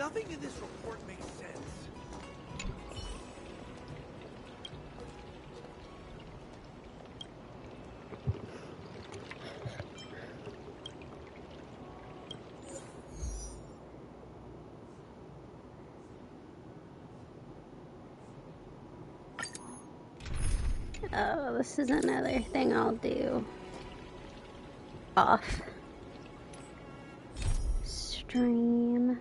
Nothing in this report makes sense. Oh, this is another thing I'll do off stream.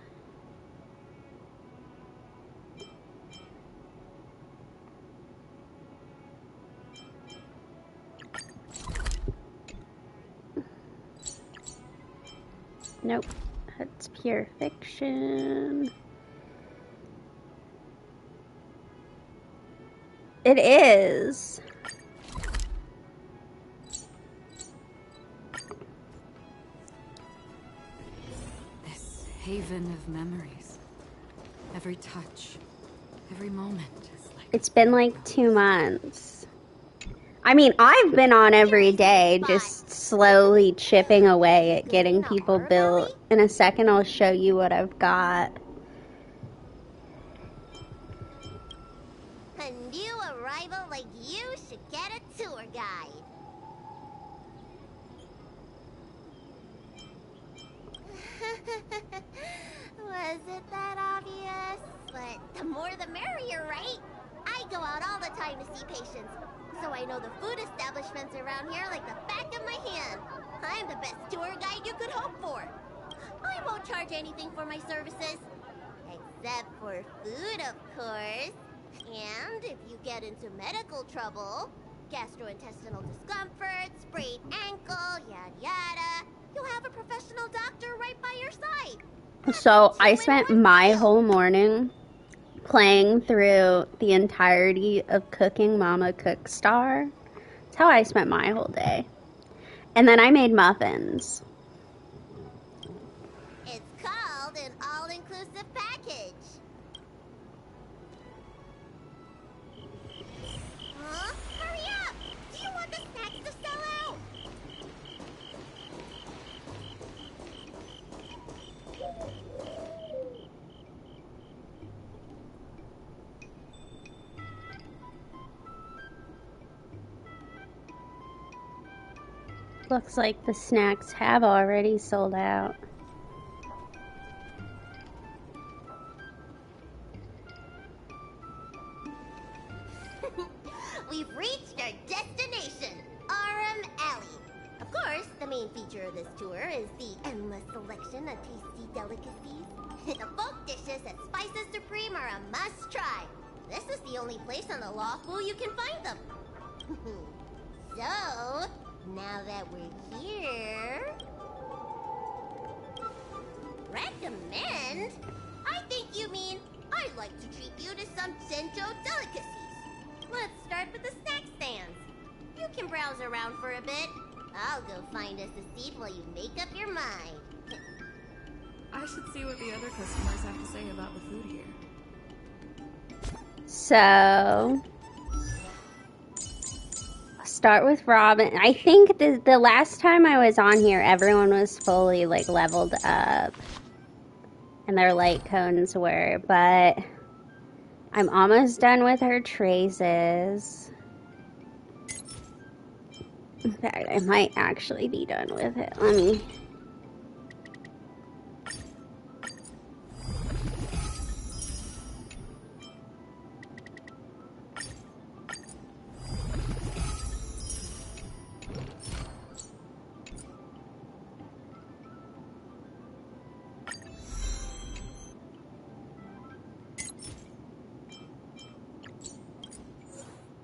Nope, that's pure fiction. It is. Haven of memories. Every touch, every moment is like... It's been like 2 months. I mean, I've been on every day, just slowly chipping away at getting people built. In a second, I'll show you what I've got. A new arrival like you should get a tour guide. Was it that obvious? But the more the merrier, right? I go out all the time to see patients, so I know the food establishments around here like the back of my hand. I'm the best tour guide you could hope for. I won't charge anything for my services. Except for food, of course. And if you get into medical trouble, gastrointestinal discomfort, sprained ankle, yada yada, you'll have a professional doctor right by your side. So I spent my whole morning playing through the entirety of Cooking Mama Cookstar. That's how I spent my whole day. And then I made muffins. It's called an all-inclusive package. Huh? Hurry up! Do you want the snacks to sell out? Looks like the snacks have already sold out. We've reached our destination, Aurum Alley. Of course, the main feature of this tour is the endless selection of tasty delicacies. The folk dishes at Spices Supreme are a must-try. This is the only place on the Lawful you can find them. So, now that we're here... Recommend? I think you mean I'd like to treat you to some Senjo delicacies. Let's start with the snack stands. You can browse around for a bit. I'll go find us a seat while you make up your mind. I should see what the other customers have to say about the food here. So, I'll start with Robin. I think the last time I was on here, everyone was fully like leveled up. And their light cones were, but I'm almost done with her traces. In fact, I might actually be done with it. Let me...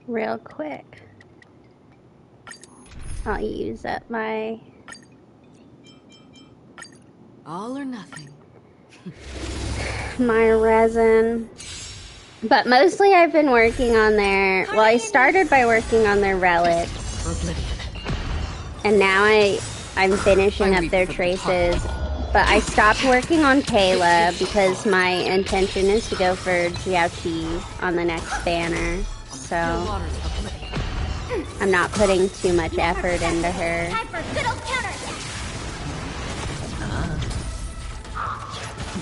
real quick. I'll use up my... All or nothing. my resin. But mostly I've been working on their... Well, I started by working on their relics. And now I'm finishing up their traces. But I stopped working on Kayla because my intention is to go for Jiaoqi on the next banner. So I'm not putting too much effort into her. Time for good old counterattack.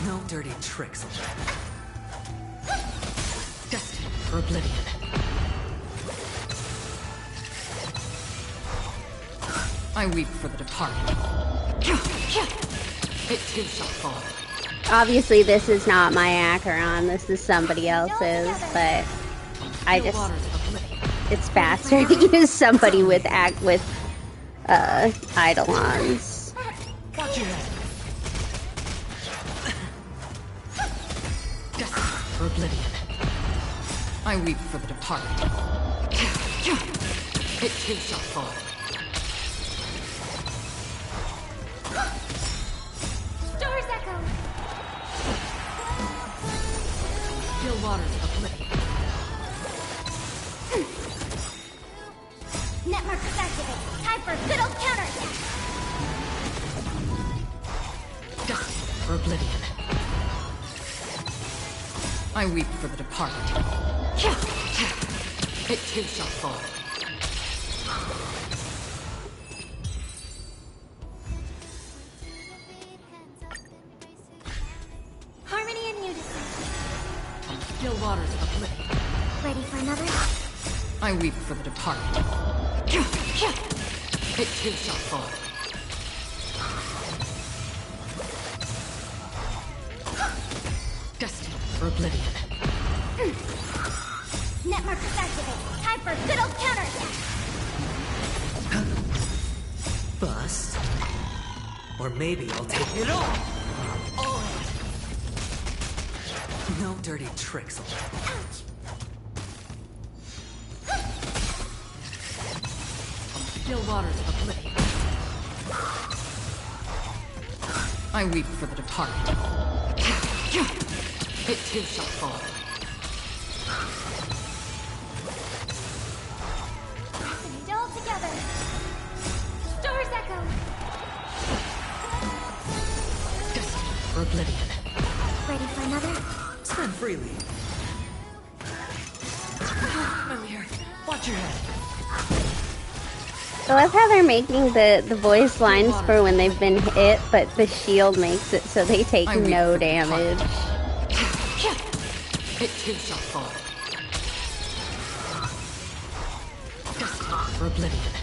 No dirty tricks. Destined for oblivion. I weep for the departed. It too shall fall. Obviously, this is not my Acheron. This is somebody else's, but I just... It's faster to use somebody with Eidolons. Watch your head. Destined for oblivion. I weep for the departed. It too shall fall. Stars echo. Still waters of oblivion. Netmark is activated. Time for good old counterattack. Destined for oblivion. I weep for the departed. It too shall fall. Harmony and unison. Still waters of oblivion. Ready for another? I weep for the departed. It too shall fall. Destined for oblivion. Netmark is activated. Time for good old counterattack. Bust. Or maybe I'll take it all. No dirty tricks. Ouch. Still waters of oblivion. I weep for the departed. It too shall fall. And all together. Stars echo. Destined for oblivion. Ready for another? Spend freely. Familiar. Watch your head. I love how they're making the voice lines for when they've been hit, but the shield makes it so they take no damage. It too shall fall. Destined for oblivion.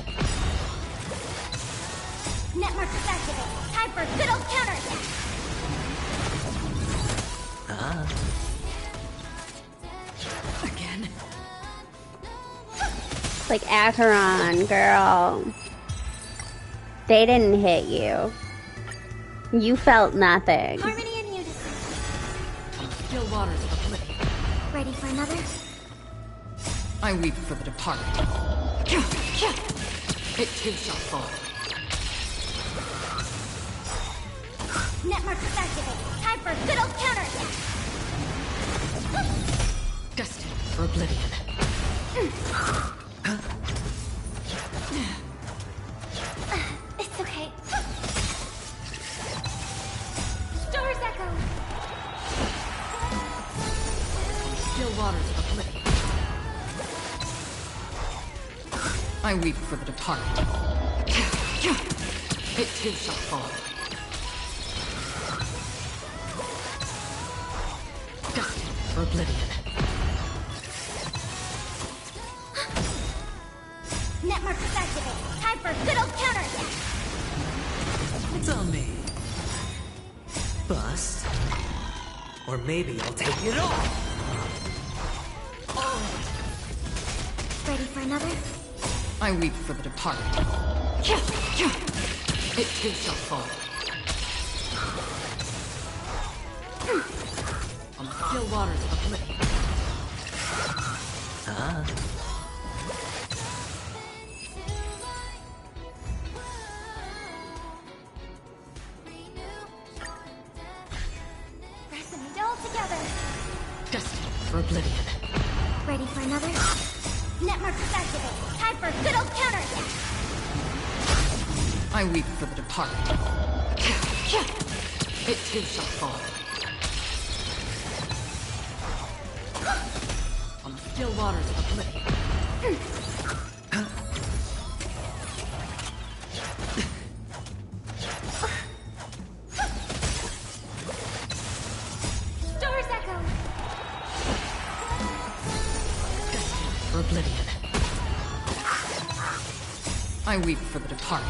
Netmark is activated. Time for good old counterattack. Again. Like Acheron, girl. They didn't hit you. You felt nothing. Harmony and unison. Still waters of oblivion. Ready for another? I weep for the departed. It too shall fall. Netmark is activated. Time for good old counterattack. Destined for oblivion. It's okay. Stars echo. Still waters of oblivion. I weep for the departed. It too shall fall. Destined for oblivion. Netmark is activated. Time for good old counterattack. It's on me. Bust. Or maybe I'll take it all. Ready for another? I weep for the departed. It too shall fall. On still waters of oblivion. Resonate all together. Destined for oblivion. Ready for another? Netmark is activated. Time for good old counterattack. I weep for the departed. It too shall fall. On still waters of oblivion. I weep for the departed.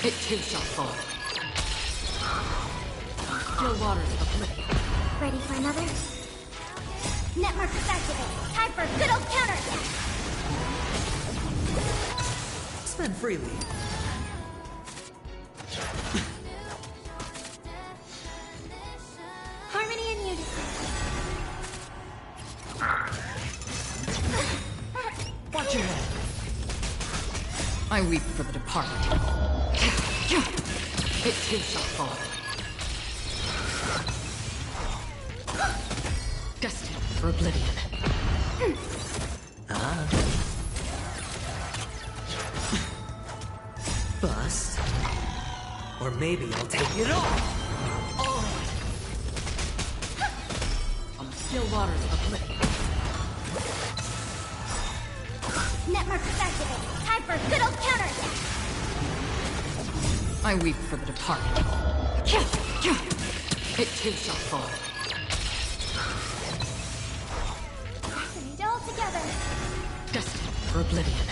It too shall fall. Still waters of oblivion. Ready for another? Network activated. Time for good old counterattack. Spend freely. Harmony and unison. Watch your head. I weep for the departed. It too shall fall. Destined for oblivion. Bust. Or maybe I'll take it all. On the still waters of oblivion. Network activated. Time for good old counterattack. I weep for the departed. It too shall fall. Fasten it all together. Destined for oblivion.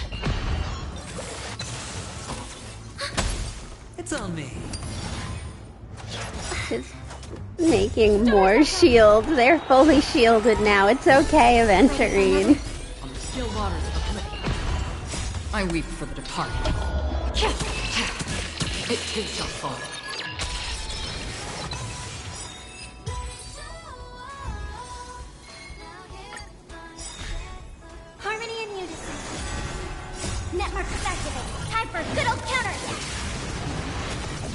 It's on me. Just making more shields. They're fully shielded now. It's okay, Aventurine. On the still waters of oblivion. I weep for the departed. It too shall fall. Harmony and unison. Network activated. Time for good old counterattack.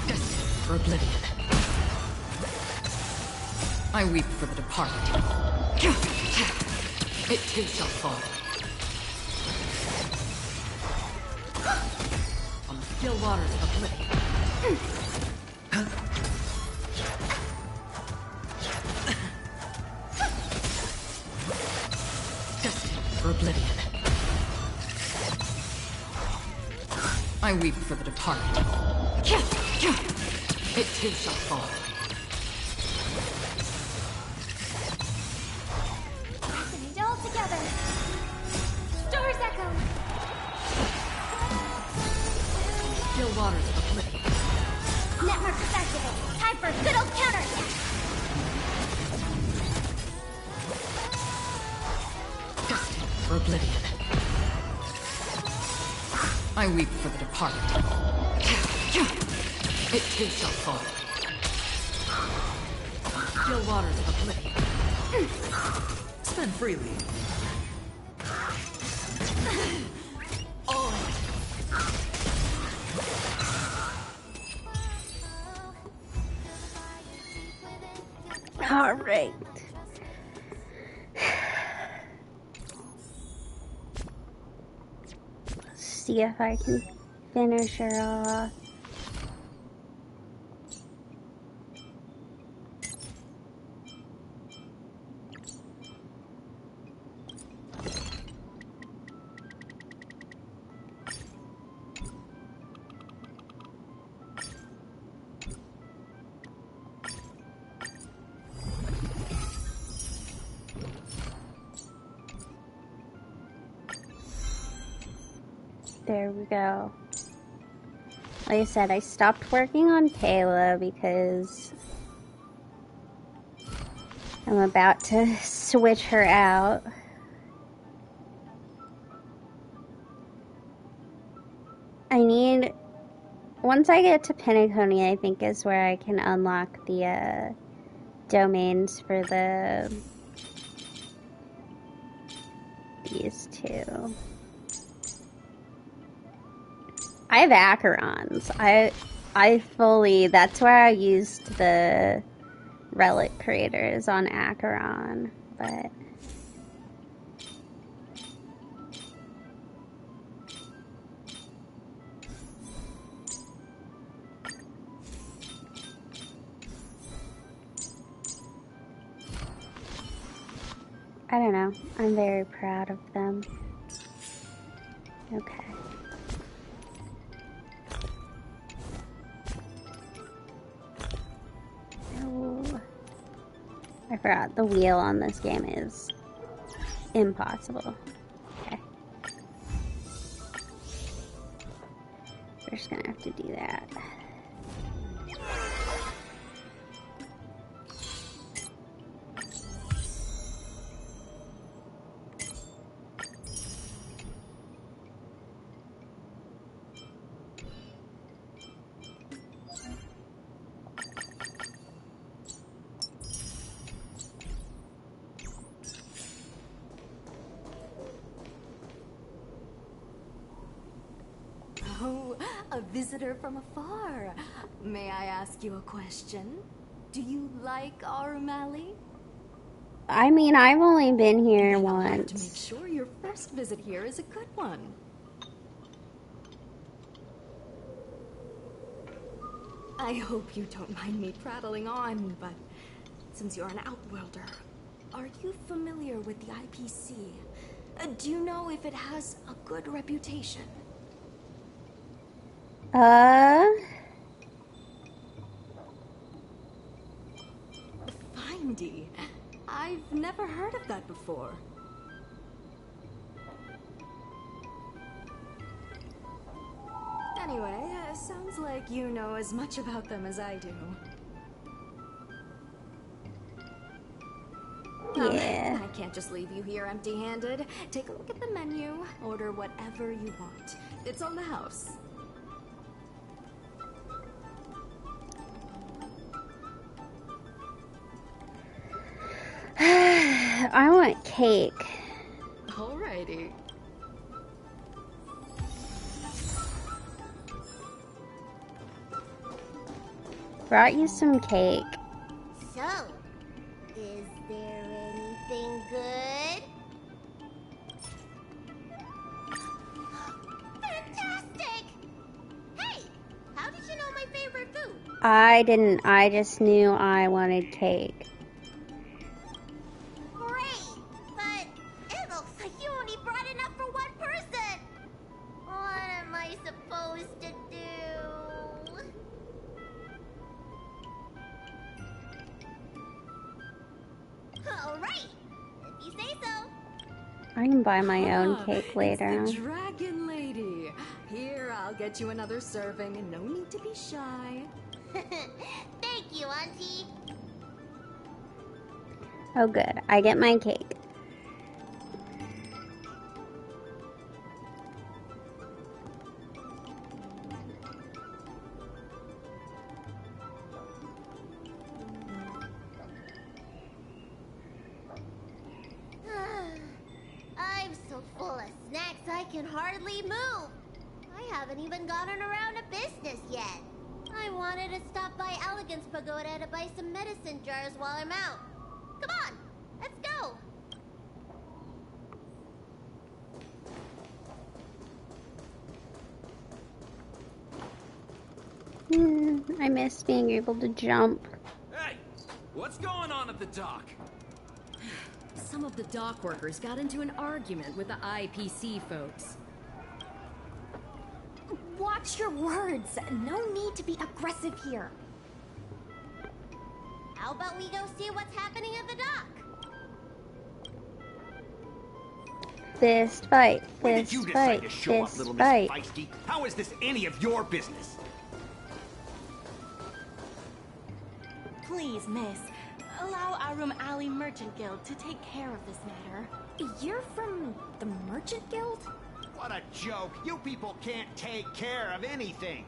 Destined for oblivion. I weep for the departed. It too shall fall. On the still waters of oblivion. Destined for oblivion. I weep for the departed. It too shall fall. Fasten it all together. Doors echo. Still waters of oblivion. Network activated. Time for good old counterattack. Destined for oblivion. I weep for the departed. It too shall fall. Still waters of oblivion. Spend freely. All right. Let's see if I can finish her off. There we go. Like I said, I stopped working on Kayla because I'm about to switch her out. Once I get to Penacony, I think is where I can unlock the domains for these two. I have Acherons. That's where I used the relic creators on Acheron, but I don't know. I'm very proud of them. Okay. Oh, I forgot the wheel on this game is impossible. Okay. We're just gonna have to do that. Oh, a visitor from afar. May I ask you a question? Do you like Aurum Alley? I mean, I've only been here Then I'll have once. to make sure your first visit here is a good one. I hope you don't mind me prattling on, but since you're an Outworlder, are you familiar with the IPC? Do you know if it has a good reputation? Findy. I've never heard of that before. Anyway, sounds like you know as much about them as I do. Yeah. I can't just leave you here empty-handed. Take a look at the menu, order whatever you want. It's on the house. I want cake. Alrighty. Brought you some cake. So, is there anything good? Fantastic! Hey, how did you know my favorite food? I didn't. I just knew I wanted cake. Great, but it looks like you only brought enough for one person. What am I supposed to do? All right, if you say so. I can buy my own cake later. It's the Dragon Lady. Here, I'll get you another serving, and no need to be shy. Thank you, Auntie. Oh, good. I get my cake. I'm so full of snacks I can hardly move. I haven't even gotten around to business yet. I wanted to stop by Elegance Pagoda to buy some medicine jars while I'm out. Come on, let's go. I miss being able to jump. Hey, what's going on at the dock? Some of the dock workers got into an argument with the IPC folks. Watch your words. No need to be aggressive here. How about we go see what's happening at the dock? Fist fight. When did Fist you decide fight. to show up, Fist little fight. Miss Feisty? How is this any of your business? Please, miss. Allow Aurum Alley Merchant Guild to take care of this matter. You're from the Merchant Guild? What a joke. You people can't take care of anything.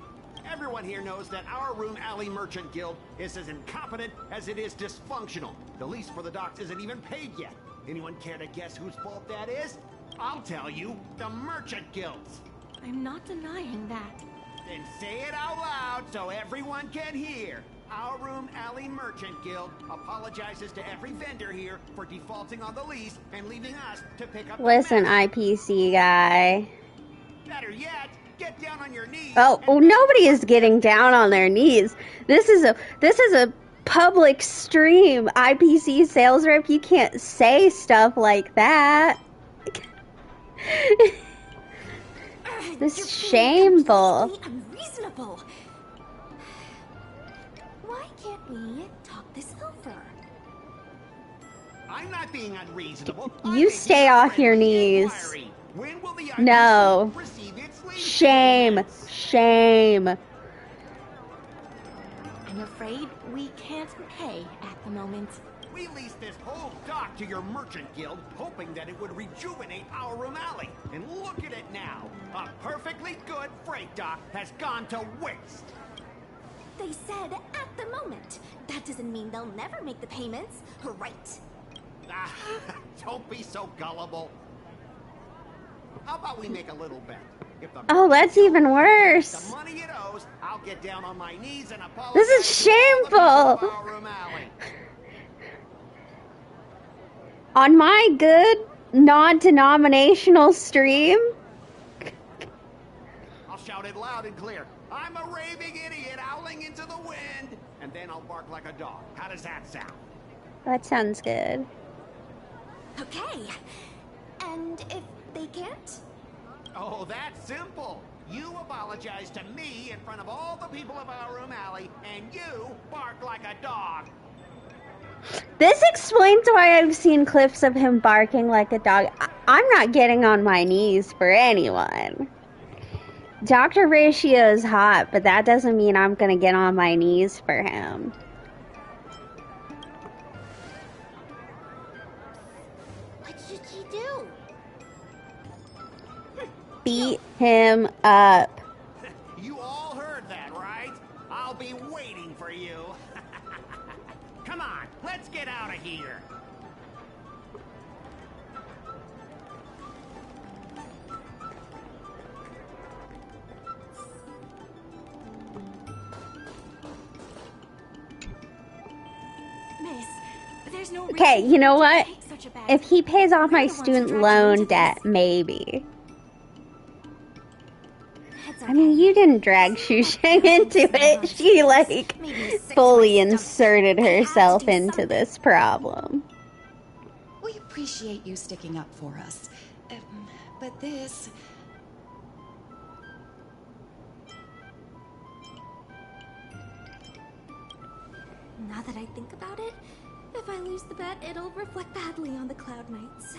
Everyone here knows that our Aurum Alley Merchant Guild is as incompetent as it is dysfunctional. The lease for the docks isn't even paid yet. Anyone care to guess whose fault that is? I'll tell you, the Merchant Guild's. I'm not denying that. Then say it out loud so everyone can hear. Our Aurum Alley Merchant Guild apologizes to every vendor here for defaulting on the lease and leaving us to pick up Listen, the mess. IPC guy. Better yet, get down on your knees. Oh, nobody is getting down on their knees. This is a public stream. IPC sales rep, you can't say stuff like that. This is shameful. Completely unreasonable. Why can't we talk this over? I'm not being unreasonable. You stay off your knees. Inquiry. When will the IPC No. receive its leave Shame. payments? Shame. I'm afraid we can't pay at the moment. We leased this whole dock to your merchant guild, hoping that it would rejuvenate our room alley. And look at it now. A perfectly good freight dock has gone to waste. They said at the moment. That doesn't mean they'll never make the payments, right? Ah, don't be so gullible. How about we make a little bet? If the Oh, that's even the worse. money it owes, I'll get down on my knees and apologize. This is to all the people of shameful. our room alley. On my good non-denominational stream. I'll shout it loud and clear. I'm a raving idiot howling into the wind. And then I'll bark like a dog. How does that sound? That sounds good. Okay. And if they can't? Oh, that's simple. You apologize to me in front of all the people of our room alley, and you bark like a dog. This explains why I've seen clips of him barking like a dog. I'm not getting on my knees for anyone. Dr. Ratio is hot, but that doesn't mean I'm gonna get on my knees for him. What should she do? Beat him up. You all heard that, right? I'll be waiting for you. Come on, let's get out of here. Miss, there's no Okay, reason you know to what? take such a bad If he pays off my We're the ones who student dragged you loan into debt, this. maybe. It's I mean, you didn't drag Xusheng into it. She, like, fully inserted herself into this problem. We appreciate you sticking up for us. But this... Now that I think about it, if I lose the bet, it'll reflect badly on the Cloud Knights.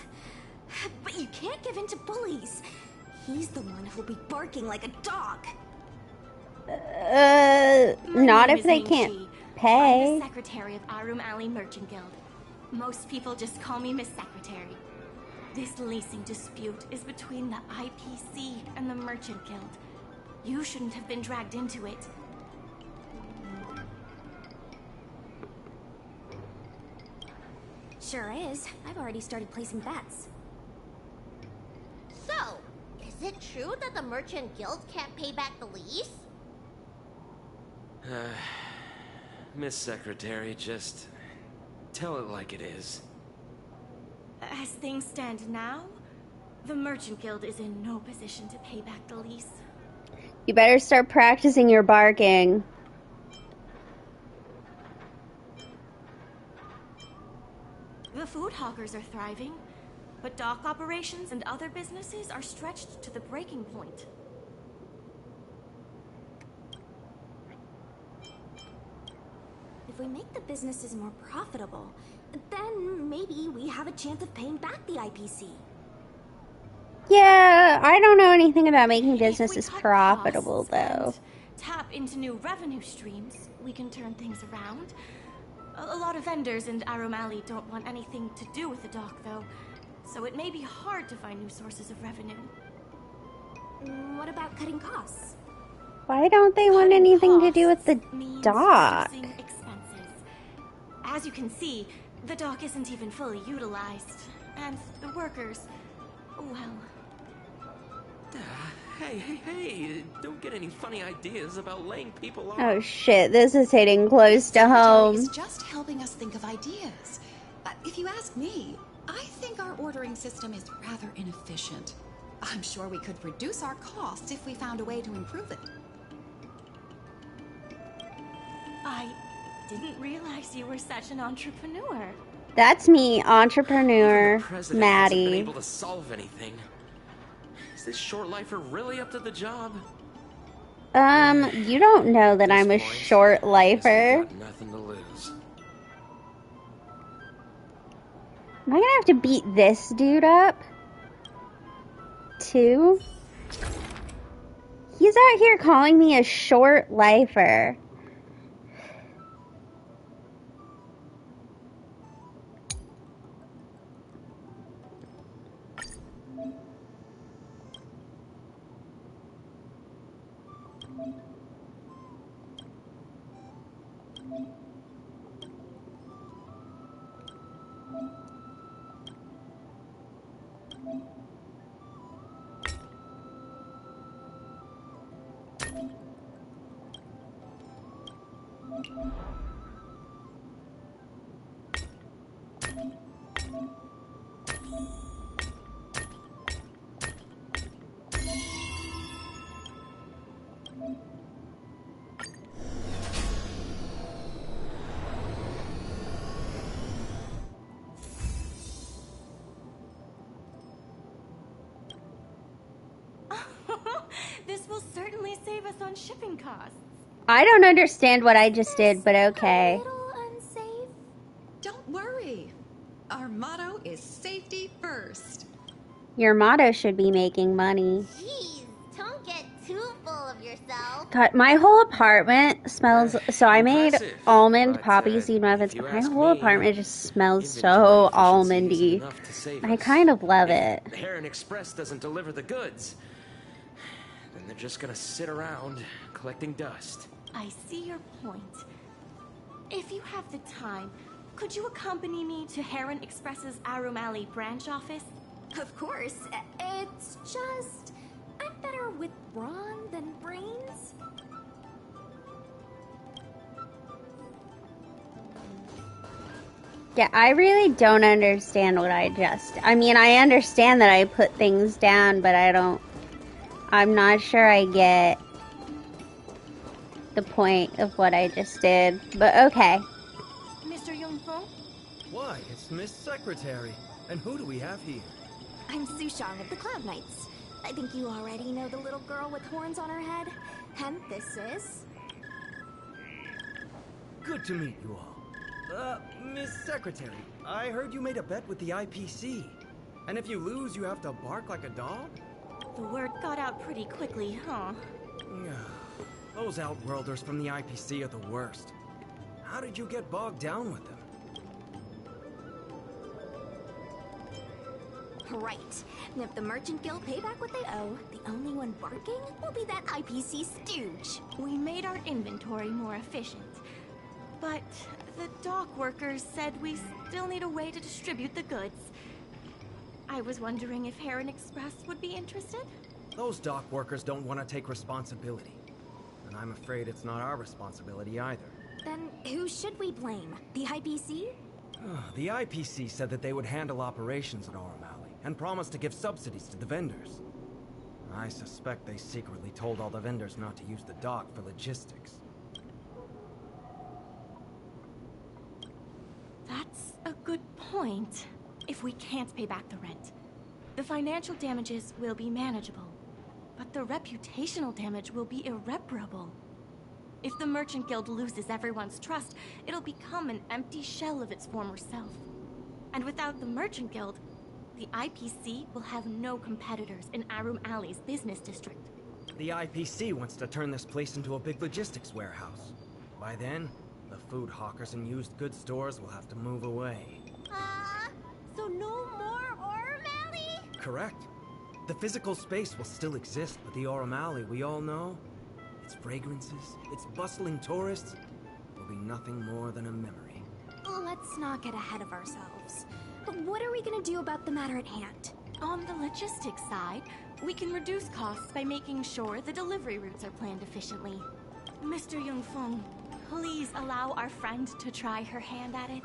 But you can't give in to bullies. He's the one who'll be barking like a dog. My Not name if is they Ming can't Shi. I'm pay. the secretary of Arum Alley Merchant Guild. Most people just call me Miss Secretary. This leasing dispute is between the IPC and the Merchant Guild. You shouldn't have been dragged into it. Sure is. I've already started placing bets. So, is it true that the Merchant Guild can't pay back the lease? Miss Secretary, just tell it like it is. As things stand now, the Merchant Guild is in no position to pay back the lease. You better start practicing your barking. The food hawkers are thriving, but dock operations and other businesses are stretched to the breaking point. If we make the businesses more profitable, then maybe we have a chance of paying back the IPC. Yeah, I don't know anything about making If we businesses cut profitable, costs though. and tap into new revenue streams, we can turn things around. A lot of vendors in Arum Alley don't want anything to do with the dock, though, so it may be hard to find new sources of revenue. What about cutting costs? Why don't they want Cutting anything to do with the costs means dock? reducing expenses. As you can see, the dock isn't even fully utilized, and the workers, well, Hey, don't get any funny ideas about laying people off. Oh shit, this is hitting close to Secretary home. is just helping us think of ideas. If you ask me, I think our ordering system is rather inefficient. I'm sure we could reduce our costs if we found a way to improve it. I didn't realize you were such an entrepreneur. That's me, entrepreneur, Even the president hasn't been Maddie. able to solve anything. Is this short lifer really up to the job? You don't know that I'm a At this point, short I guess lifer. we've got nothing to lose. Am I gonna have to beat this dude up? 2? He's out here calling me a short lifer. This will certainly save us on shipping costs. I don't understand what I just did, but okay. A little unsafe. Don't worry. Our motto is safety first. Your motto should be making money. Jeez, don't get too full of yourself. God, my whole apartment smells. So I made Impressive, almond but, poppy seed muffins. if you My ask whole me, apartment just smells inventory so efficiency isn't almondy. enough to save I us. kind of love it. If Heron Express doesn't deliver the goods, then they're just gonna sit around collecting dust. I see your point. If you have the time, could you accompany me to Heron Express's Arum Alley branch office? Of course. It's just I'm better with brawn than brains. Yeah, I really don't understand what I just. I mean, I understand that I put things down, but I'm not sure I get the point of what I just did. But okay. Mr. Yongfeng? Why, it's Miss Secretary. And who do we have here? I'm Sushang of the Cloud Knights. I think you already know the little girl with horns on her head. And this is... Good to meet you all. Miss Secretary, I heard you made a bet with the IPC. And if you lose, you have to bark like a dog? The word got out pretty quickly, huh? Those Outworlders from the IPC are the worst. How did you get bogged down with them? Right. And if the Merchant Guild pay back what they owe, the only one barking will be that IPC stooge. We made our inventory more efficient. But the dock workers said we still need a way to distribute the goods. I was wondering if Heron Express would be interested? Those dock workers don't want to take responsibility. And I'm afraid it's not our responsibility either. Then who should we blame? The IPC? The IPC said that they would handle operations at Aurum Alley and promised to give subsidies to the vendors. I suspect they secretly told all the vendors not to use the dock for logistics. That's a good point. If we can't pay back the rent, the financial damages will be manageable, but the reputational damage will be irreparable. If the Merchant Guild loses everyone's trust, it'll become an empty shell of its former self. And without the Merchant Guild, the IPC will have no competitors in Arum Alley's business district. The IPC wants to turn this place into a big logistics warehouse. By then, the food hawkers and used goods stores will have to move away. So no more Aurum Alley? Correct. The physical space will still exist, but the Aurum Alley we all know, its fragrances, its bustling tourists, will be nothing more than a memory. Let's not get ahead of ourselves. What are we gonna do about the matter at hand? On the logistics side, we can reduce costs by making sure the delivery routes are planned efficiently. Mr. Yongfeng, please allow our friend to try her hand at it.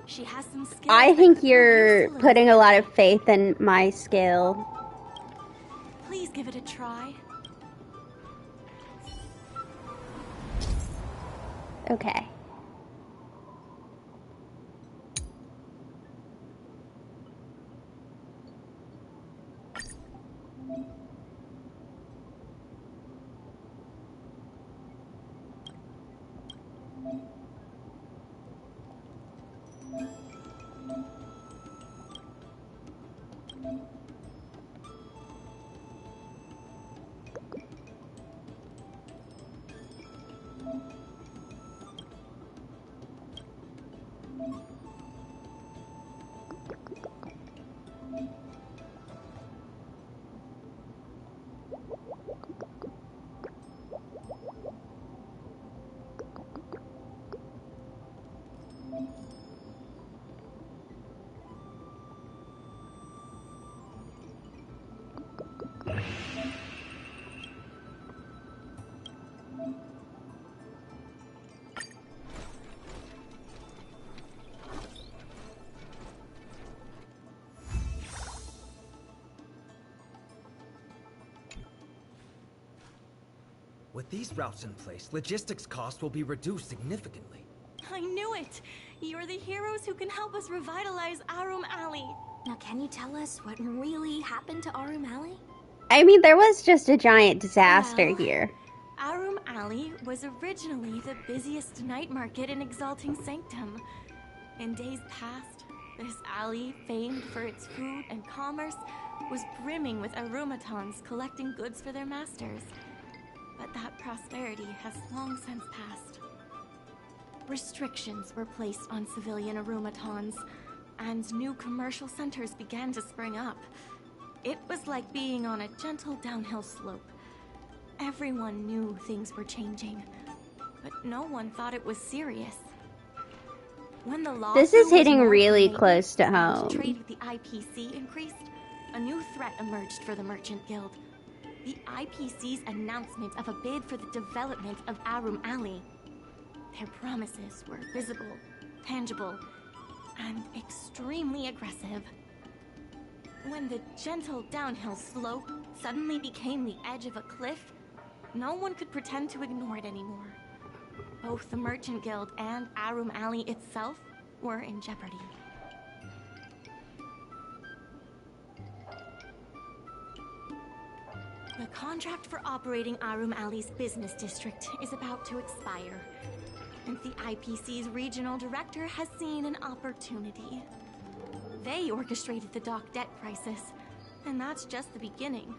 She has some skills. I think you're putting a lot of faith in my skill. Please give it a try. Okay. With these routes in place, logistics costs will be reduced significantly. I knew it! You're the heroes who can help us revitalize Arum Alley. Now, can you tell us what really happened to Arum Alley? I mean, there was just a giant disaster Well, here. Arum Alley was originally the busiest night market in Exalting Sanctum. In days past, this alley, famed for its food and commerce, was brimming with Arumatons collecting goods for their masters. But that prosperity has long since passed. Restrictions were placed on civilian Arumatons, and new commercial centers began to spring up. It was like being on a gentle downhill slope. Everyone knew things were changing, but no one thought it was serious. When the law This is hitting was more really pervasive close to and home. trade with the IPC increased, a new threat emerged for the Merchant Guild. The IPC's announcement of a bid for the development of Arum Alley. Their promises were visible, tangible, and extremely aggressive. When the gentle downhill slope suddenly became the edge of a cliff, no one could pretend to ignore it anymore. Both the Merchant Guild and Arum Alley itself were in jeopardy. The contract for operating Arum Alley's business district is about to expire, and the IPC's regional director has seen an opportunity. They orchestrated the dock debt crisis, and that's just the beginning.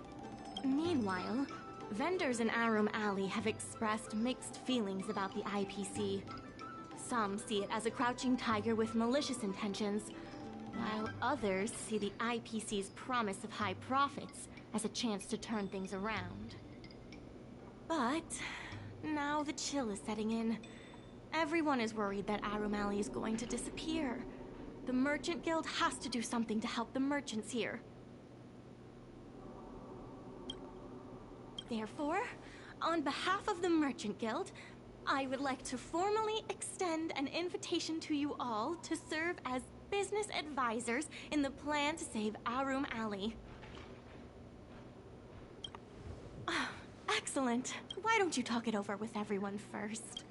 Meanwhile, vendors in Arum Alley have expressed mixed feelings about the IPC. Some see it as a crouching tiger with malicious intentions, while others see the IPC's promise of high profits as a chance to turn things around. But now the chill is setting in. Everyone is worried that Arum Alley is going to disappear. The Merchant Guild has to do something to help the merchants here. Therefore, on behalf of the Merchant Guild, I would like to formally extend an invitation to you all to serve as business advisors in the plan to save Arum Alley. Excellent. Why don't you talk it over with everyone first?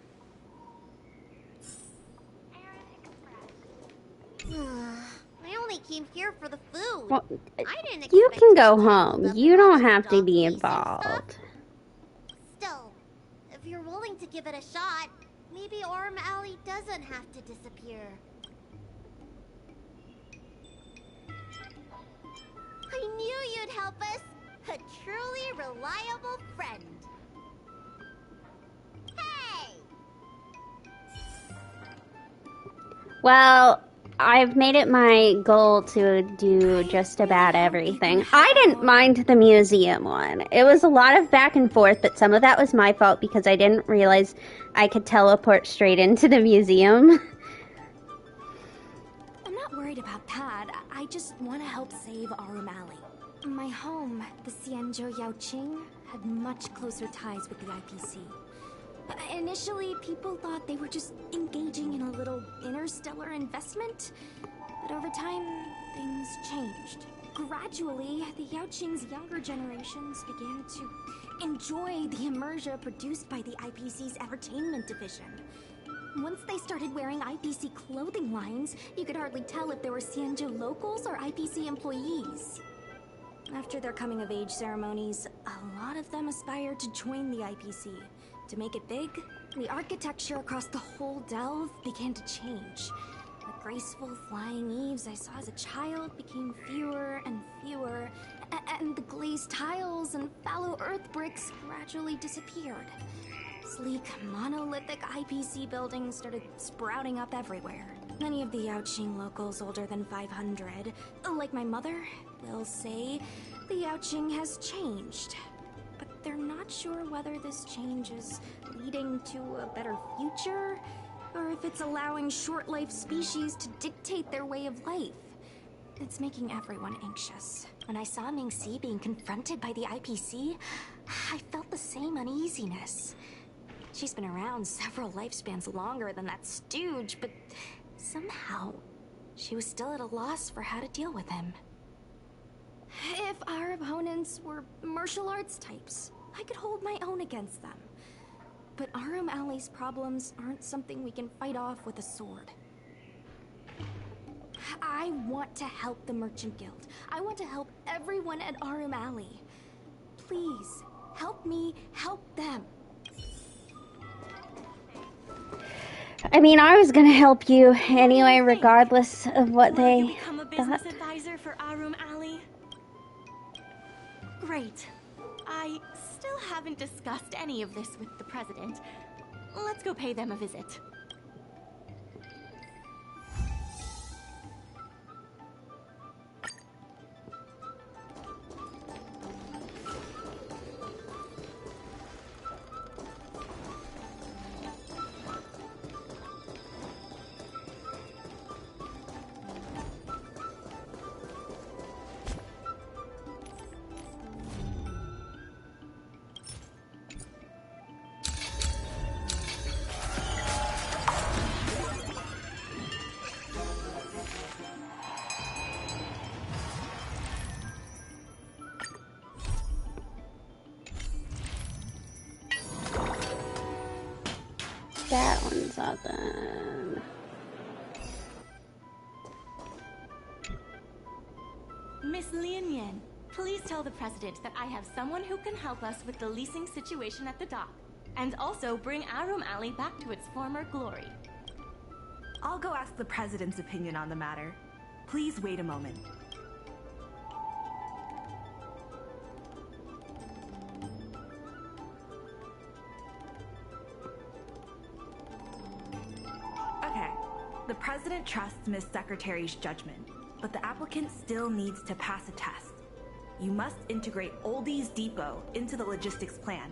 I only came here for the food. Well, I didn't you expect can to go be home. tangled up You in all don't this have to dog be racing stuff. involved. Still, if you're willing to give it a shot, maybe Arum Alley doesn't have to disappear. I knew you'd help us. A truly reliable friend. Hey! Well, I've made it my goal to do just about everything. I didn't mind the museum one. It was a lot of back and forth, but some of that was my fault because I didn't realize I could teleport straight into the museum. I'm not worried about that. I just want to help save Arum Alley. My home, the Xianzhou Yaoqing, had much closer ties with the IPC. Initially, people thought they were just engaging in a little interstellar investment, but over time, things changed. Gradually, the Yaoqing's younger generations began to enjoy the immersion produced by the IPC's entertainment division. Once they started wearing IPC clothing lines, you could hardly tell if they were Xianzhou locals or IPC employees. After their coming-of-age ceremonies, a lot of them aspired to join the IPC. To make it big, the architecture across the whole delve began to change. The graceful flying eaves I saw as a child became fewer and fewer, and the glazed tiles and fallow earth bricks gradually disappeared. sleek, monolithic IPC buildings started sprouting up everywhere. Many of the Yaoqing locals older than 500, like my mother, will say the Yaoqing has changed. But they're not sure whether this change is leading to a better future, or if it's allowing short-life species to dictate their way of life. It's making everyone anxious. When I saw Ming-Si being confronted by the IPC, I felt the same uneasiness. She's been around several lifespans longer than that stooge, but somehow she was still at a loss for how to deal with him. If our opponents were martial arts types, I could hold my own against them. But Arum Alley's problems aren't something we can fight off with a sword. I want to help the Merchant Guild. I want to help everyone at Arum Alley. Please, help me help them. I mean, I was gonna help you anyway, regardless of what Will you they become a thought. business advisor for Arum Alley? Great. I still haven't discussed any of this with the president. Let's go pay them a visit. That one's all done. Miss Lin Yan, please tell the president that I have someone who can help us with the leasing situation at the dock, and also bring Arum Alley back to its former glory. I'll go ask the president's opinion on the matter. Please wait a moment. Okay, the president trusts Miss Secretary's judgment, but the applicant still needs to pass a test. You must integrate Oldies Depot into the logistics plan.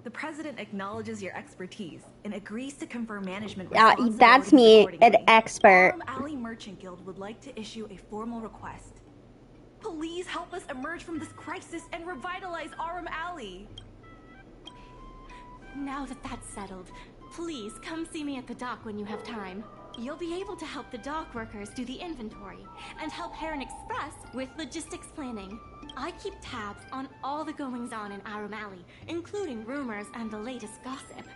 The president acknowledges your expertise and agrees to confer management responsibilities that's me, an accordingly. expert. Arum Alley Merchant Guild would like to issue a formal request. Please help us emerge from this crisis and revitalize Arum Alley. Now that that's settled, please come see me at the dock when you have time. You'll be able to help the dock workers do the inventory and help Heron Express with logistics planning. I keep tabs on all the goings-on in Arum Alley, including rumors and the latest gossip.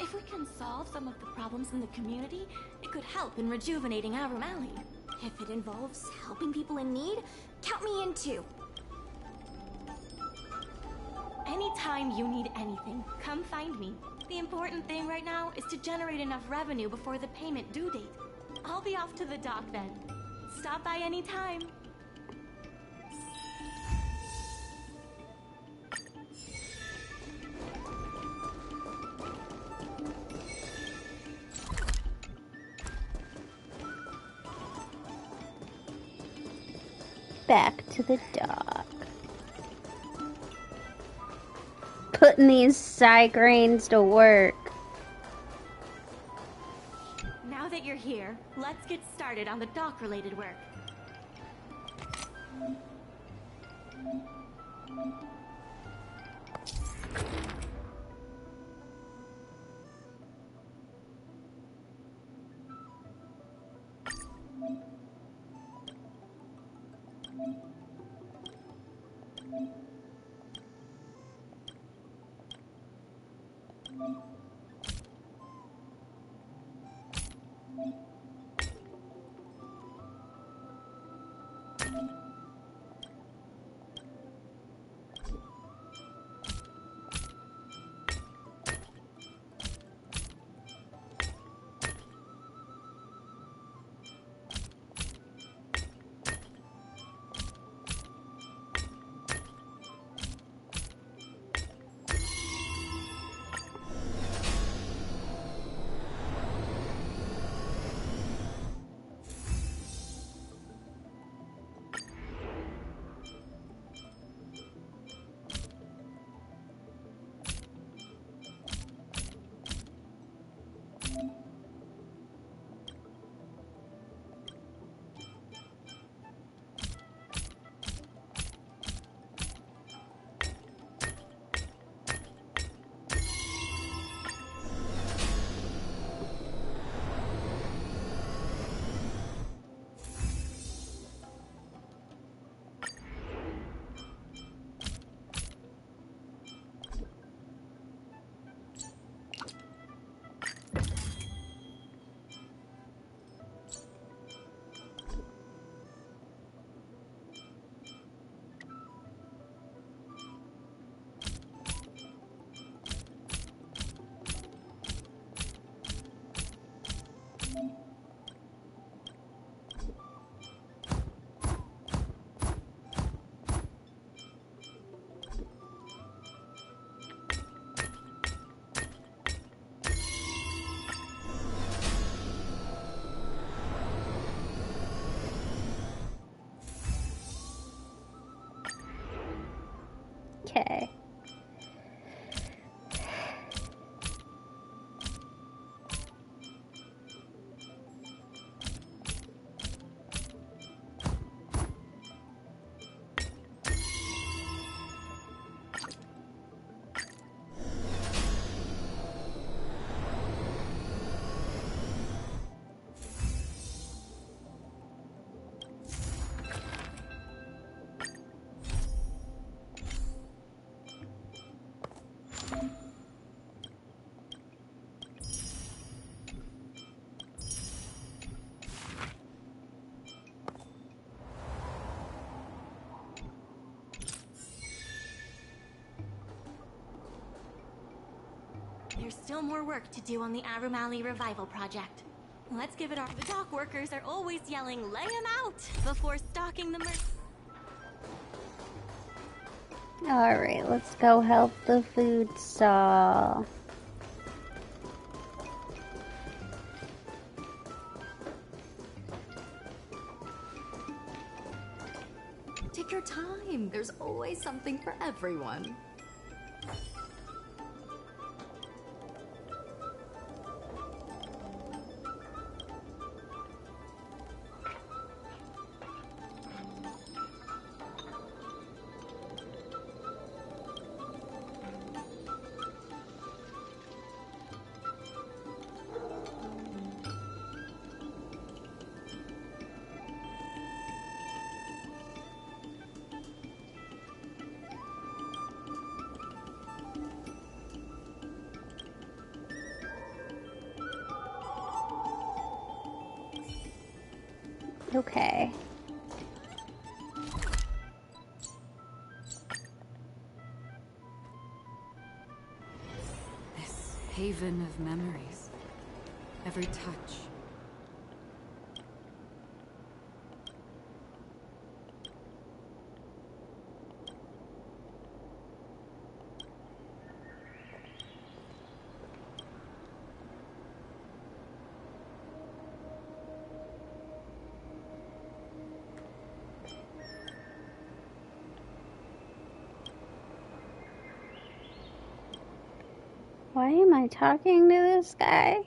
If we can solve some of the problems in the community, it could help in rejuvenating Arum Alley. If it involves helping people in need, count me in too. Anytime you need anything, come find me. The important thing right now is to generate enough revenue before the payment due date. I'll be off to the dock then. Stop by anytime. Back to the dock. Putting these Psygrains to work. Now that you're here, let's get started on the dock-related work. Okay. There's still more work to do on the Arum Alley Revival Project. Let's give it our... The dock workers are always yelling, "Lay 'em out!" before stocking the Alright, let's go help the food stall. Take your time. There's always something for everyone. Okay. haven of memories. Every touch. Why am I talking to this guy?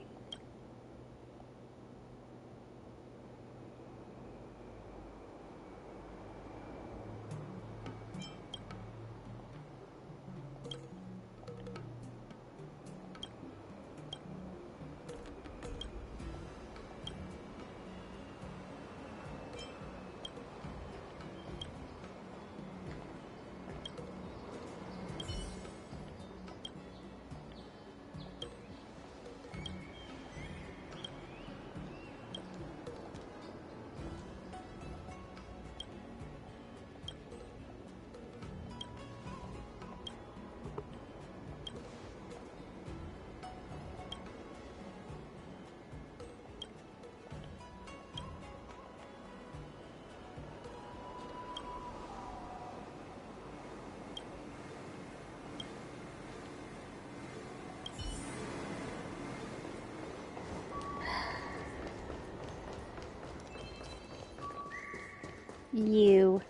You.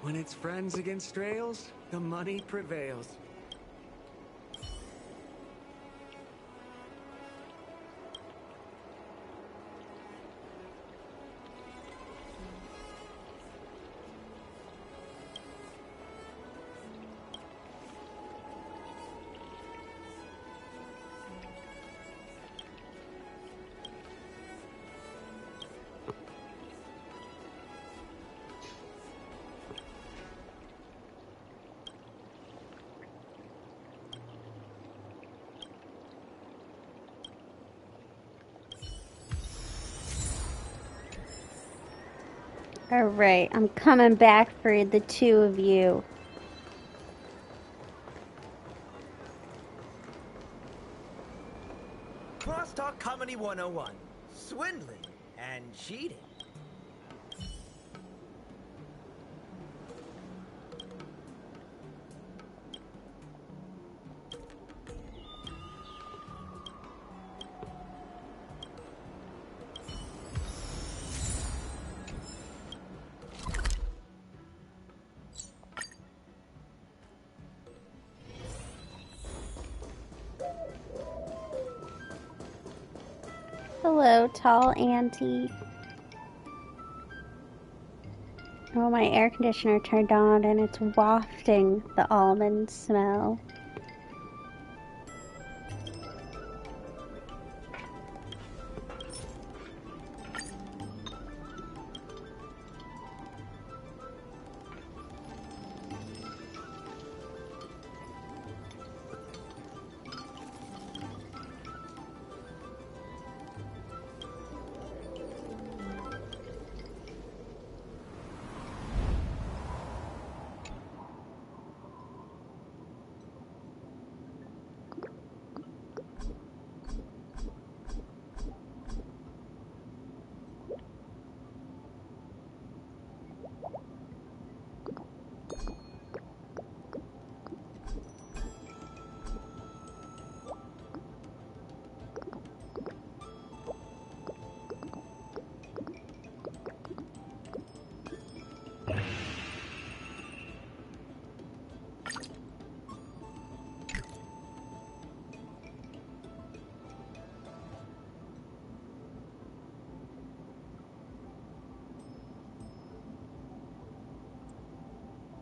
When it's friends against trails, the money prevails. Alright, I'm coming back for the two of you. Crosstalk Comedy 101. Swindling and cheating. Hello, tall auntie. Oh, my air conditioner turned on and it's wafting the almond smell.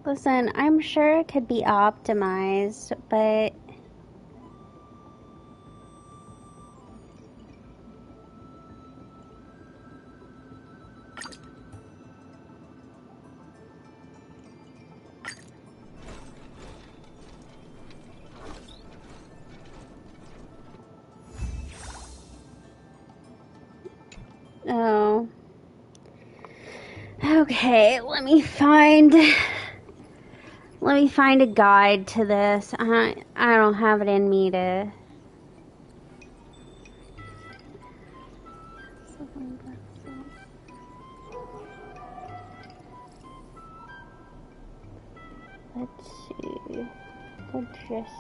Listen, I'm sure it could be optimized, but oh. Okay, let me find a guide to this. I don't have it in me to. Let's see. Logistics.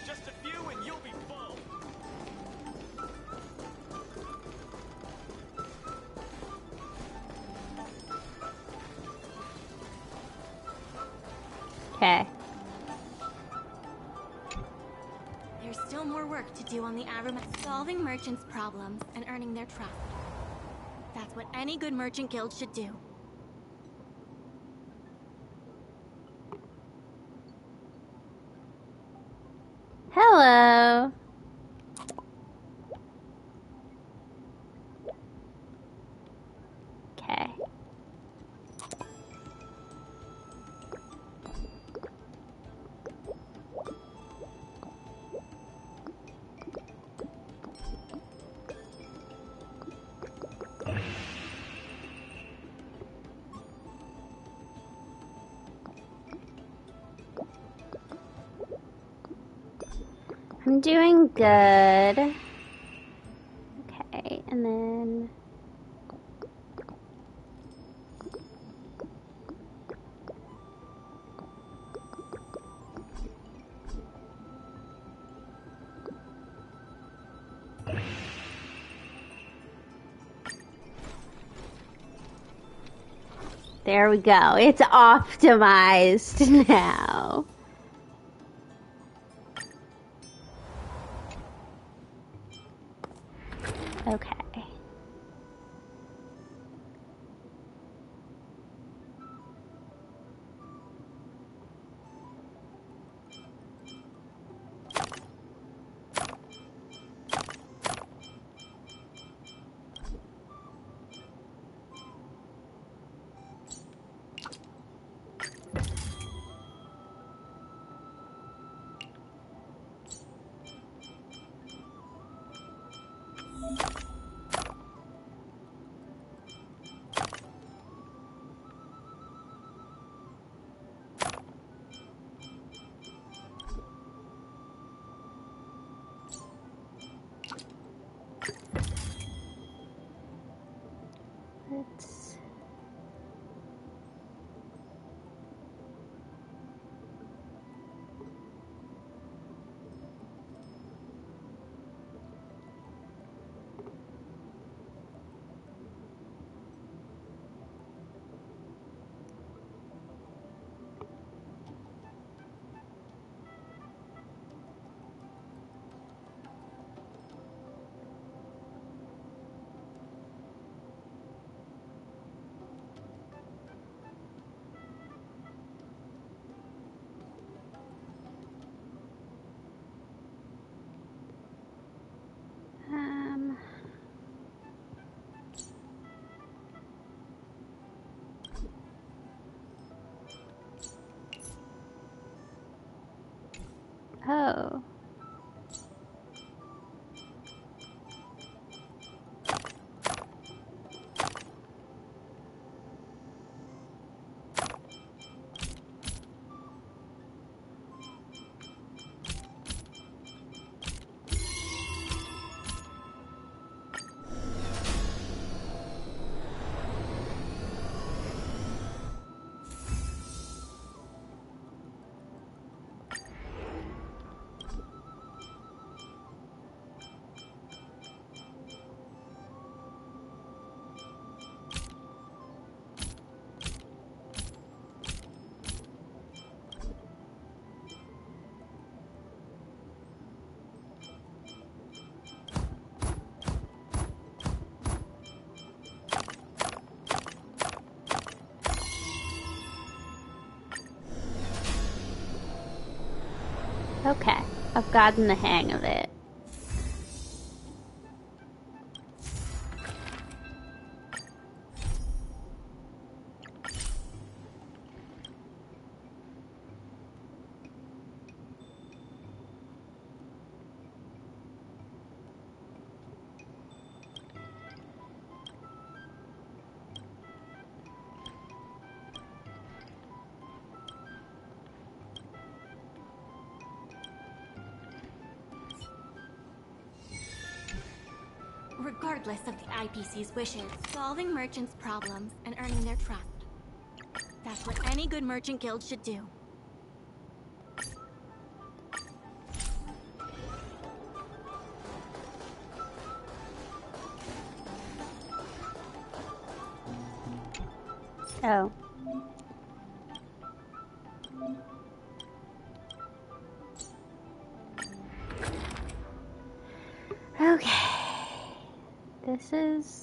Just a few and you'll be full. Okay. There's still more work to do on the Avermax. Solving merchants' problems and earning their trust. That's what any good merchant guild should do. Hello. Okay. I'm doing good. Okay, and then there we go. It's optimized now. Okay. Let's... Oh. Okay, I've gotten the hang of it. regardless of the IPC's wishes. Solving merchants' problems and earning their trust. That's what any good merchant guild should do. Oh. Okay. This is...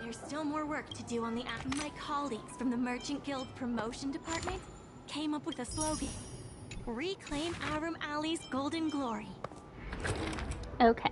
There's still more work to do on the app. My colleagues from the Merchant Guild Promotion Department came up with a slogan. Reclaim Arum Alley's golden glory. Okay.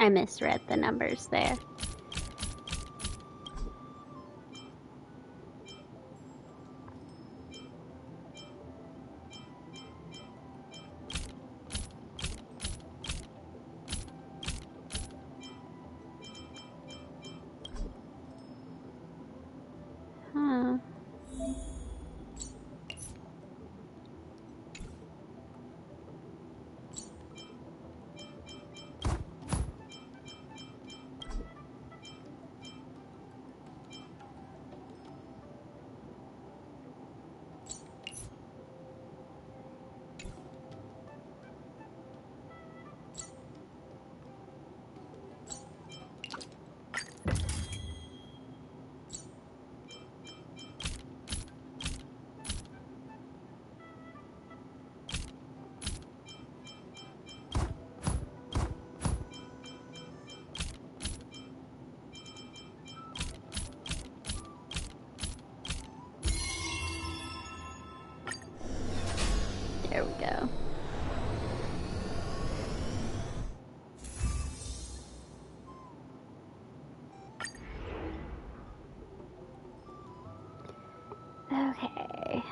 I misread the numbers there. Huh. There we go. Okay.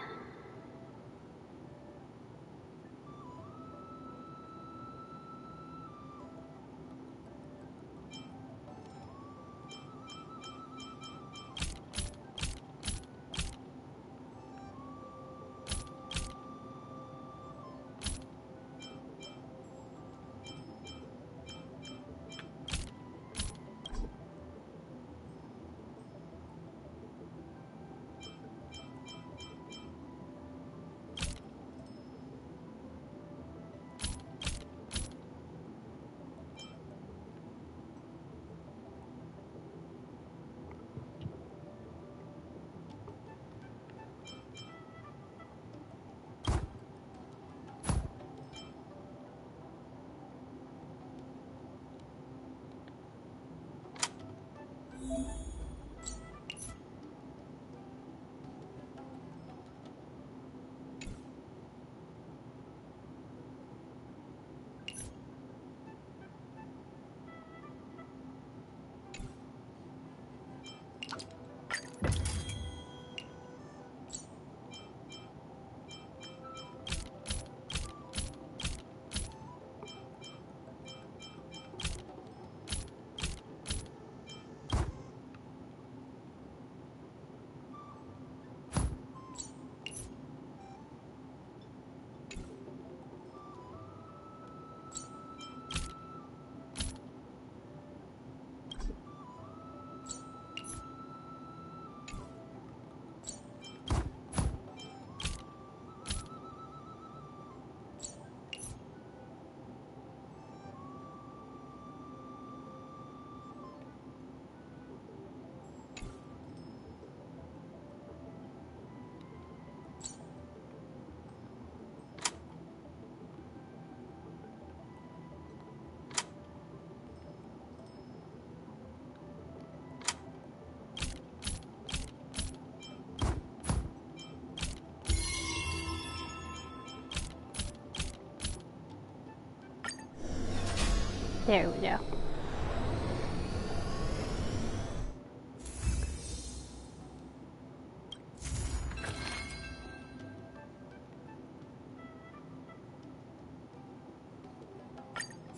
There we go.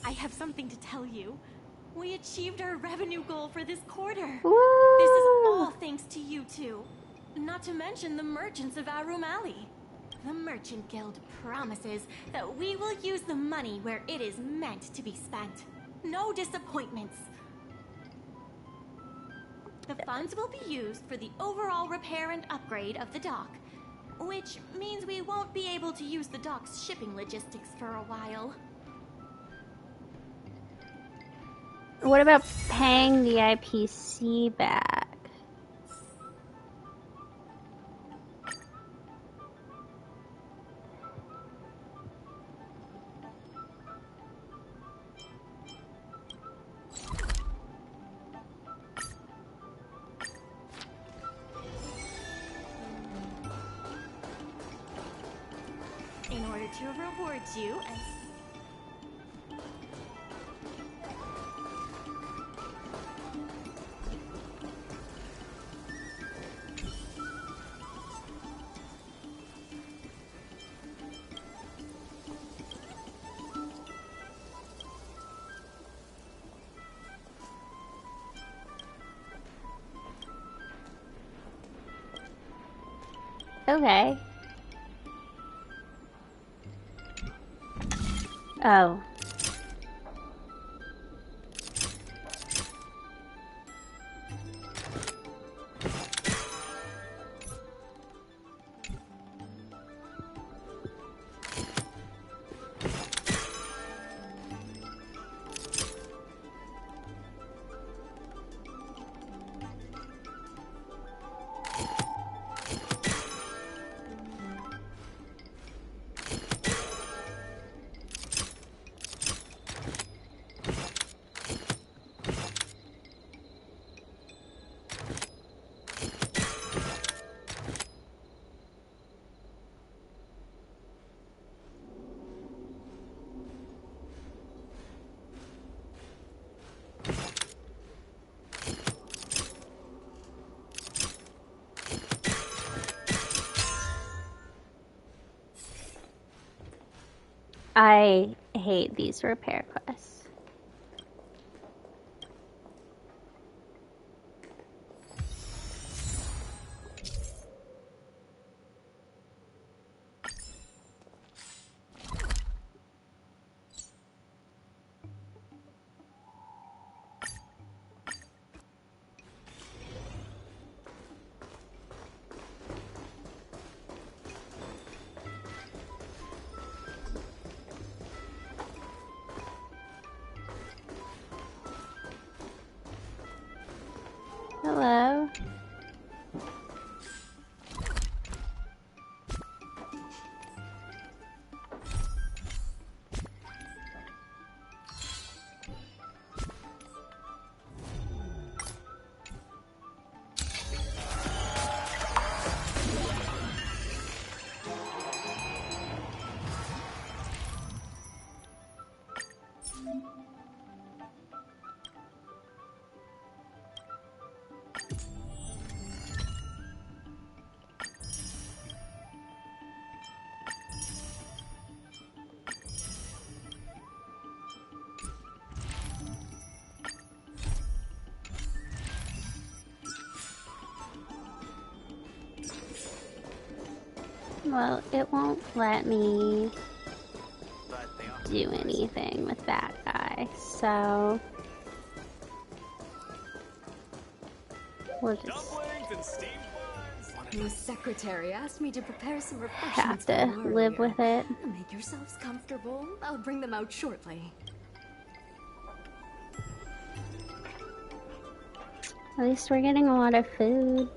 I have something to tell you. We achieved our revenue goal for this quarter. Woo! This is all thanks to you two. Not to mention the merchants of Arum Alley. The Merchant Guild promises that we will use the money where it is meant to be spent. No disappointments. The funds will be used for the overall repair and upgrade of the dock, which means we won't be able to use the dock's shipping logistics for a while. What about paying the IPC back? In order to reward you and... Okay. Oh. I hate these repair quests. Hello. Well, it won't let me do anything with that guy, so we'll just Miss Secretary asked me to prepare some have refreshments to for the live warrior. with it. Make yourselves comfortable. I'll bring them out shortly. At least we're getting a lot of food.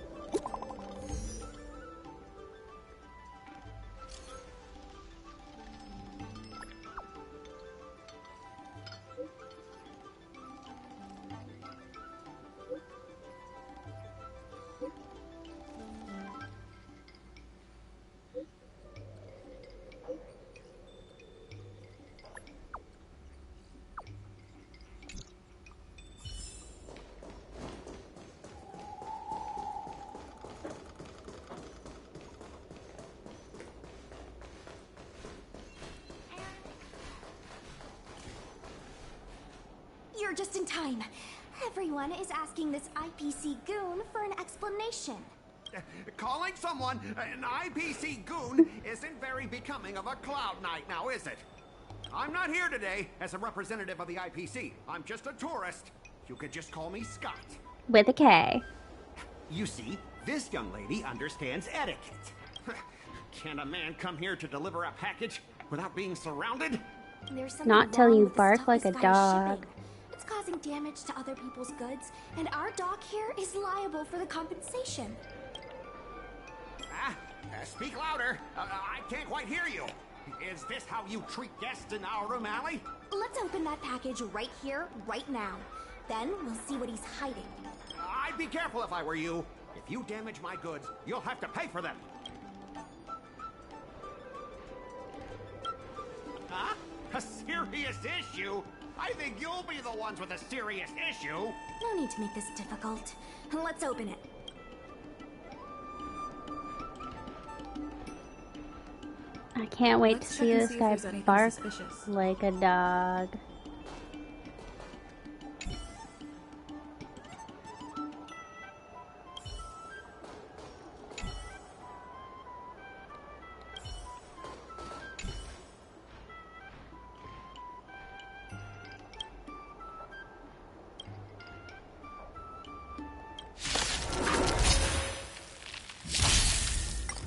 You're just in time. Everyone is asking this IPC goon for an explanation. Calling someone an IPC goon isn't very becoming of a Cloud Knight now, is it? I'm not here today as a representative of the IPC. I'm just a tourist. You could just call me Scott. With a K. You see, this young lady understands etiquette. Can a man come here to deliver a package without being surrounded? There's something Not till wrong you with the bark stuff like this a guy is dog. shipping. It's causing damage to other people's goods, and our dock here is liable for the compensation. Speak louder. I can't quite hear you. Is this how you treat guests in our room, Allie? Let's open that package right here, right now. Then we'll see what he's hiding. I'd be careful if I were you. If you damage my goods, you'll have to pay for them. Huh? A serious issue? I think you'll be the ones with a serious issue. No need to make this difficult. Let's open it. I can't wait Let's to check see and this see if guy there's anything bark suspicious. like a dog.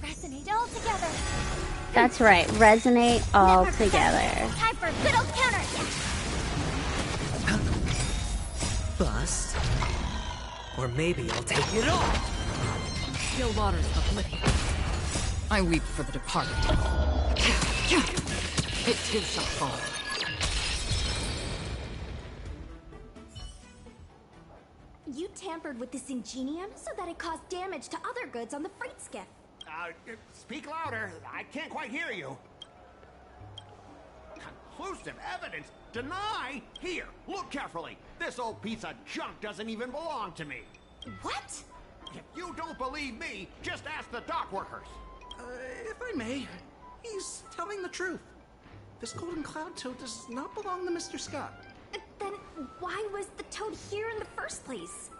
Resonate all together. That's right, resonate all together. Time for a good old counterattack. Bust. Or maybe I'll take it all. Still waters oblivion. I weep for the departed. It too shall fall. You tampered with this ingenium so that it caused damage to other goods on the freight skiff. Speak louder. I can't quite hear you. Conclusive evidence? Deny? Here, look carefully. This old piece of junk doesn't even belong to me. What? If you don't believe me, just ask the dock workers. If I may, he's telling the truth. This golden cloud toad does not belong to Mr. Scott. Then why was the toad here in the first place?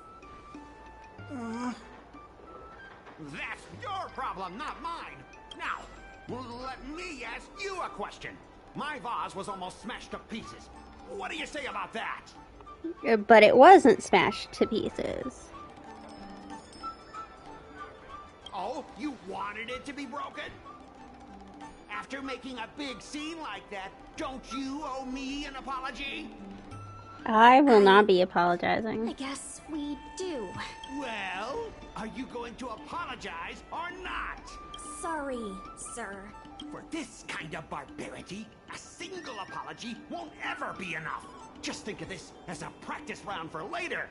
That's your problem, not mine. Now, let me ask you a question. My vase was almost smashed to pieces. What do you say about that? But it wasn't smashed to pieces. Oh, you wanted it to be broken? After making a big scene like that, don't you owe me an apology? I will not be apologizing. I guess we do. Well, are you going to apologize or not? Sorry, sir. For this kind of barbarity, a single apology won't ever be enough. Just think of this as a practice round for later.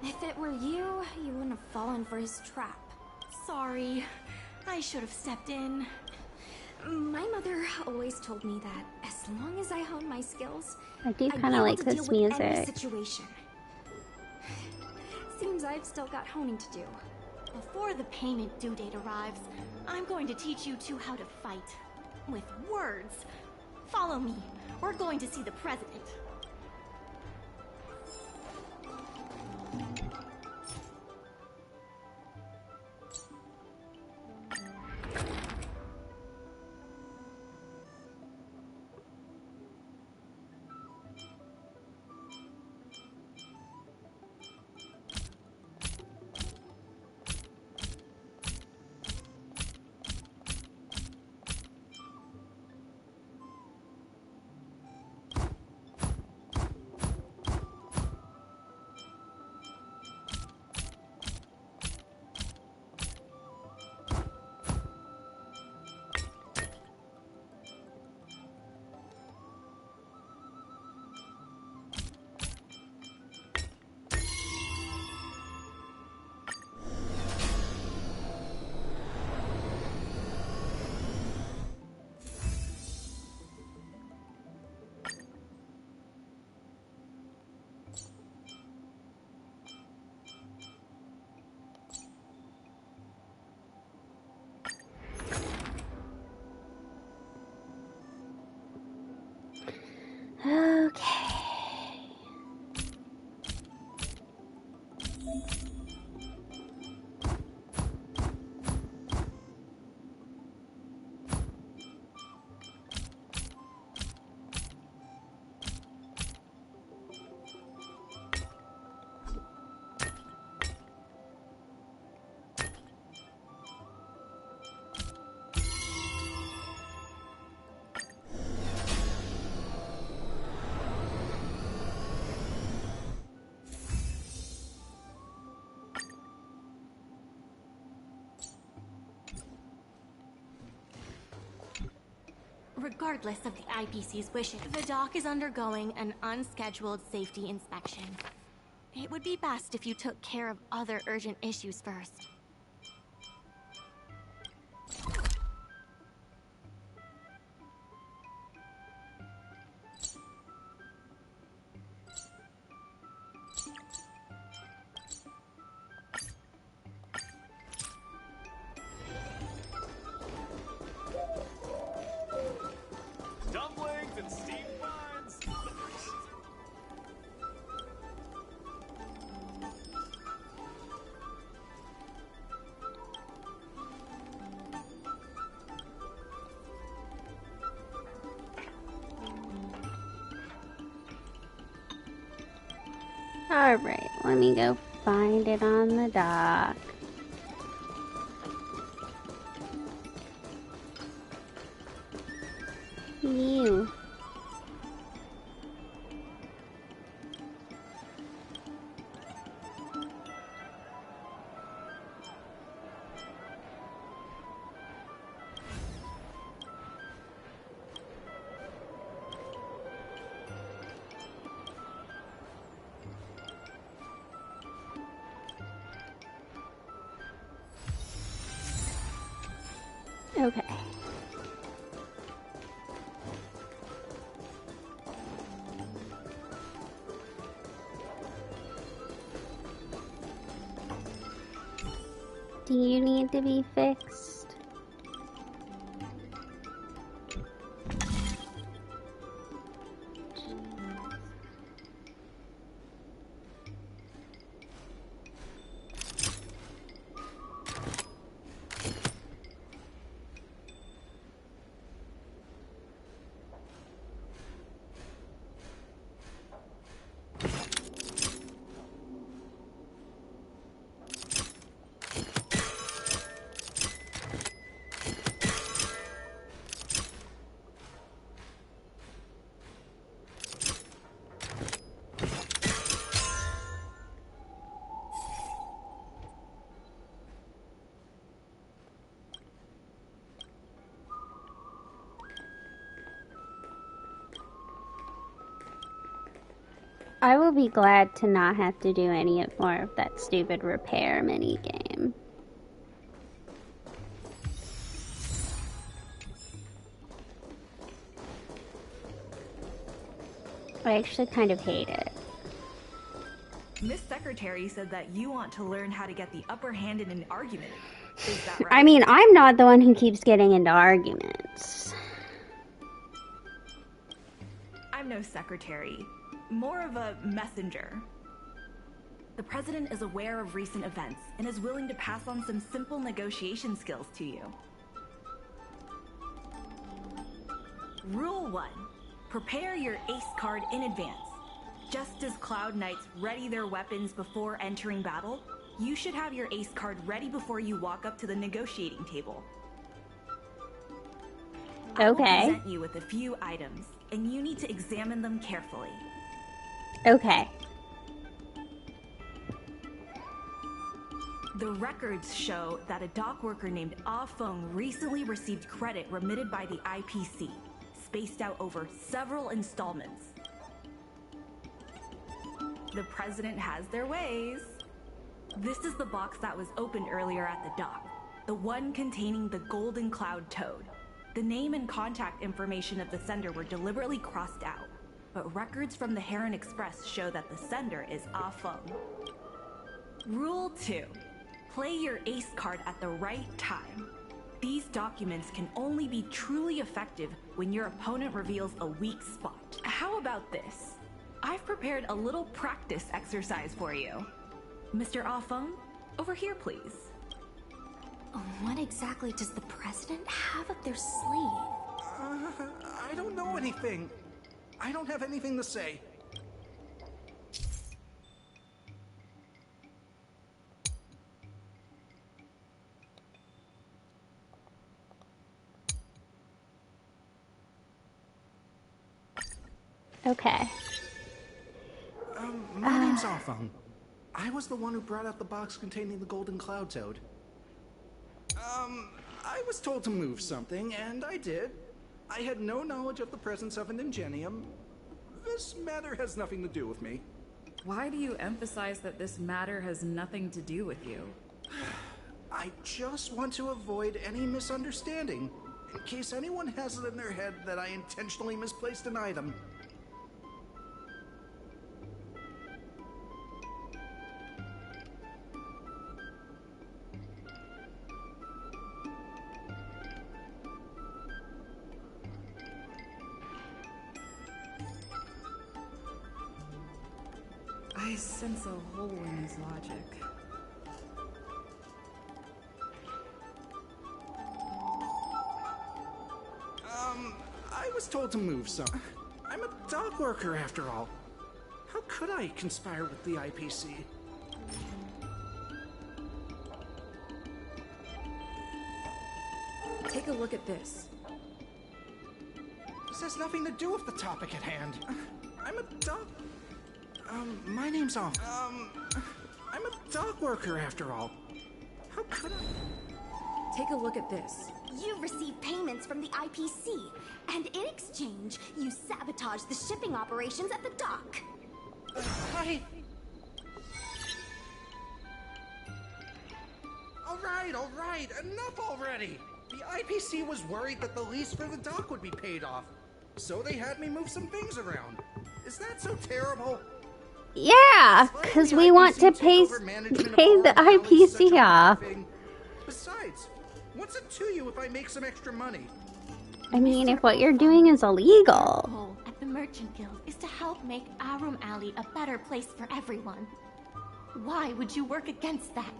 If it were you, you wouldn't have fallen for his trap. Sorry. I should have stepped in. My mother always told me that as long as I hone my skills, I do I'd kind be of able like to this deal with any music. situation. Seems I've still got honing to do. Before the payment due date arrives, I'm going to teach you two how to fight. With words. Follow me. We're going to see the president. Regardless of the IPC's wishes, the dock is undergoing an unscheduled safety inspection. It would be best if you took care of other urgent issues first. Dumplings and steamed buns. Alright, let me go find it on the dock. You. Okay. Do you need to be fixed? I will be glad to not have to do any more of that stupid repair minigame. I actually kind of hate it. Miss Secretary said that you want to learn how to get the upper hand in an argument. Is that right? I mean, I'm not the one who keeps getting into arguments. I'm no secretary. More of a messenger. The president is aware of recent events and is willing to pass on some simple negotiation skills to you. Rule 1. Prepare your ace card in advance. Just as Cloud Knights ready their weapons before entering battle, you should have your ace card ready before you walk up to the negotiating table. I will present you with a few items, and you need to examine them carefully. Okay. The records show that a dock worker named Ah Feng recently received credit remitted by the IPC, spaced out over several installments. The president has their ways. This is the box that was opened earlier at the dock, the one containing the Golden Cloud Toad. The name and contact information of the sender were deliberately crossed out, but records from the Heron Express show that the sender is Ah Feng. Rule 2. Play your ace card at the right time. These documents can only be truly effective when your opponent reveals a weak spot. How about this? I've prepared a little practice exercise for you. Mr. Ah Feng, over here, please. What exactly does the president have up their sleeve? I don't know anything. I don't have anything to say. Okay. My name's Ah Feng. I was the one who brought out the box containing the golden cloud toad. I was told to move something, and I did. I had no knowledge of the presence of an Ingenium. This matter has nothing to do with me. Why do you emphasize that this matter has nothing to do with you? I just want to avoid any misunderstanding, in case anyone has it in their head that I intentionally misplaced an item. I sense a hole in his logic. I was told to move some. I'm a dock worker after all. How could I conspire with the IPC? Take a look at this. This has nothing to do with the topic at hand. I'm a dock... my name's off. I'm a dock worker after all. How could I... Take a look at this. You received payments from the IPC, and in exchange, you sabotaged the shipping operations at the dock. All right, enough already! The IPC was worried that the lease for the dock would be paid off, so they had me move some things around. Is that so terrible? Yeah, because we want to pay the IPC off. Besides, what's it to you if I make some extra money? I mean, if what you're doing is illegal. Our goal at the Merchant Guild is to help make Arum Alley a better place for everyone. Why would you work against that?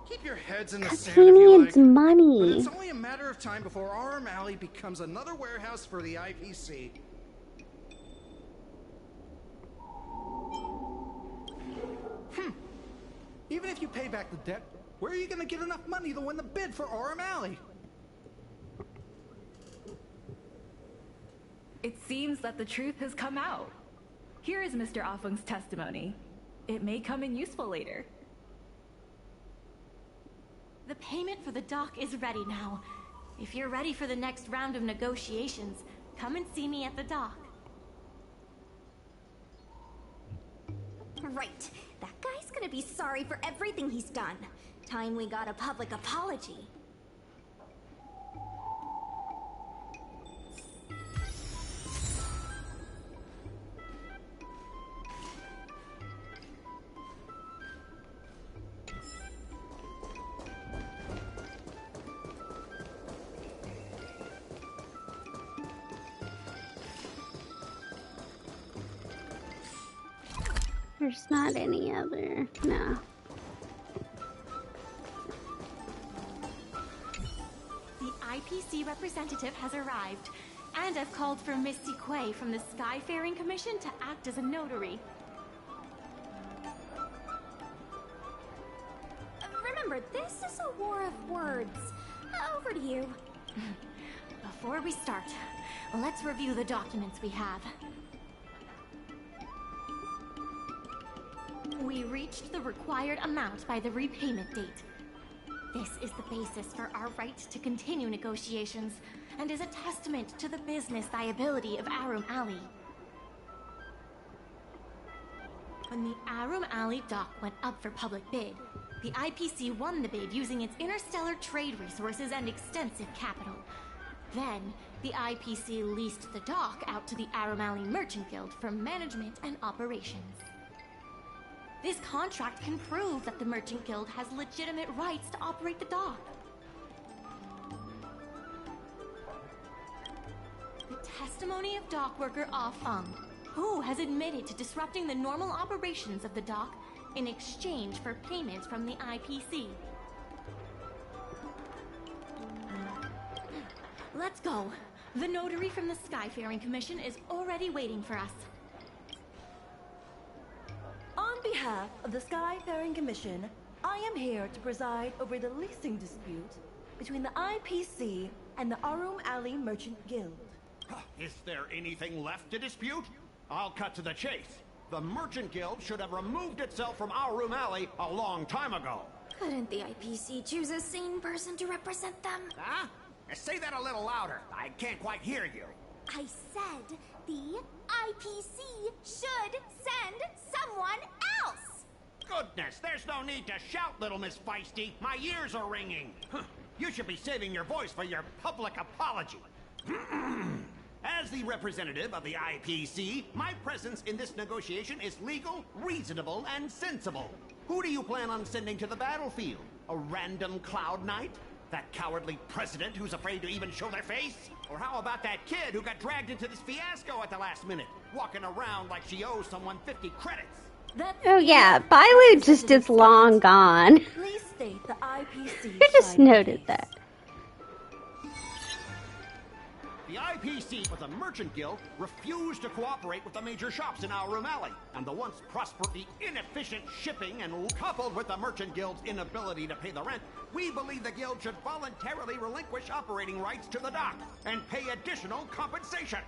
Keep your heads in the Because sand he if you needs like. money. But it's only a matter of time before Arum Alley becomes another warehouse for the IPC. Even if you pay back the debt, where are you going to get enough money to win the bid for Arum Alley? It seems that the truth has come out. Here is Mr. Ah Feng's testimony. It may come in useful later. The payment for the dock is ready now. If you're ready for the next round of negotiations, come and see me at the dock. Right. That guy's gonna be sorry for everything he's done. Time we got a public apology. There's not any other. No. The IPC representative has arrived, and I've called for Miss Quay from the Skyfaring Commission to act as a notary. Remember, this is a war of words. Over to you. Before we start, let's review the documents we have. We reached the required amount by the repayment date. This is the basis for our right to continue negotiations, and is a testament to the business viability of Arum Alley. When the Arum Alley dock went up for public bid, the IPC won the bid using its interstellar trade resources and extensive capital. Then, the IPC leased the dock out to the Arum Alley Merchant Guild for management and operations. This contract can prove that the Merchant Guild has legitimate rights to operate the dock. The testimony of dock worker Ah Feng. Who has admitted to disrupting the normal operations of the dock in exchange for payments from the IPC? Let's go. The notary from the Skyfaring Commission is already waiting for us. On behalf of the Skyfaring Commission, I am here to preside over the leasing dispute between the IPC and the Arum Alley Merchant Guild. Is there anything left to dispute? I'll cut to the chase. The Merchant Guild should have removed itself from Arum Alley a long time ago. Couldn't the IPC choose a sane person to represent them? Huh? Say that a little louder. I can't quite hear you. I said the IPC should send someone else! Goodness, there's no need to shout, little Miss Feisty. My ears are ringing. You should be saving your voice for your public apology. As the representative of the IPC, my presence in this negotiation is legal, reasonable, and sensible. Who do you plan on sending to the battlefield? A random Cloud Knight? That cowardly president who's afraid to even show their face? Or how about that kid who got dragged into this fiasco at the last minute, walking around like she owes someone 50 credits? Oh yeah, Bailu just is long gone. Please state the IPC. I just noted that. The IPC, with the Merchant Guild, refused to cooperate with the major shops in Arum Alley, and the once prosperously inefficient shipping, and coupled with the Merchant Guild's inability to pay the rent, we believe the Guild should voluntarily relinquish operating rights to the dock and pay additional compensation.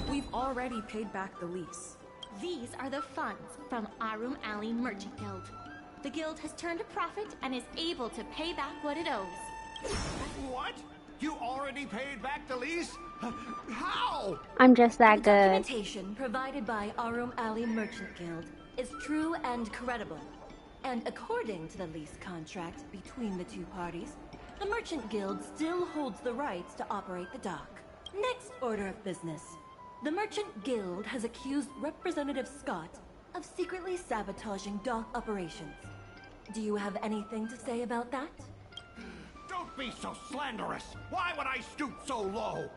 We've already paid back the lease. These are the funds from Arum Alley Merchant Guild. The Guild has turned a profit and is able to pay back what it owes. What? You already paid back the lease? How? I'm just that good. Documentation provided by Arum Alley Merchant Guild is true and credible. And according to the lease contract between the two parties, the Merchant Guild still holds the rights to operate the dock. Next order of business. The Merchant Guild has accused Representative Scott of secretly sabotaging dock operations. Do you have anything to say about that? Don't be so slanderous! Why would I stoop so low?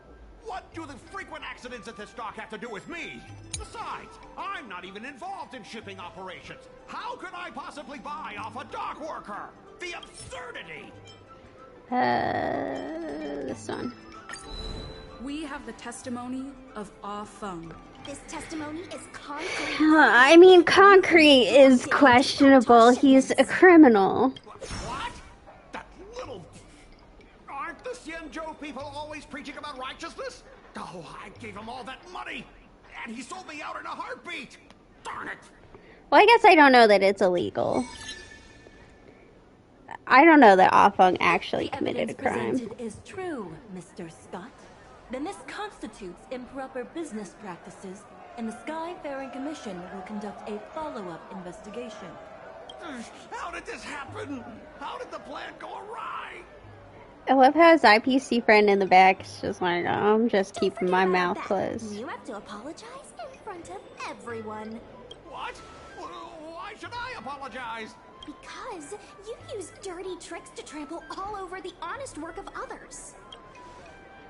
What do the frequent accidents at this dock have to do with me? Besides, I'm not even involved in shipping operations. How could I possibly buy off a dock worker? The absurdity! This one. We have the testimony of Ah Feng. This testimony is concrete. I mean, concrete is questionable. He's a criminal. What? That little... Aren't the Xianzhou people always preaching about righteousness? Oh, I gave him all that money, and he sold me out in a heartbeat! Darn it! Well, I guess I don't know that it's illegal. I don't know that Ah Feng actually committed a crime. Presented is true, Mr. Scott. Then this constitutes improper business practices, and the Skyfaring Commission will conduct a follow-up investigation. How did this happen? How did the plan go awry? I love how his IPC friend in the back is just like, oh, I'm just keeping my mouth closed. You have to apologize in front of everyone. What? Why should I apologize? Because you use dirty tricks to trample all over the honest work of others.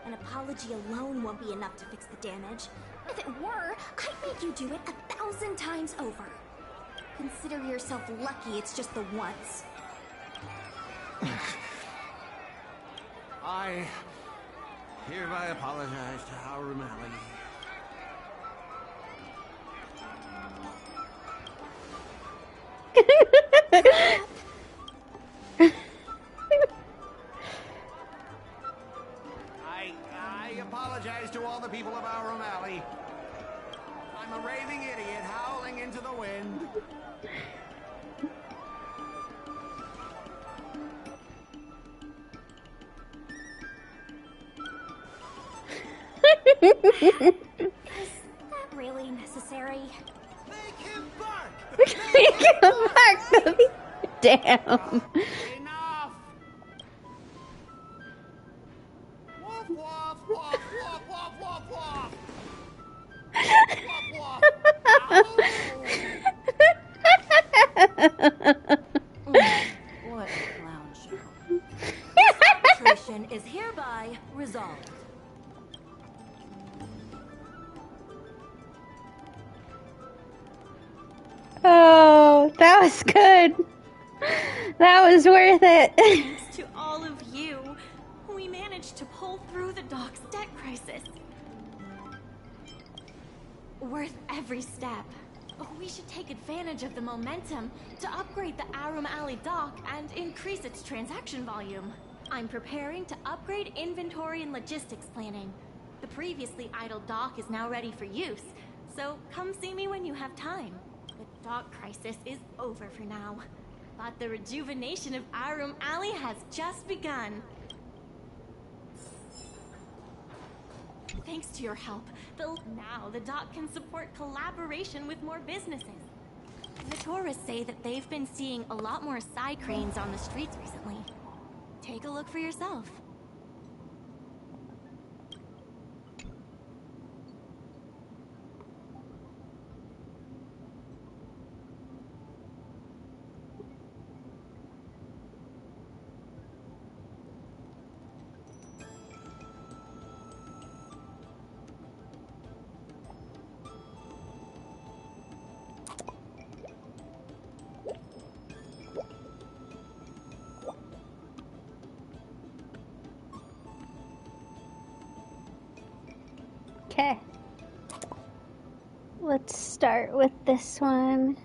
An apology alone won't be enough to fix the damage. If it were, I'd make you do it 1,000 times over. Consider yourself lucky it's just the once. I hereby apologize to Arum Alley. I apologize to all the people of Arum Alley. I'm a raving idiot howling into the wind. Is that really necessary? Make him bark! Make him bark! Damn. Enough! Woof, woof, woof, woof, woof, woof, woof! Woof, What a clown show. This arbitration is hereby resolved. That was good. That was worth it. Thanks to all of you, we managed to pull through the dock's debt crisis. Worth every step. We should take advantage of the momentum to upgrade the Arum Alley dock and increase its transaction volume. I'm preparing to upgrade inventory and logistics planning. The previously idle dock is now ready for use, so come see me when you have time. The dock crisis is over for now, but the rejuvenation of Arum Alley has just begun. Thanks to your help, now the dock can support collaboration with more businesses. The tourists say that they've been seeing a lot more side cranes on the streets recently. Take a look for yourself. Okay. Let's start with this one.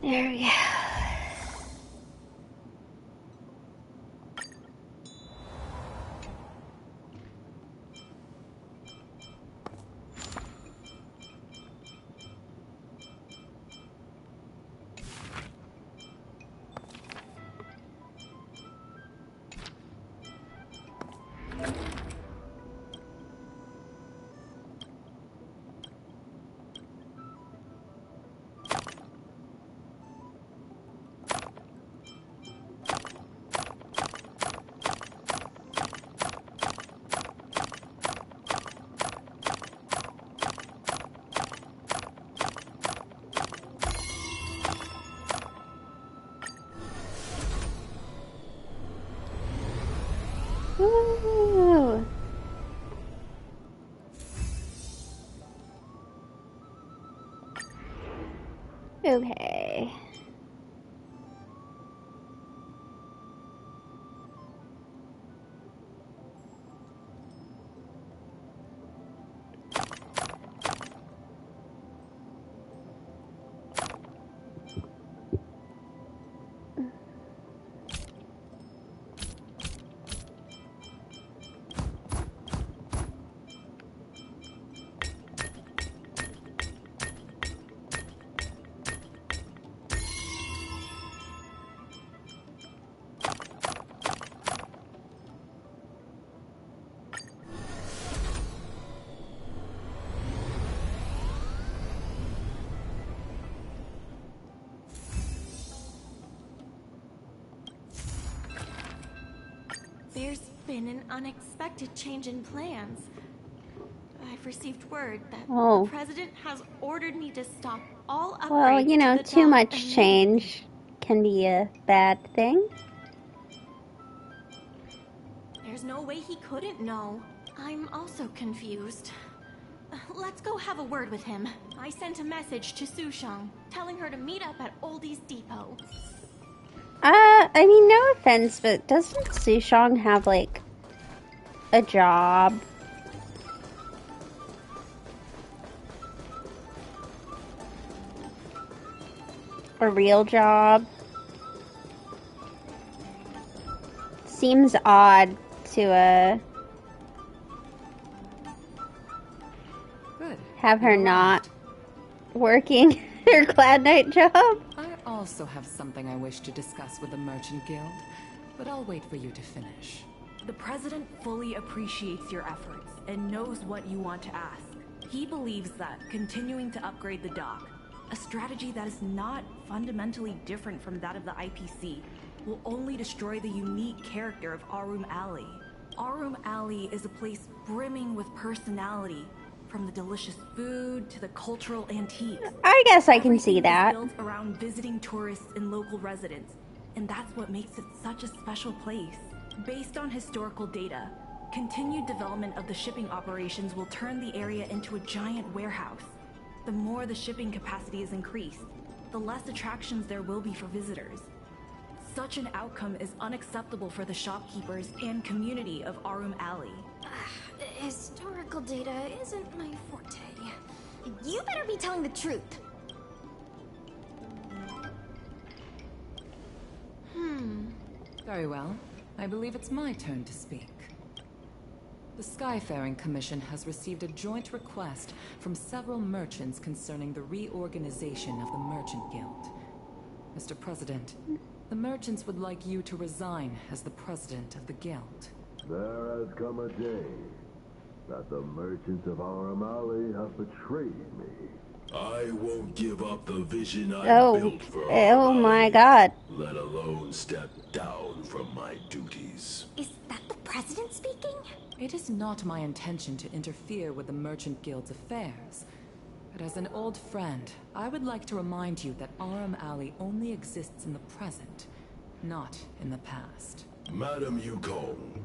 There we go. Woo! Okay. There's been an unexpected change in plans. I've received word that the president has ordered me to stop all upgrades. Well, you know, to the too dock much change can be a bad thing. There's no way he couldn't know. I'm also confused. let's go have a word with him. I sent a message to Sushang, telling her to meet up at Oldie's Depot. I mean, no offense, but doesn't Sushang have, like, a job? A real job? Seems odd to, Good. have her not working her Cloud Knight job. I also have something I wish to discuss with the Merchant Guild, but I'll wait for you to finish. The President fully appreciates your efforts and knows what you want to ask. He believes that continuing to upgrade the dock, a strategy that is not fundamentally different from that of the IPC, will only destroy the unique character of Arum Alley. Arum Alley is a place brimming with personality, from the delicious food to the cultural antiques. I guess I can see Everything is that. built around visiting tourists and local residents, and that's what makes it such a special place. Based on historical data, continued development of the shipping operations will turn the area into a giant warehouse. The more the shipping capacity is increased, the less attractions there will be for visitors. Such an outcome is unacceptable for the shopkeepers and community of Arum Alley. Historical data isn't my forte. You better be telling the truth. Very well. I believe it's my turn to speak. The Skyfaring Commission has received a joint request from several merchants concerning the reorganization of the Merchant Guild. Mr. President, the merchants would like you to resign as the president of the guild. There has come a day that the merchants of Arum Alley have betrayed me. I won't give up the vision I built for Oh my god. let alone step down from my duties. Is that the President speaking? It is not my intention to interfere with the Merchant Guild's affairs. But as an old friend, I would like to remind you that Arum Alley only exists in the present, not in the past. Madam Yukong,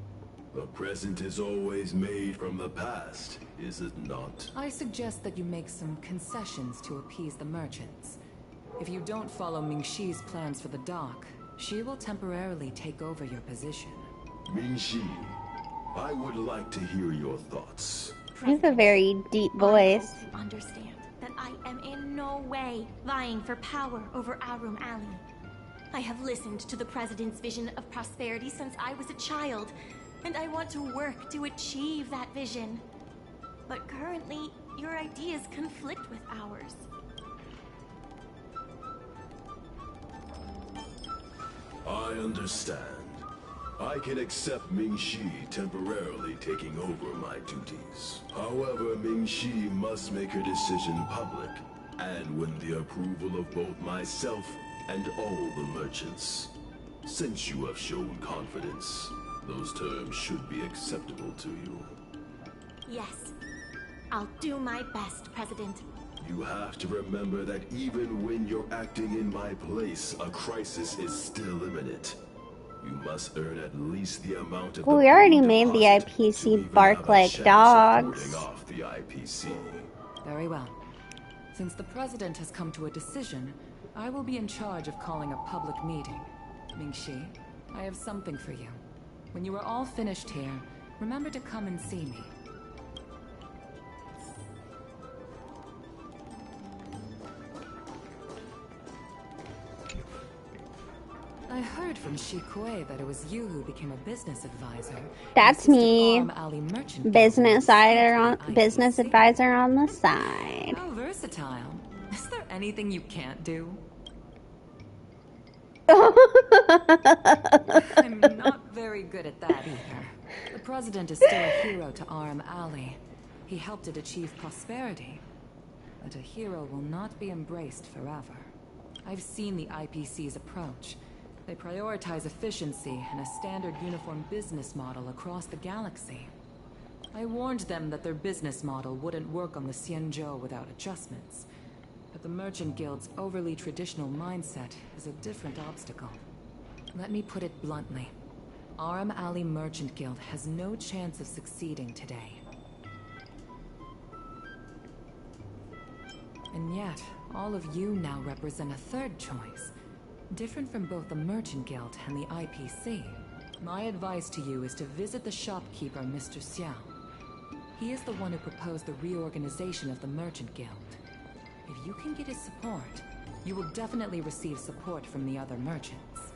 the present is always made from the past, is it not? I suggest that you make some concessions to appease the merchants. If you don't follow Mingxi's plans for the dock, she will temporarily take over your position. Mingxi, I would like to hear your thoughts. You have a very deep voice. I hope you understand that I am in no way vying for power over Arum Alley. I have listened to the President's vision of prosperity since I was a child, and I want to work to achieve that vision. But currently, your ideas conflict with ours. I understand. I can accept Mingxi temporarily taking over my duties. However, Mingxi must make her decision public, and win the approval of both myself and all the merchants. Since you have shown confidence, those terms should be acceptable to you. Yes, I'll do my best, President. You have to remember that even when you're acting in my place, a crisis is still imminent. You must earn at least the amount of Well, we already made the IPC bark like dogs. off the IPC. Very well. Since the President has come to a decision, I will be in charge of calling a public meeting. Mingxi, I have something for you. When you are all finished here, remember to come and see me. I heard from Shi Kuei that it was you who became a business advisor. That's me. Arum Alley Merchant Business advisor on the side. How versatile. Is there anything you can't do? I'm not very good at that either. The President is still a hero to Arum Alley. He helped it achieve prosperity. But a hero will not be embraced forever. I've seen the IPC's approach. They prioritize efficiency and a standard uniform business model across the galaxy. I warned them that their business model wouldn't work on the Xianzhou without adjustments. But the Merchant Guild's overly traditional mindset is a different obstacle. Let me put it bluntly. Arum Alley Merchant Guild has no chance of succeeding today. And yet, all of you now represent a third choice, different from both the Merchant Guild and the IPC. My advice to you is to visit the shopkeeper, Mr. Xiao. He is the one who proposed the reorganization of the Merchant Guild. If you can get his support, you will definitely receive support from the other merchants.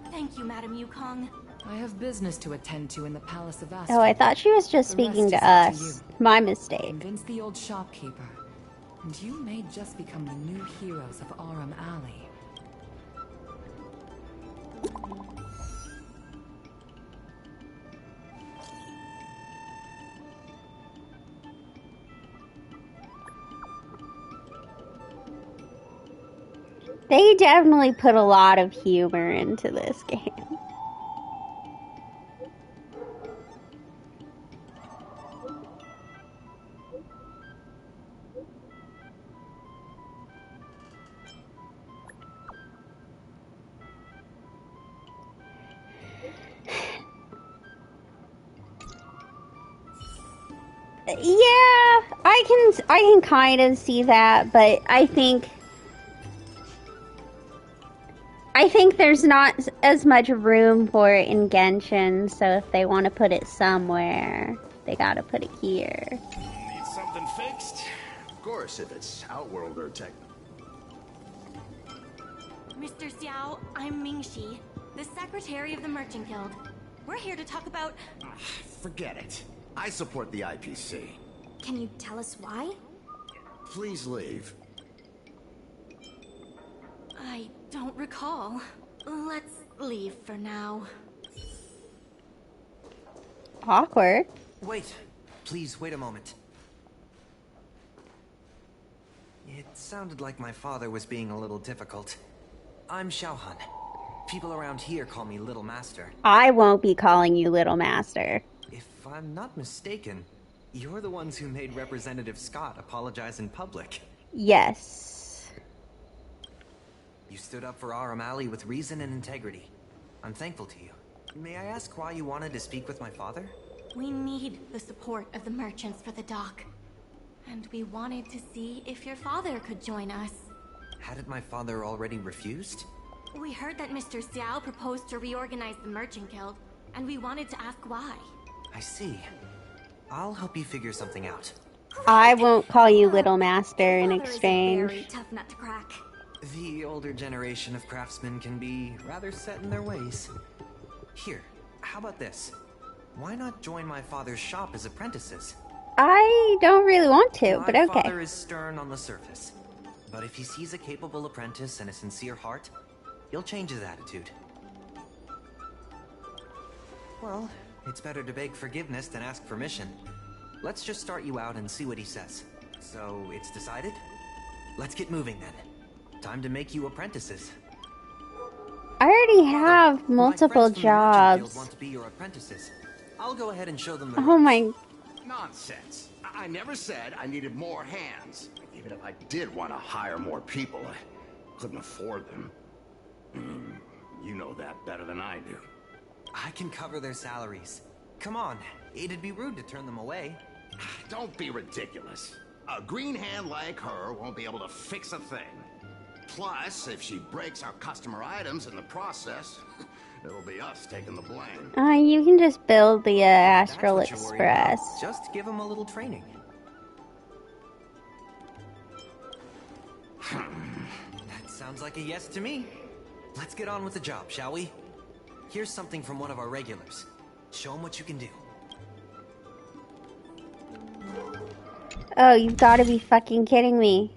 Thank you, Madam Yukong. I have business to attend to in the Palace of Astra. Oh, I thought she was just speaking to us. My mistake. Convince the old shopkeeper, and you may just become the new heroes of Aram Alley. They definitely put a lot of humor into this game. Yeah, I can kind of see that, but I think there's not as much room for it in Genshin, so if they want to put it somewhere, they gotta put it here. Need something fixed? Of course, if it's Outworlder tech. Mr. Xiao, I'm Mingxi, the secretary of the Merchant Guild. We're here to talk about... Forget it. I support the IPC. Can you tell us why? Please leave. I don't recall. Let's leave for now. Awkward. Wait. Please, wait a moment. It sounded like my father was being a little difficult. I'm Xiaohan. People around here call me Little Master. I won't be calling you Little Master. If I'm not mistaken, you're the ones who made Representative Scott apologize in public. Yes. You stood up for Aram Alley with reason and integrity. I'm thankful to you. May I ask why you wanted to speak with my father? We need the support of the merchants for the dock. And we wanted to see if your father could join us. Hadn't my father already refused? We heard that Mr. Xiao proposed to reorganize the Merchant Guild, and we wanted to ask why. I see. I'll help you figure something out. I won't call you Little Master in Father is a exchange. very tough nut to crack. The older generation of craftsmen can be rather set in their ways. Here, how about this? Why not join my father's shop as apprentices? I don't really want to, but My okay. father is stern on the surface, but if he sees a capable apprentice and a sincere heart, he'll change his attitude. Well, it's better to beg forgiveness than ask permission. Let's just start you out and see what he says. So, it's decided? Let's get moving then. Time to make you apprentices. I already have multiple My friends from the Merchant Guild jobs. want to be your apprentices. I'll go ahead and show them the Oh my... Nonsense. I never said I needed more hands. Even if I did want to hire more people, I couldn't afford them. You know that better than I do. I can cover their salaries. Come on, it'd be rude to turn them away. Don't be ridiculous. A green hand like her won't be able to fix a thing. Plus, if she breaks our customer items in the process, it'll be us taking the blame. You can just build the Astral That's what you're worried about. Express. Just give them a little training. That sounds like a yes to me. Let's get on with the job, shall we? Here's something from one of our regulars. Show them what you can do. Oh, you've got to be fucking kidding me.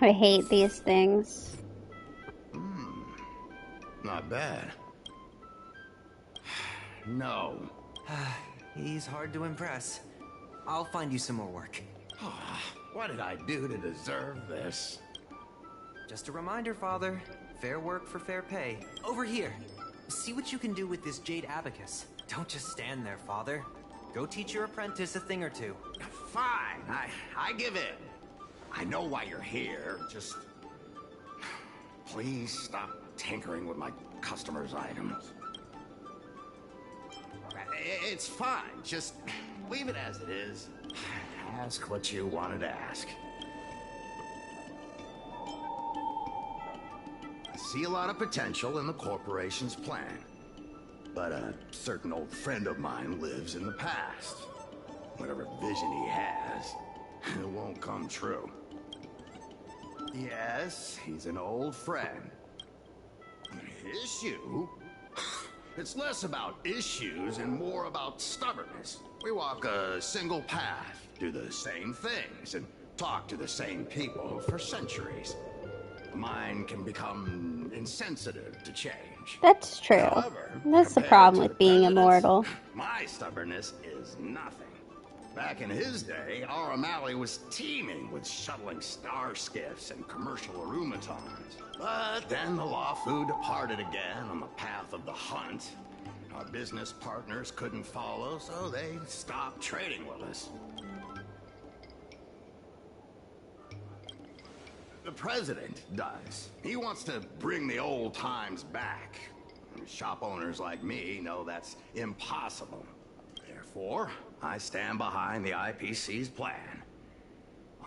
I hate these things. Not bad. No. He's hard to impress. I'll find you some more work. What did I do to deserve this? Just a reminder, Father. Fair work for fair pay. Over here. See what you can do with this jade abacus. Don't just stand there, Father. Go teach your apprentice a thing or two. Fine, I give in. I know why you're here, just... Please stop tinkering with my customers' items. It's fine, just leave it as it is. Ask what you wanted to ask. I see a lot of potential in the corporation's plan. But a certain old friend of mine lives in the past. Whatever vision he has, it won't come true. Yes, he's an old friend. Issue? It's less about issues and more about stubbornness. We walk a single path, do the same things, and talk to the same people for centuries. The mind can become insensitive to change. That's true. However, That's the compared problem to with the being president's, immortal. My stubbornness is nothing. Back in his day, our O'Malley was teeming with shuttling star skiffs and commercial arumatons. But then the Lawfu departed again on the path of the hunt. Our business partners couldn't follow, so they stopped trading with us. The president does. He wants to bring the old times back. Shop owners like me know that's impossible. Therefore, I stand behind the IPC's plan.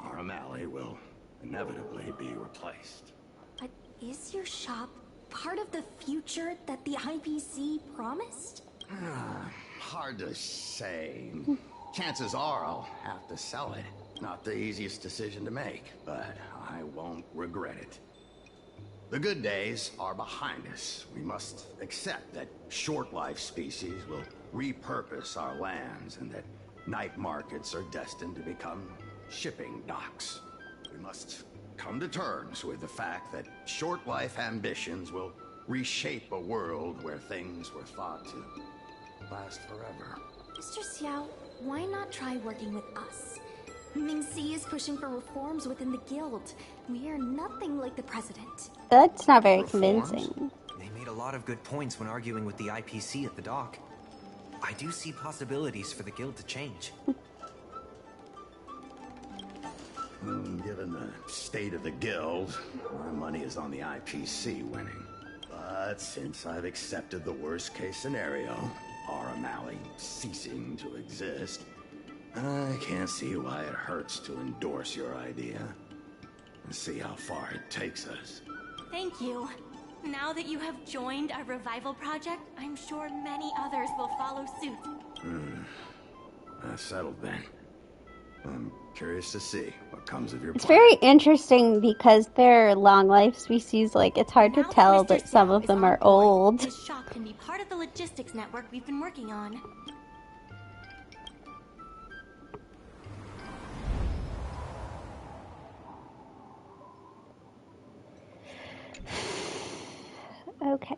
Our O'Malley will inevitably be replaced. But is your shop part of the future that the IPC promised? Hard to say. Chances are I'll have to sell it. Not the easiest decision to make, but I won't regret it. The good days are behind us. We must accept that short-life species will repurpose our lands and that night markets are destined to become shipping docks. We must come to terms with the fact that short-life ambitions will reshape a world where things were thought to last forever. Mr. Xiao, why not try working with us? Ming-Si is pushing for reforms within the guild. We are nothing like the president. That's not very Reforms? convincing. They made a lot of good points when arguing with the IPC at the dock. I do see possibilities for the guild to change. Given the state of the guild, my money is on the IPC winning. But since I've accepted the worst-case scenario, our O'Malley ceasing to exist, I can't see why it hurts to endorse your idea and see how far it takes us. Thank you. Now that you have joined our revival project, I'm sure many others will follow suit. That's settled then. I'm curious to see what comes of your It's plan. very interesting because they're long life species. Like, it's hard to tell that some of them are old. This shop can be part of the logistics network we've been working on. Okay.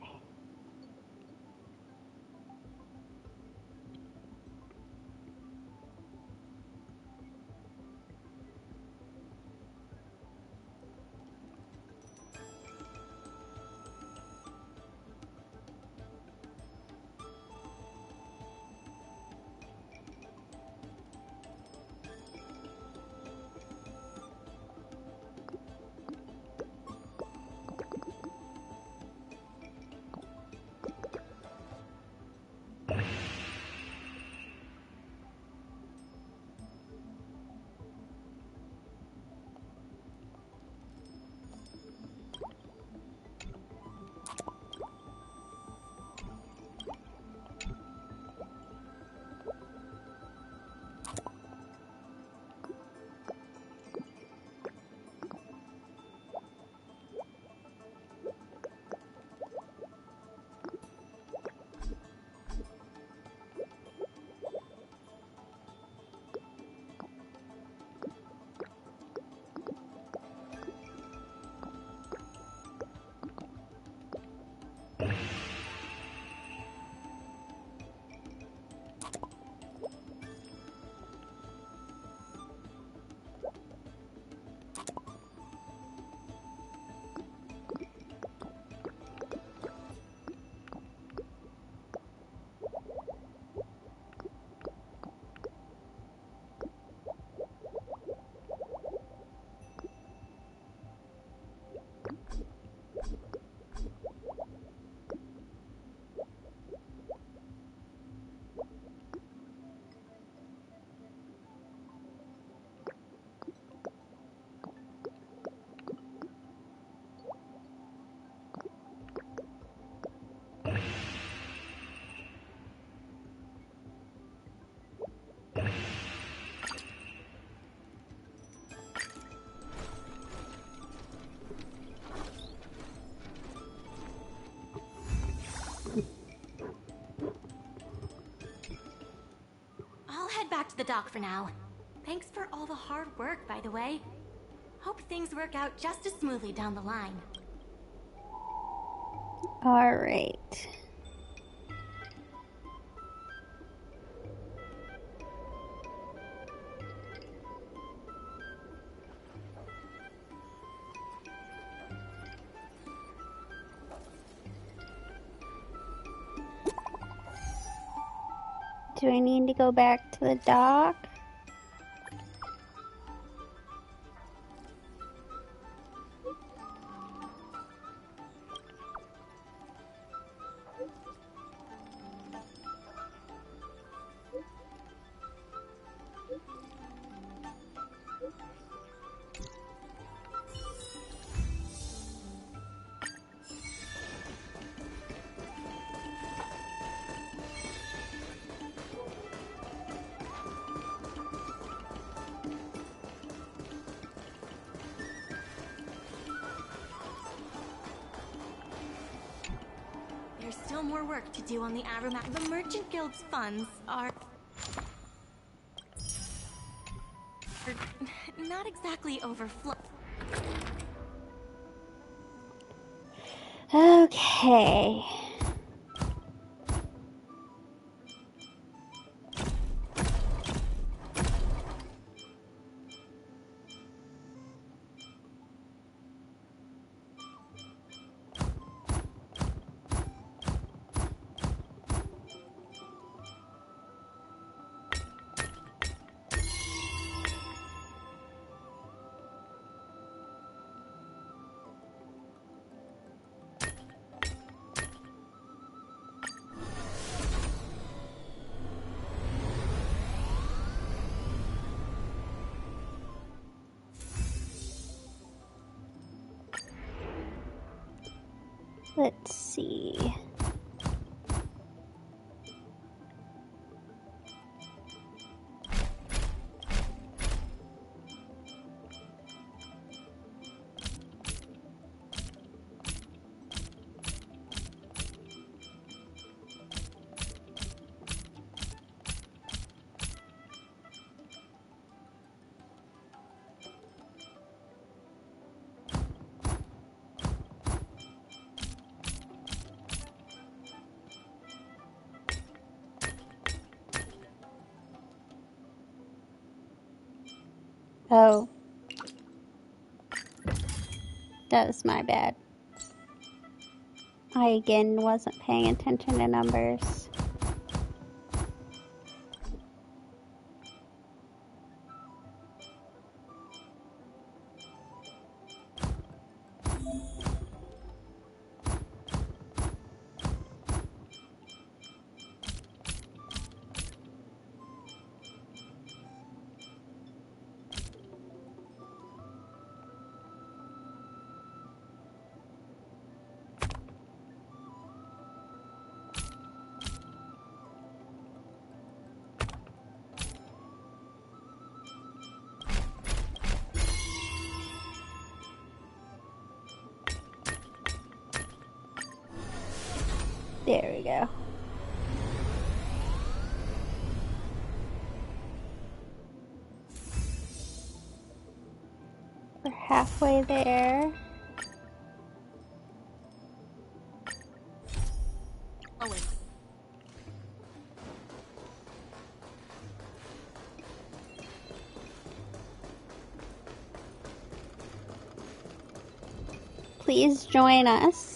back to the dock for now. Thanks for all the hard work, by the way. Hope things work out just as smoothly down the line. All right. Do I need to go back to the dock? There's still more work to do on the Aromat. The Merchant Guild's funds are not exactly overflow. Okay. Let's see. Oh. That was my bad. I again wasn't paying attention to numbers. There we go. We're halfway there. Owen. Please join us.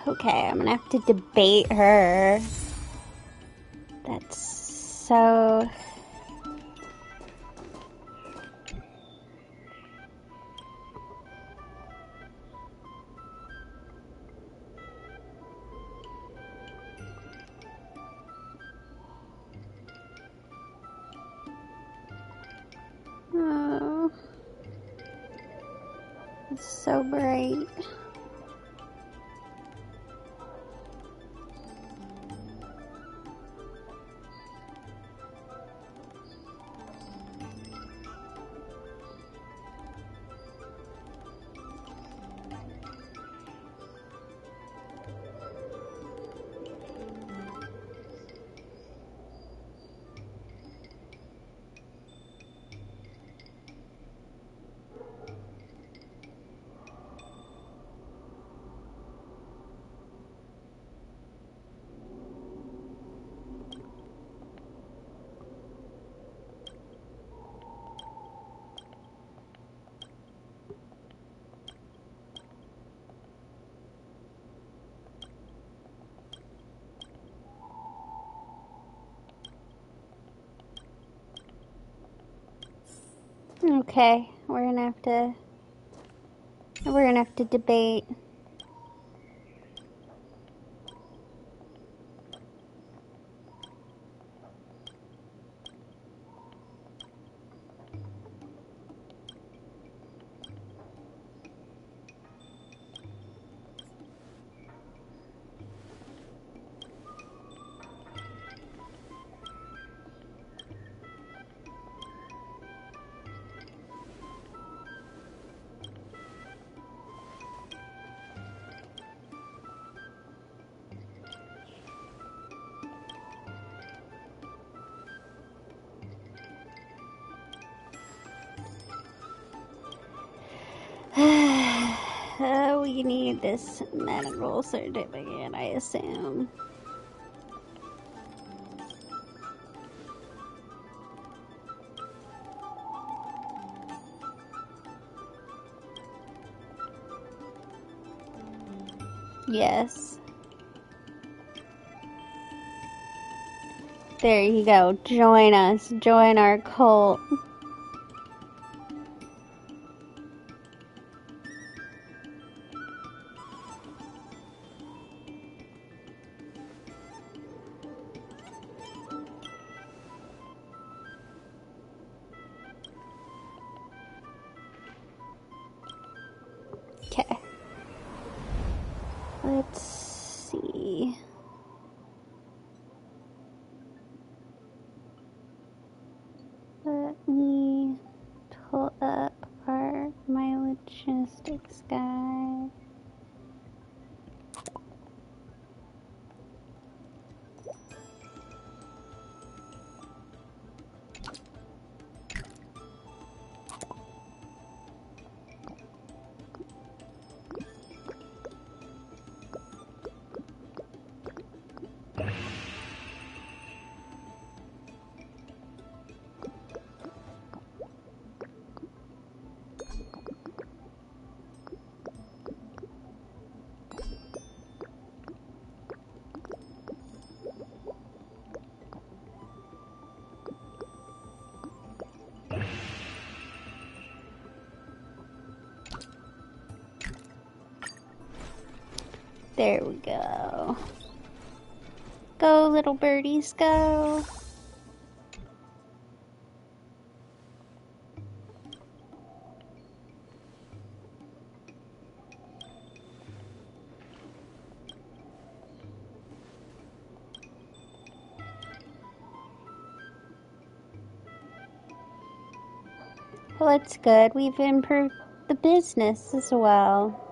Okay, I'm gonna have to debate her. That's so... Oh, it's so bright. Okay, we're gonna have to debate. We need this medical certificate, I assume. Yes. There you go. Join us. Join our cult. Okay. Let's see. Let me pull up my logistics guide. There we go. Go, little birdies, go. Well, that's good. We've improved the business as well.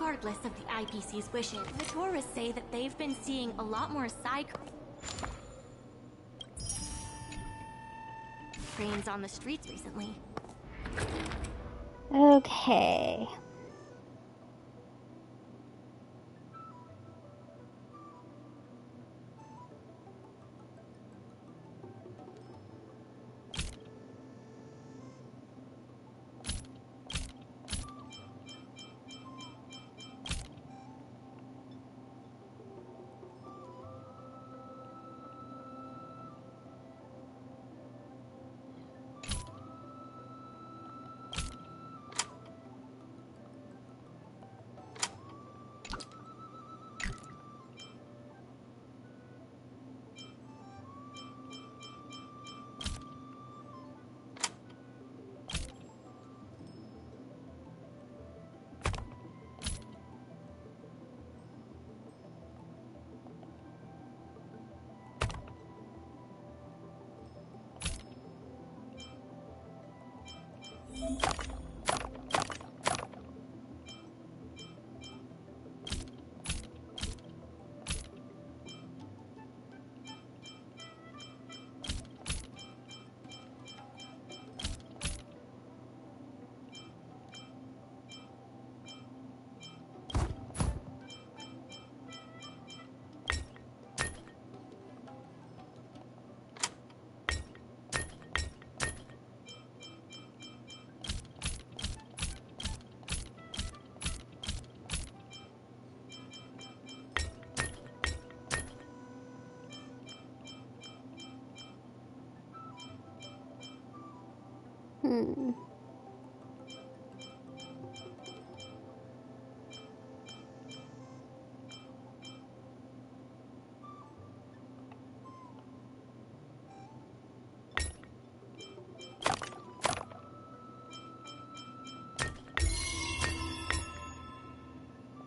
regardless of the IPC's wishes. The tourists say that they've been seeing a lot more cranes on the streets recently. Okay.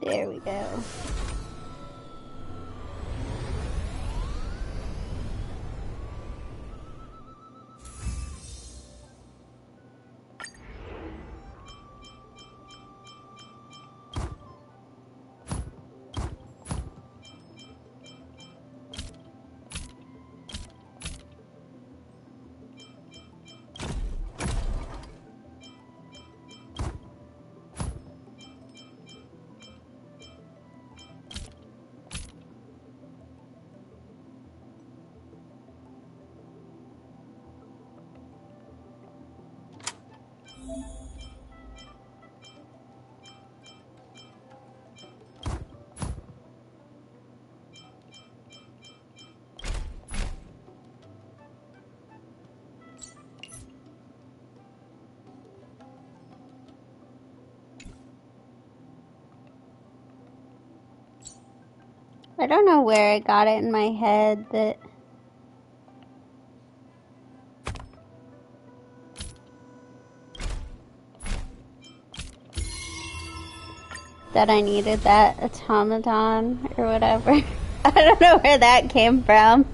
There we go. I don't know where I got it in my head that I needed that automaton or whatever. I don't know where that came from.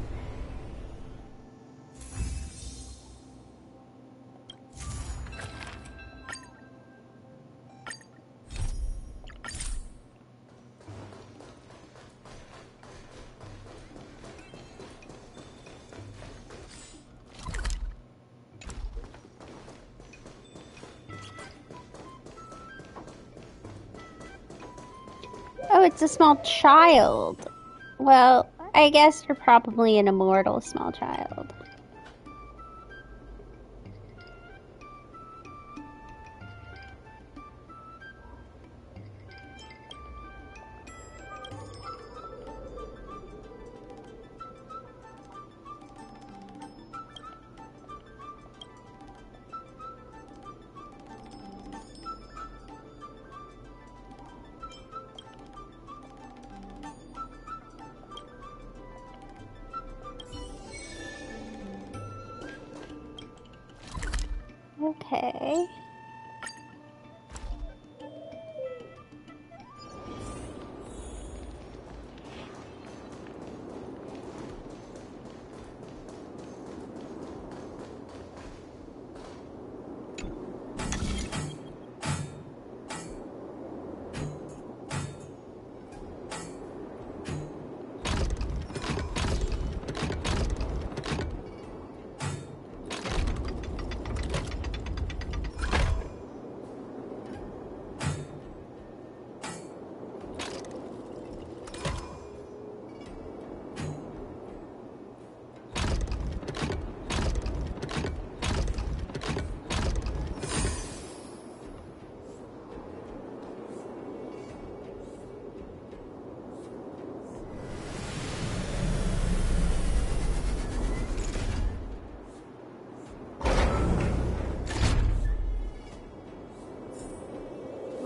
Oh, it's a small child. Well, I guess you're probably an immortal small child. Okay.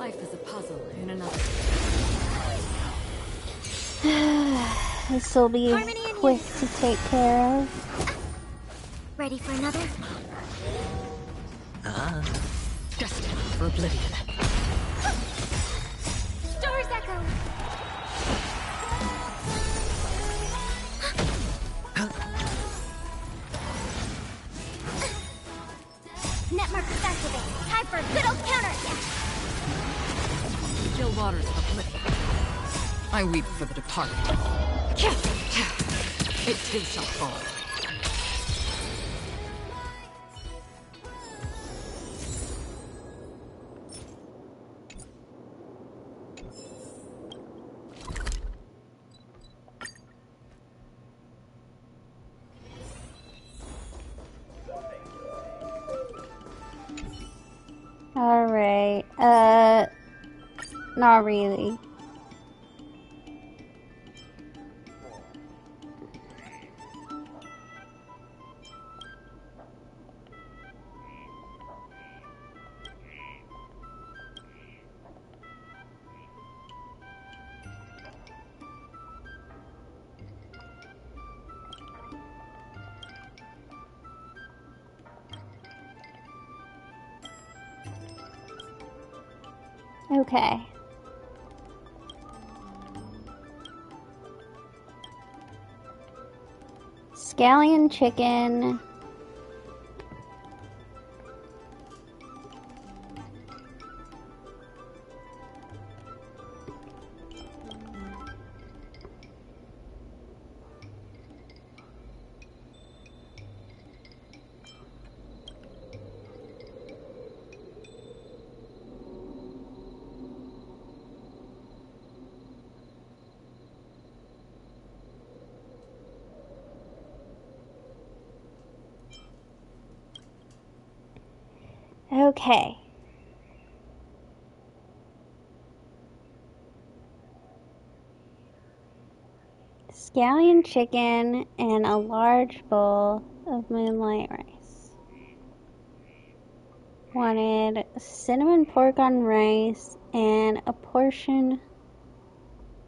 Life is a puzzle in another. This will be quick to take care of. Ready for another? Destined for oblivion. Doors echo. Net markers activate. Time for a good old counterattack. Still waters of oblivion. I weep for the departed. It too shall fall. Alright, not really. Okay. Scallion chicken. Okay. Scallion chicken and a large bowl of moonlight rice. Wanted cinnamon pork on rice and a portion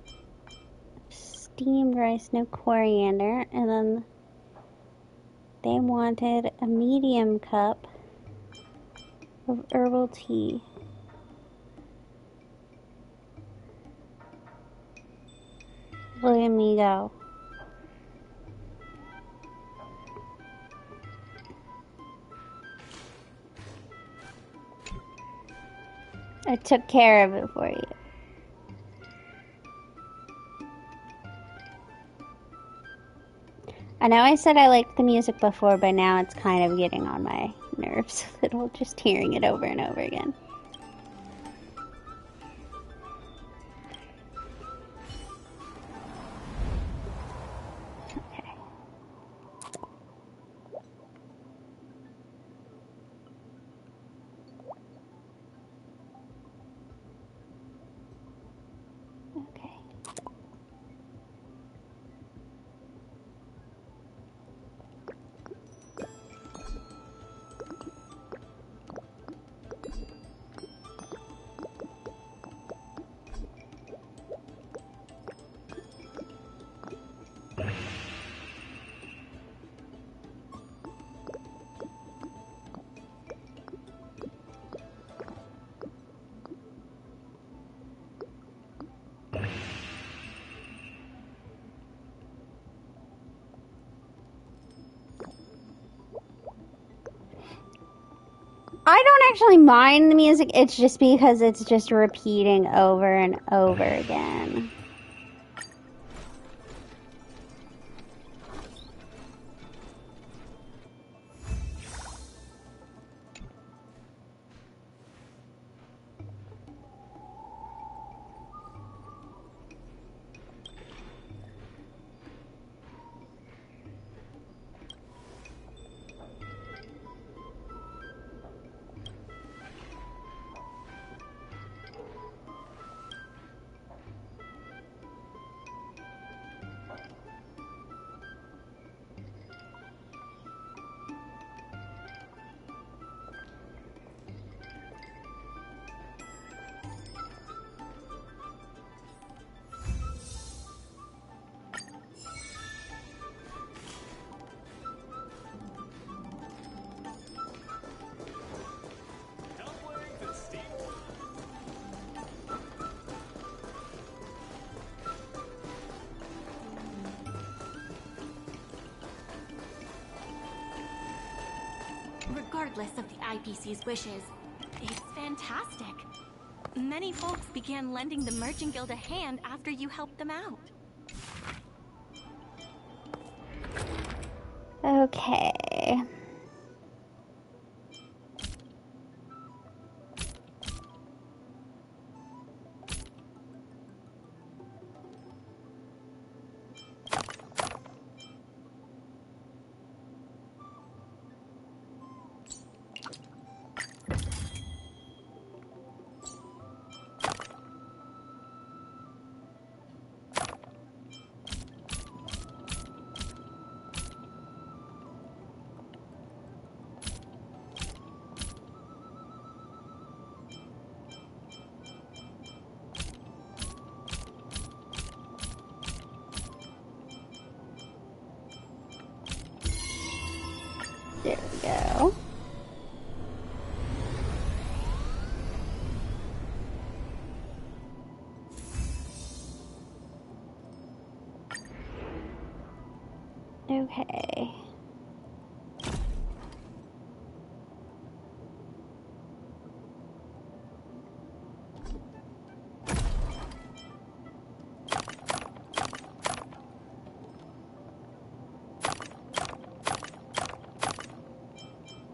of steamed rice, no coriander, and then they wanted a medium cup of herbal tea. Look at me go. I took care of it for you. I know I said I liked the music before, but now it's kind of getting on my nerves a little, just hearing it over and over again. I don't actually mind the music, it's just because it's just repeating over and over again. regardless of the IPC's wishes. It's fantastic. Many folks began lending the Merchant Guild a hand after you helped them out. Okay. There we go. Okay.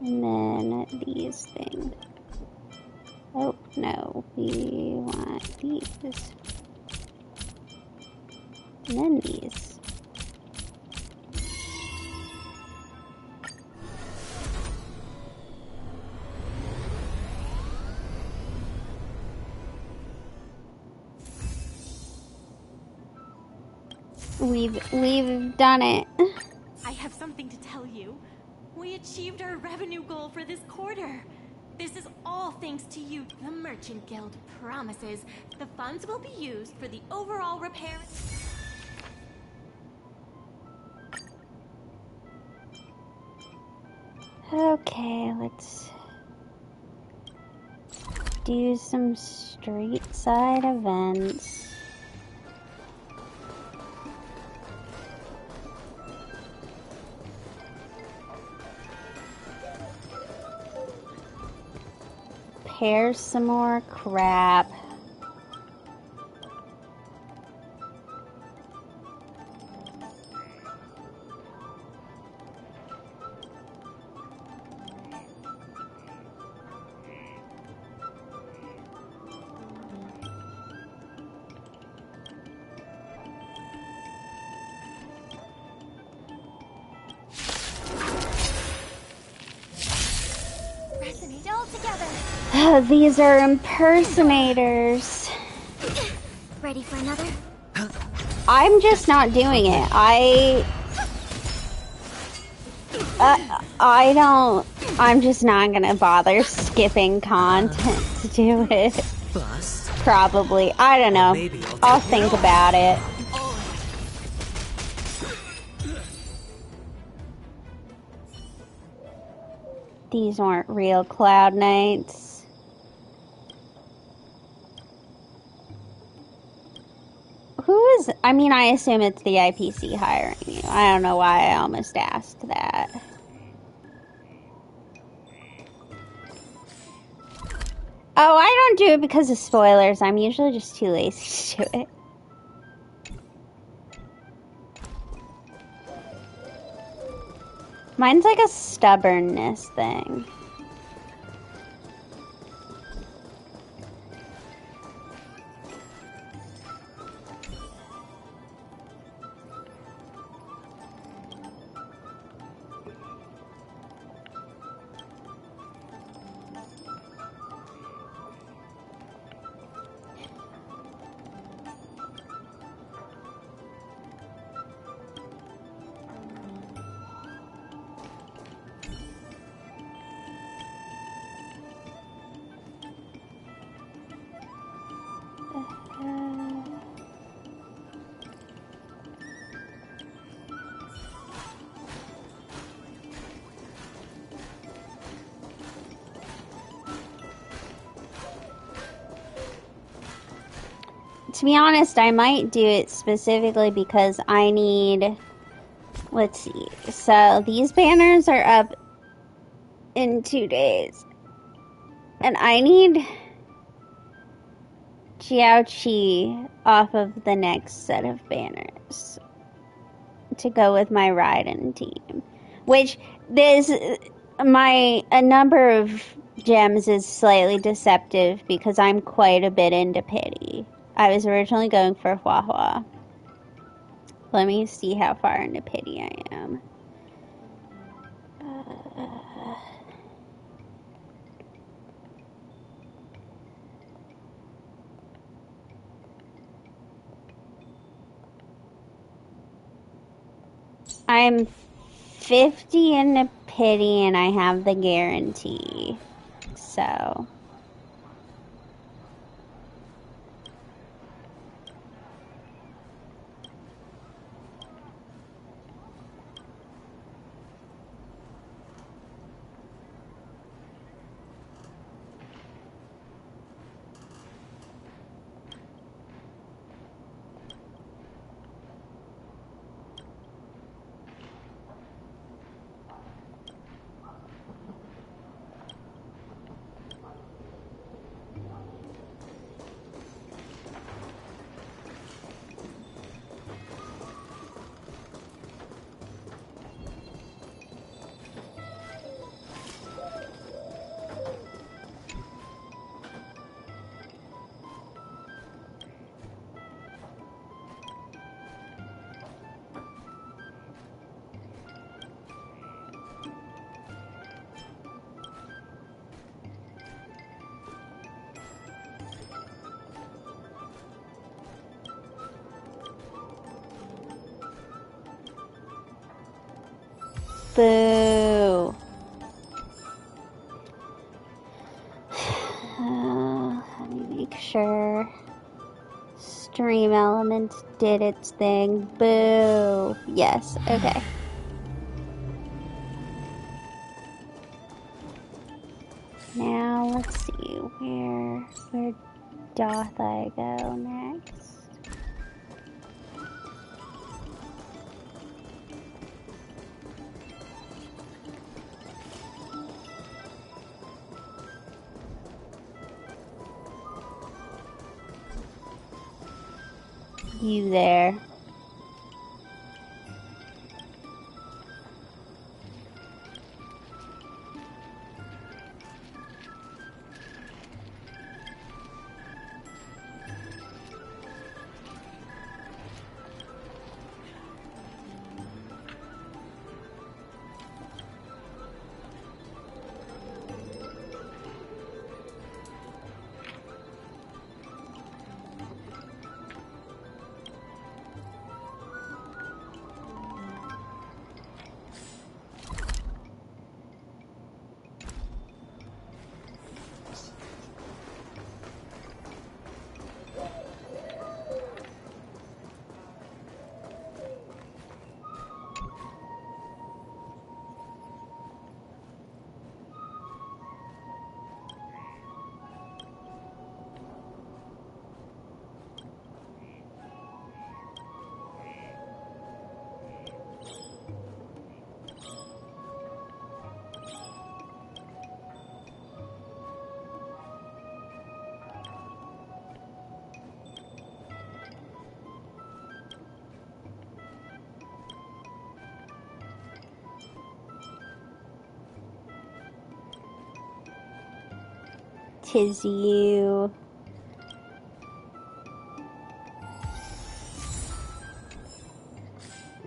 And then these things. Oh, no. We want these. And then these. We've done it. I have something to tell you. We achieved our revenue goal for this quarter. This is all thanks to you. The Merchant Guild promises the funds will be used for the overall repair. Okay, let's do some street side events. Repair some more crap. Resonate all together. These are impersonators. Ready for another? I'm just not doing it. I'm just not gonna bother skipping content to do it. Bust. Probably. I don't know. I'll think about it. These weren't real Cloud Knights. Who is... I mean, I assume it's the IPC hiring you. I don't know why I almost asked that. Oh, I don't do it because of spoilers. I'm usually just too lazy to do it. Mine's like a stubbornness thing. To be honest, I might do it specifically because I need... Let's see. So, these banners are up in 2 days. And I need Jiao Qi off of the next set of banners to go with my Raiden team. Which, a number of gems is slightly deceptive because I'm quite a bit into pity. I was originally going for Hua Hua. Let me see how far into pity I am. I'm 50 into pity and I have the guarantee. So... Boo. Let me make sure Stream Element did its thing. Boo. Yes, okay. Now let's see, where doth I go next? You there. Tis you.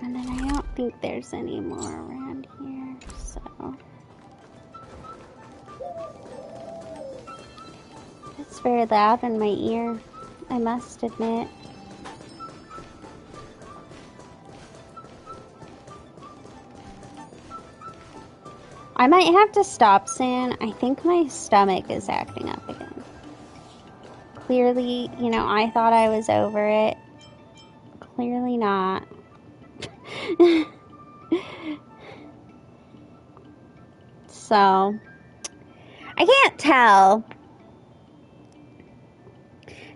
And then I don't think there's any more around here, so... It's very loud in my ear, I must admit. I might have to stop soon. I think my stomach is acting up again. Clearly, you know, I thought I was over it. Clearly not. So, I can't tell.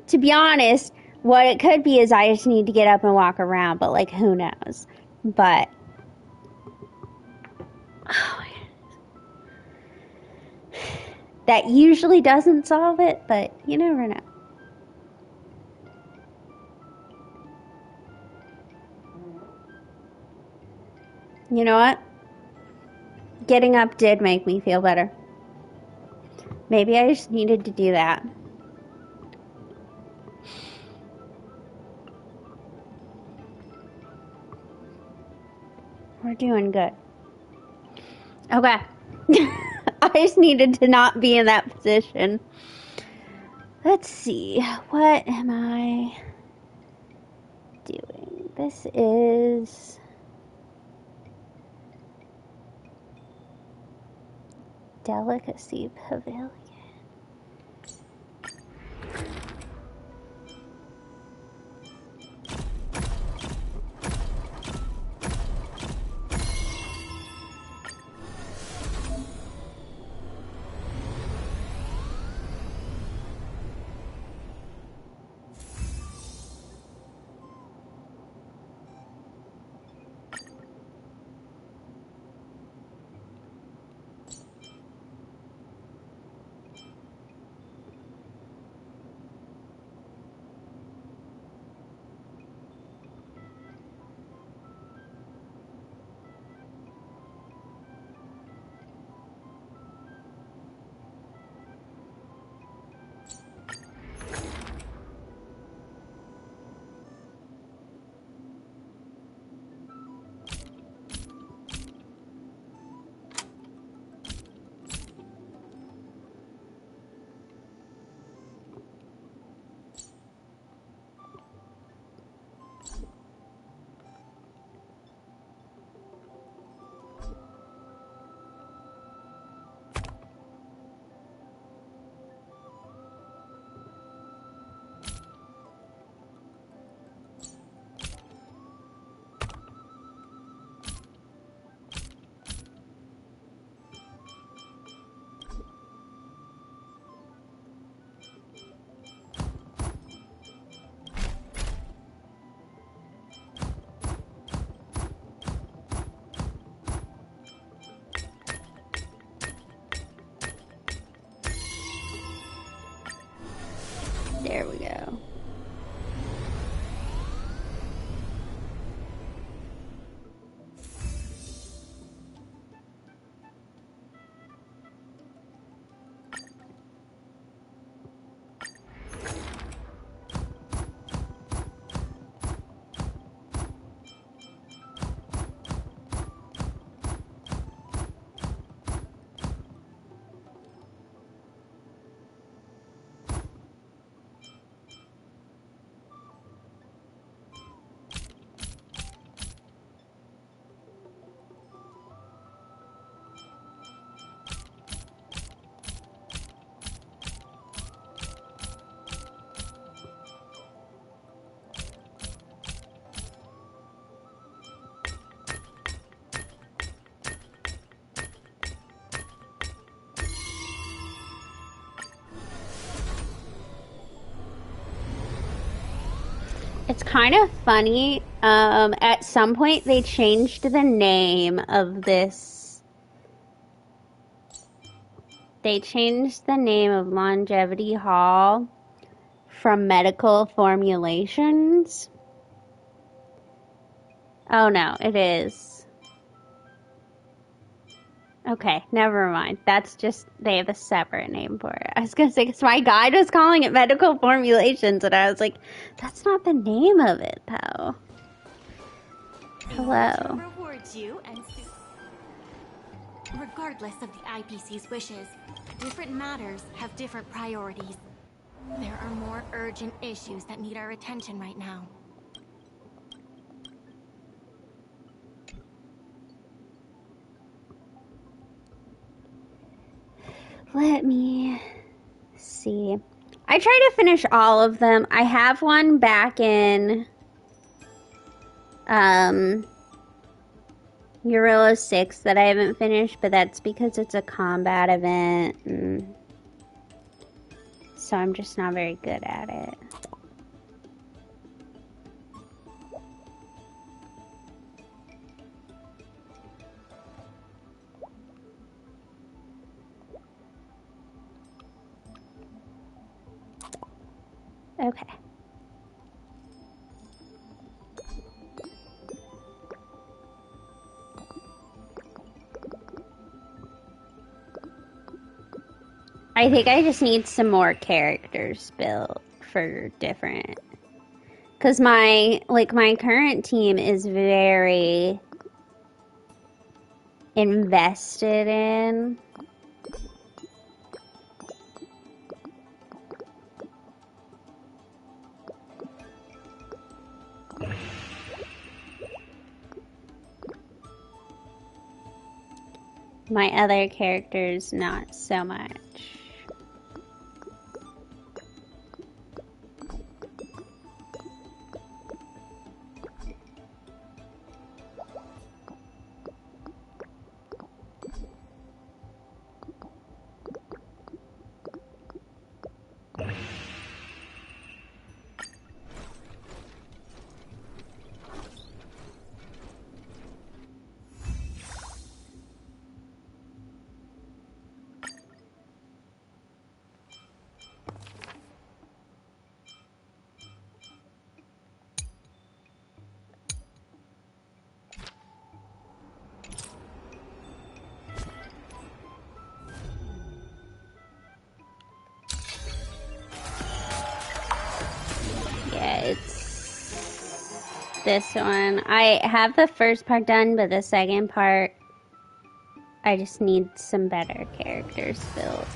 To be honest, what it could be is I just need to get up and walk around, but like, who knows? But, oh my goodness. That usually doesn't solve it, but you never know. You know what? Getting up did make me feel better. Maybe I just needed to do that. We're doing good. Okay. I just needed to not be in that position. Let's see. What am I doing? This is Delicacy Pavilion. There we go. It's kind of funny. At some point, they changed the name of this. They changed the name of Longevity Hall from Medical Formulations. Oh no, it is. Okay, never mind. That's just, they have a separate name for it. I was gonna say, because my guide was calling it Medical Formulations, and I was like, that's not the name of it, though. Hello. Rewards you and regardless of the IPC's wishes, different matters have different priorities. There are more urgent issues that need our attention right now. Let me see. I try to finish all of them. I have one back in Euro 6 that I haven't finished, but that's because it's a combat event, and so I'm just not very good at it. Okay. I think I just need some more characters built for different, because my current team is very invested in. My other characters, not so much. This one. I have the first part done, but the second part, I just need some better characters built.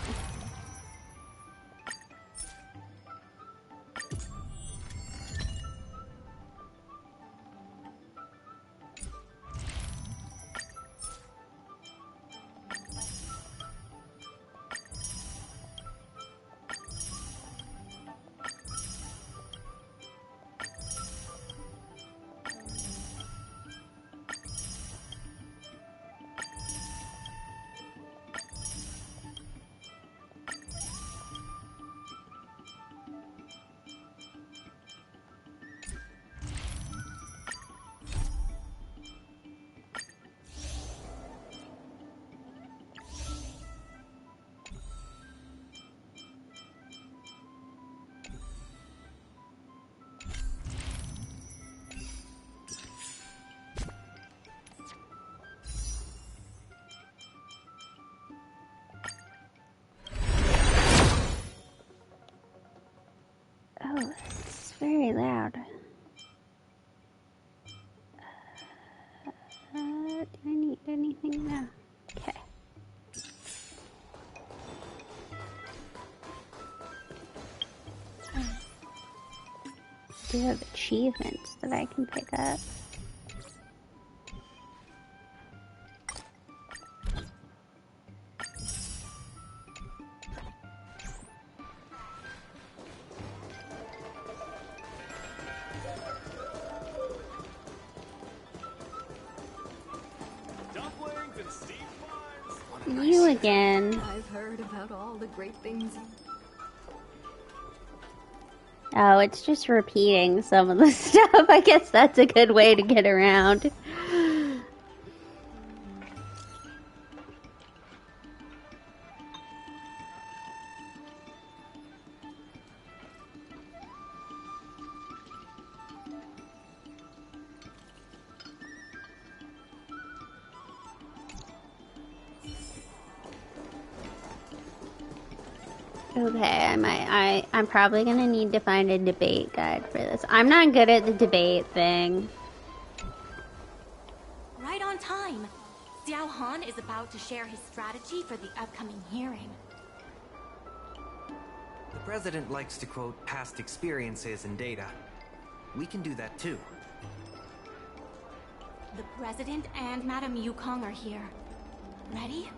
Oh, it's very loud. Do I need anything now? Okay. I do have achievements that I can pick up. You again. I've heard about all the great things. Oh, it's just repeating some of the stuff. I guess that's a good way to get around. Okay, I'm probably gonna need to find a debate guide for this. I'm not good at the debate thing. Right on time. Xiao Han is about to share his strategy for the upcoming hearing. The president likes to quote past experiences and data. We can do that too. The president and Madame Yukong are here. Ready?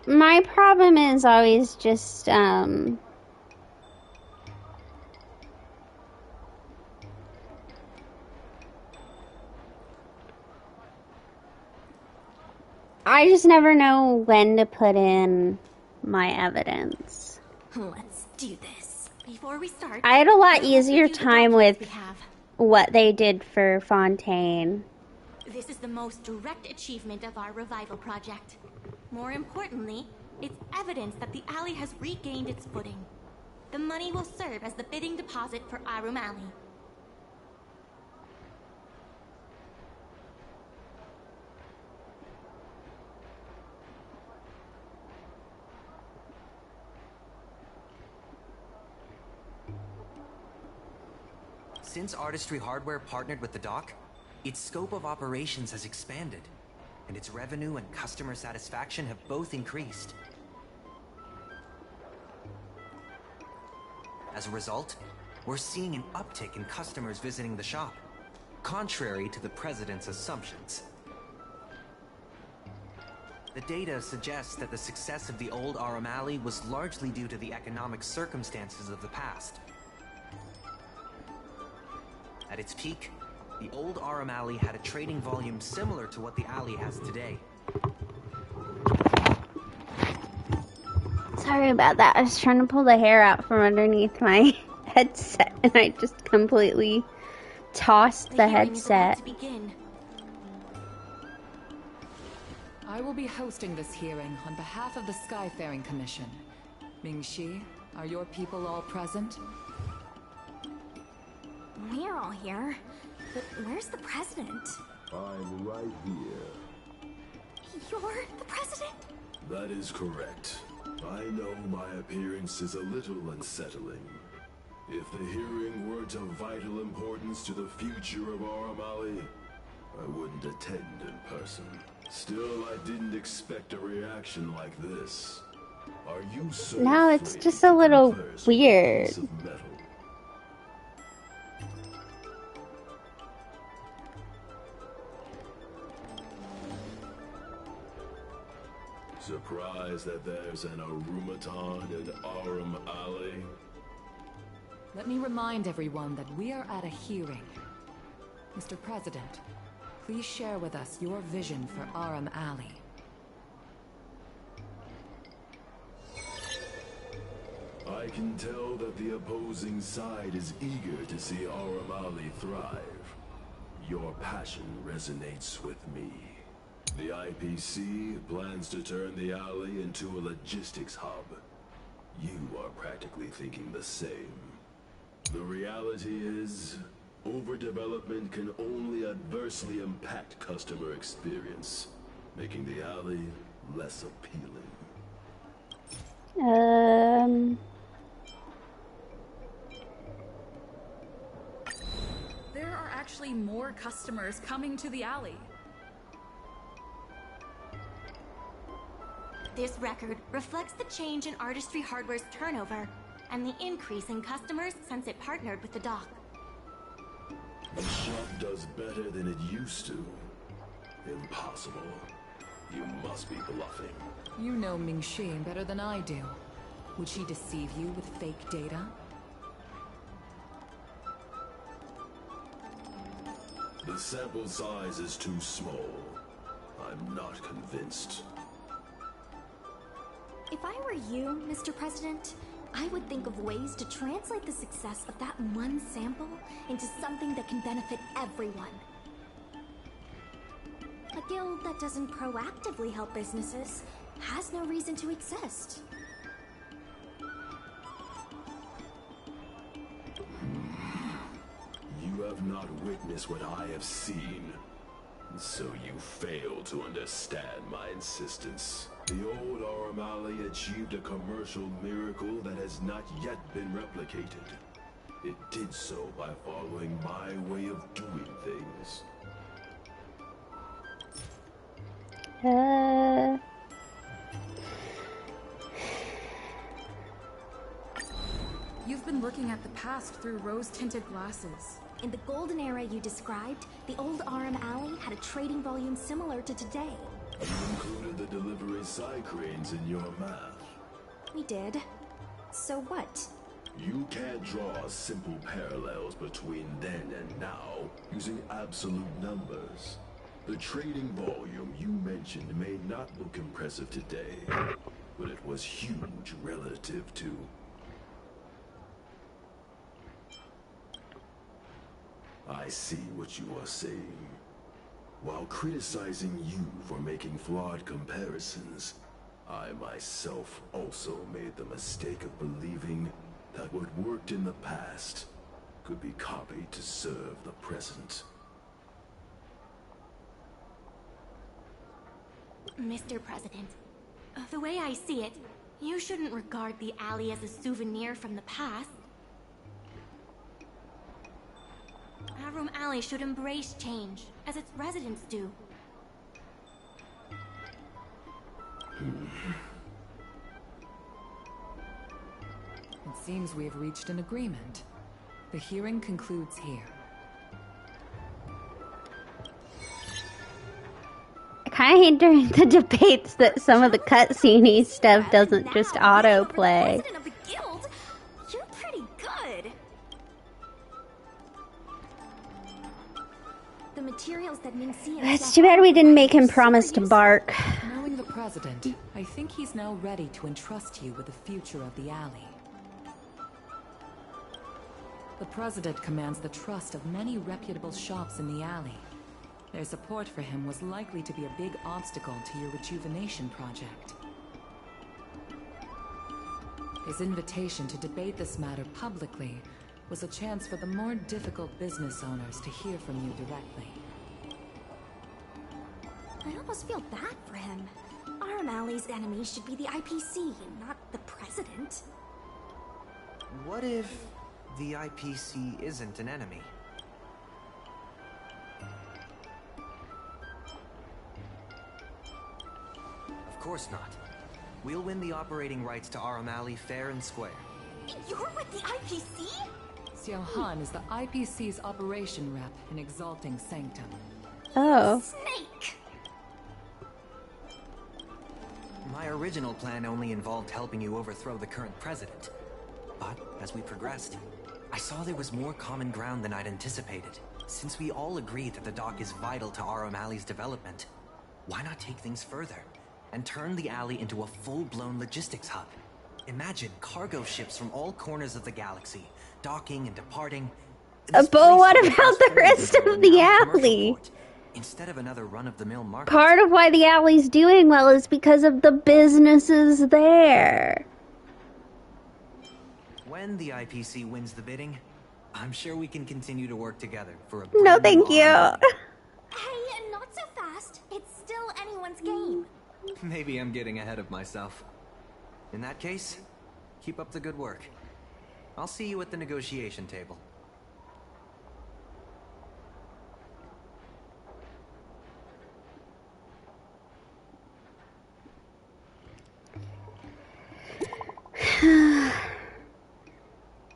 My problem is always just, I just never know when to put in my evidence. Let's do this. Before we start, I had a lot let's easier review the time documents with we have. what they did for Fontaine. This is the most direct achievement of our revival project. More importantly, it's evidence that the alley has regained its footing. The money will serve as the bidding deposit for Arum Alley. Since Artistry Hardware partnered with the dock, its scope of operations has expanded, and its revenue and customer satisfaction have both increased. As a result, we're seeing an uptick in customers visiting the shop, contrary to the President's assumptions. The data suggests that the success of the old Arum Alley was largely due to the economic circumstances of the past. At its peak, the old Arum Alley had a trading volume similar to what the alley has today. Sorry about that. I was trying to pull the hair out from underneath my headset and I just completely tossed the headset. I will be hosting this hearing on behalf of the Skyfaring Commission. Ming-Shi, are your people all present? We're all here, but where's the president? I'm right here. You're the president? That is correct. I know my appearance is a little unsettling. If the hearing weren't of vital importance to the future of Arum Alley, I wouldn't attend in person. Still, I didn't expect a reaction like this. Are you so No, it's just a little weird. Surprised that there's an Arumaton in Arum Alley? Let me remind everyone that we are at a hearing. Mr. President, please share with us your vision for Arum Alley. I can tell that the opposing side is eager to see Arum Alley thrive. Your passion resonates with me. The IPC plans to turn the alley into a logistics hub. You are practically thinking the same. The reality is, overdevelopment can only adversely impact customer experience, making the alley less appealing. There are actually more customers coming to the alley. This record reflects the change in Artistry Hardware's turnover and the increase in customers since it partnered with the dock. The shop does better than it used to. Impossible. You must be bluffing. You know Ming-Shi better than I do. Would she deceive you with fake data? The sample size is too small. I'm not convinced. If I were you, Mr. President, I would think of ways to translate the success of that one sample into something that can benefit everyone. A guild that doesn't proactively help businesses has no reason to exist. You have not witnessed what I have seen. So you fail to understand my insistence. The old Arum Alley achieved a commercial miracle that has not yet been replicated. It did so by following my way of doing things. You've been looking at the past through rose-tinted glasses. In the golden era you described, the old Arum Alley had a trading volume similar to today. You included the delivery side cranes in your math. We did. So what? You can't draw simple parallels between then and now using absolute numbers. The trading volume you mentioned may not look impressive today, but it was huge relative to... I see what you are saying. While criticizing you for making flawed comparisons, I myself also made the mistake of believing that what worked in the past could be copied to serve the present. Mr. President, the way I see it, you shouldn't regard the alley as a souvenir from the past. Aurum Alley should embrace change, as its residents do. It seems we have reached an agreement. The hearing concludes here. I kind of hate during the debates that some of the cutscene stuff doesn't just autoplay. President of the guild? You're pretty good. The materials that Ming-Si and It's too bad we didn't make him promise to bark. Knowing the President, I think he's now ready to entrust you with the future of the alley. The President commands the trust of many reputable shops in the alley. Their support for him was likely to be a big obstacle to your rejuvenation project. His invitation to debate this matter publicly was a chance for the more difficult business owners to hear from you directly. I almost feel bad for him. Aurum Alley's enemy should be the IPC, not the President. What if the IPC isn't an enemy? Of course not. We'll win the operating rights to Aurum Alley fair and square. You're with the IPC? Xiao Han is the IPC's operation rep in Exalting Sanctum. Oh. Snake! My original plan only involved helping you overthrow the current president. But as we progressed, I saw there was more common ground than I'd anticipated. Since we all agree that the dock is vital to Aurum Alley's development, why not take things further and turn the alley into a full-blown logistics hub? Imagine cargo ships from all corners of the galaxy, docking and departing. But what about the rest of the alley? Instead of another run-of-the-mill market. Part of why the alley's doing well is because of the businesses there. When the IPC wins the bidding, I'm sure we can continue to work together for a No, thank you. Hey, not so fast. It's still anyone's game. Maybe I'm getting ahead of myself. In that case, keep up the good work. I'll see you at the negotiation table.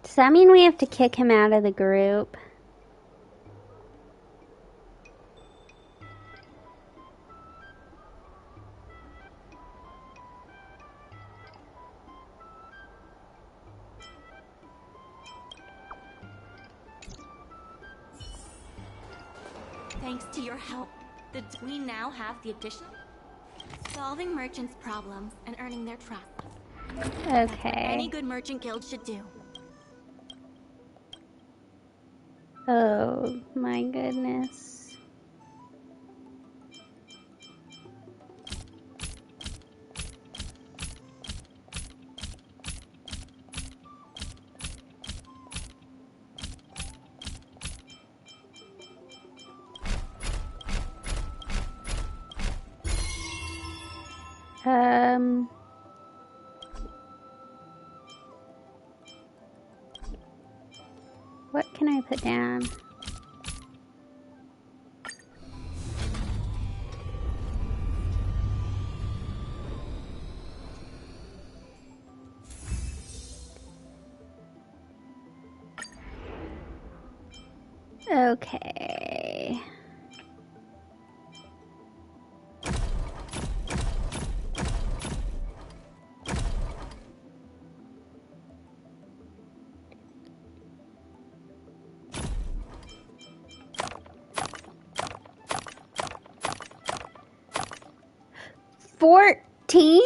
Does that mean we have to kick him out of the group? Thanks to your help, we now have the additional solving merchants' problems and earning their trust. Okay. Any good merchant guild should do. Oh my goodness. What can I put down? Okay. $14?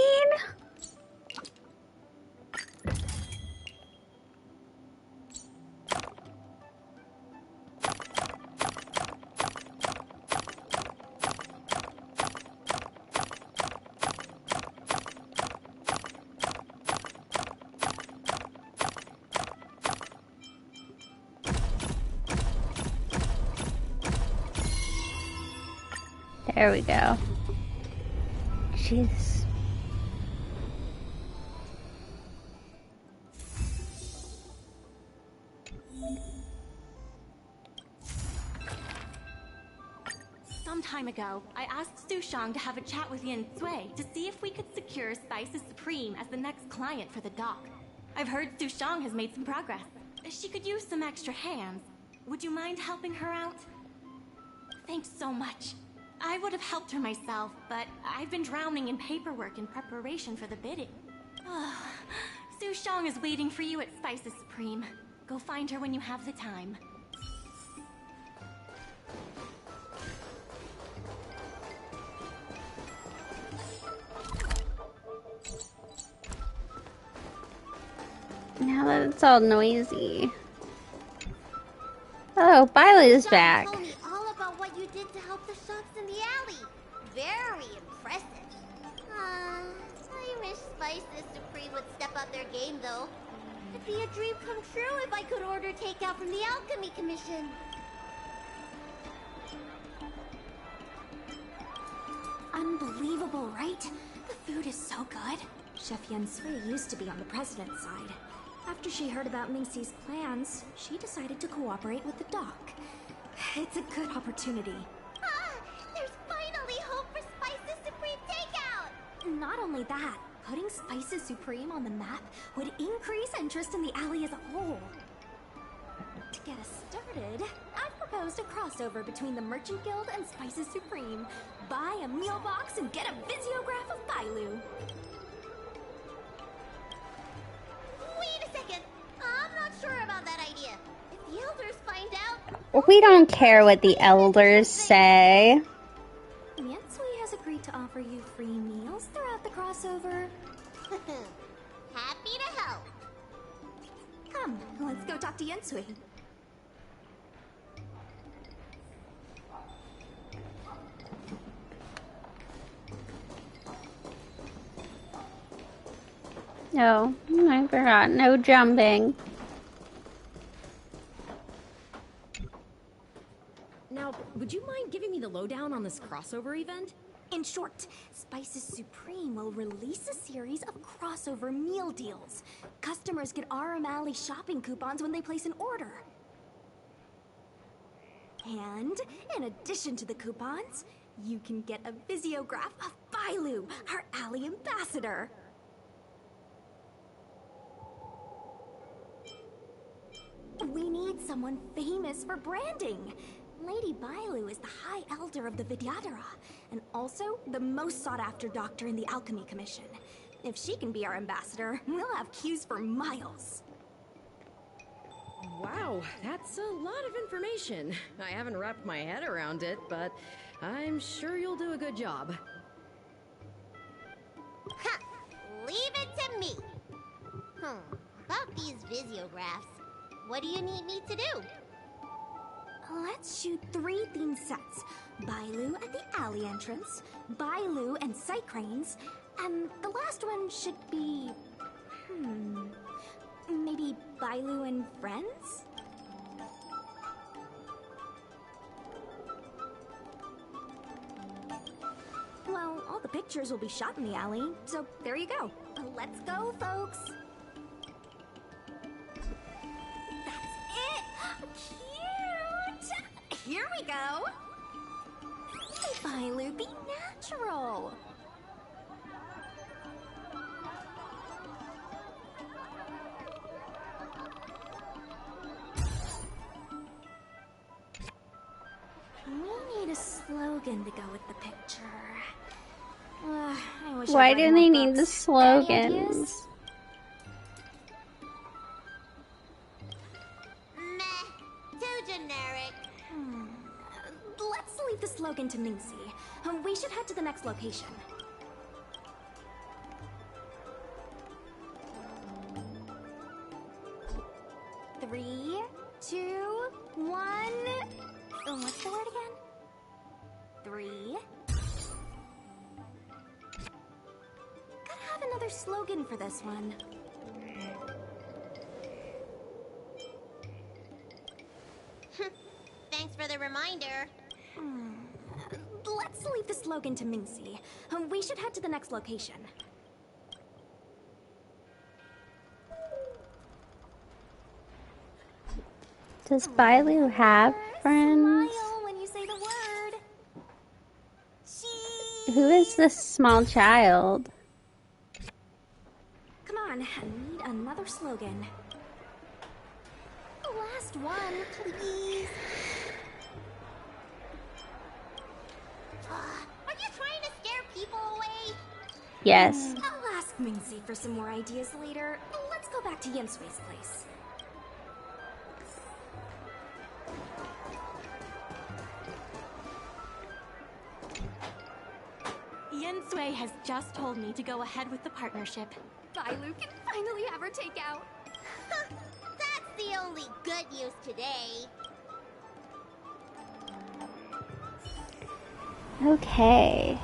There we go. Jeez. Some time ago, I asked Sushang to have a chat with Yin Sui to see if we could secure Spices Supreme as the next client for the dock. I've heard Sushang has made some progress. She could use some extra hands. Would you mind helping her out? Thanks so much. I would have helped her myself, but I've been drowning in paperwork in preparation for the bidding. Sushang is waiting for you at Spices Supreme. Go find her when you have the time. Now that it's all noisy. Oh, Bailu's back. Told me all about what you did to help the shops in the alley. Very impressive. I wish Spices Supreme would step up their game, though. It'd be a dream come true if I could order takeout from the Alchemy Commission. Unbelievable, right? The food is so good. Chef Yen Sui used to be on the president's side. After she heard about Mingxi's plans, she decided to cooperate with the dock. It's a good opportunity. There's finally hope for Spices Supreme takeout! Not only that, putting Spices Supreme on the map would increase interest in the alley as a whole. To get us started, I've proposed a crossover between the Merchant Guild and Spices Supreme. Buy a meal box and get a visiograph of Bailu. Wait a second! I'm not sure about that idea. If the elders find out... We don't care what the elders say. Yen Sui has agreed to offer you free meals throughout the crossover. Happy to help. Come, let's go talk to Yen Sui. Oh, I forgot. No jumping. Now, would you mind giving me the lowdown on this crossover event? In short, Spices Supreme will release a series of crossover meal deals. Customers get Aurum Alley shopping coupons when they place an order. And, in addition to the coupons, you can get a visiograph of Bailu, our alley ambassador. We need someone famous for branding. Lady Bailu is the High Elder of the Vidyadhara, and also the most sought-after doctor in the Alchemy Commission. If she can be our ambassador, we'll have queues for miles. Wow, that's a lot of information. I haven't wrapped my head around it, but I'm sure you'll do a good job. Ha! Leave it to me! About these visiographs, what do you need me to do? Let's shoot 3 theme sets. Bailu at the alley entrance, Bailu and sight cranes, and the last one should be... maybe Bailu and friends? Well, all the pictures will be shot in the alley, so there you go. Let's go, folks! That's it! Cute! Here we go! Hey, Bailu, be natural! We need a slogan to go with the picture. I wish Why I'd do read they more need the books. Any ideas? slogans? Meh. Too generic. Let's leave the slogan to Mingxi. We should head to the next location. Three, two, one. What's the word again? 3. Gotta have another slogan for this one. Thanks for the reminder. let's leave the slogan to Mingxi. We should head to the next location. Does Bailu have friends? Smile when you say the word. Who is this small child? Come on, I need another slogan. Last one, please. Are you trying to scare people away? Yes. I'll ask Mingxi for some more ideas later. Let's go back to Yansui's place. Yansui has just told me to go ahead with the partnership. Bailu can finally have her takeout. That's the only good news today. Okay.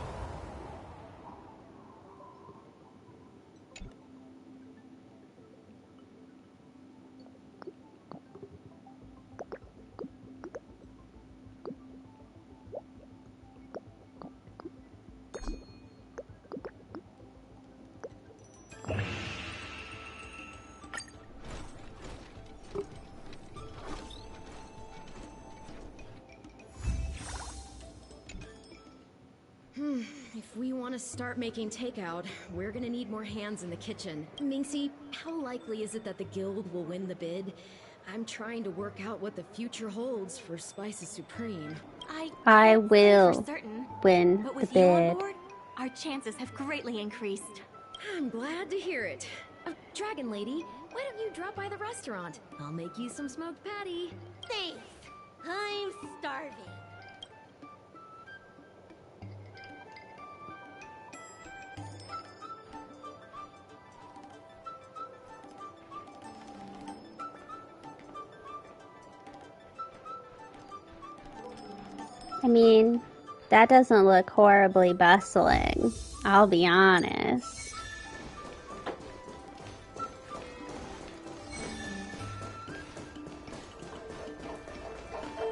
If we want to start making takeout, we're gonna need more hands in the kitchen. Mingxi, how likely is it that the guild will win the bid? I'm trying to work out what the future holds for Spices Supreme. I will certain, win but the with you on bid. board, our chances have greatly increased. I'm glad to hear it. Dragon Lady, why don't you drop by the restaurant? I'll make you some smoked patty. Thanks. I'm starving. I mean, that doesn't look horribly bustling, I'll be honest.